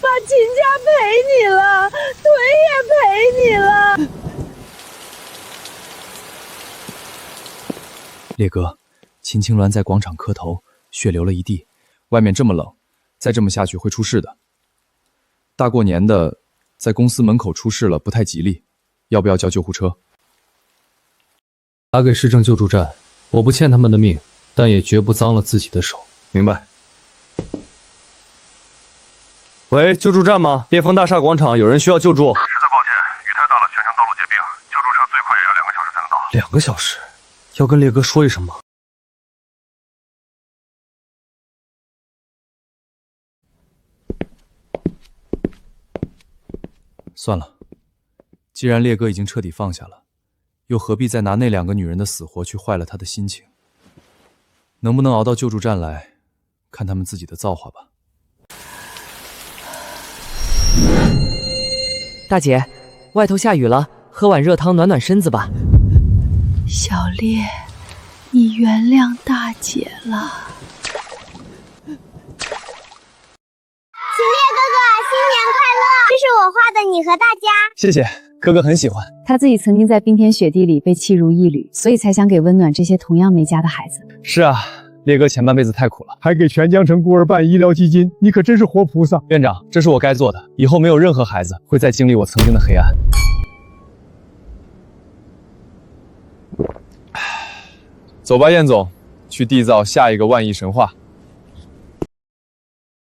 把秦家赔你了，腿也赔你了。烈哥，秦青鸾在广场磕头，血流了一地，外面这么冷，再这么下去会出事的。大过年的，在公司门口出事了，不太吉利，要不要叫救护车？打给市政救助站，我不欠他们的命，但也绝不脏了自己的手。明白。喂，救助站吗？烈丰大厦广场有人需要救助。实在抱歉，雨太大了，全城道路结冰，救助车最快也要2个小时才能到。2个小时，要跟烈哥说一声吗？算了，既然烈哥已经彻底放下了，又何必再拿那2个女人的死活去坏了他的心情？能不能熬到救助站来，看他们自己的造化吧。大姐，外头下雨了，喝碗热汤暖暖身子吧。小烈，你原谅大姐了。秦烈哥哥，新年快乐！这是我画的你和大家。谢谢，哥哥很喜欢。他自己曾经在冰天雪地里被弃如一缕，所以才想给温暖这些同样没家的孩子。是啊，烈哥前半辈子太苦了，还给全江城孤儿办医疗基金，你可真是活菩萨。院长，这是我该做的，以后没有任何孩子会再经历我曾经的黑暗。走吧，燕总，去缔造下一个万亿神话。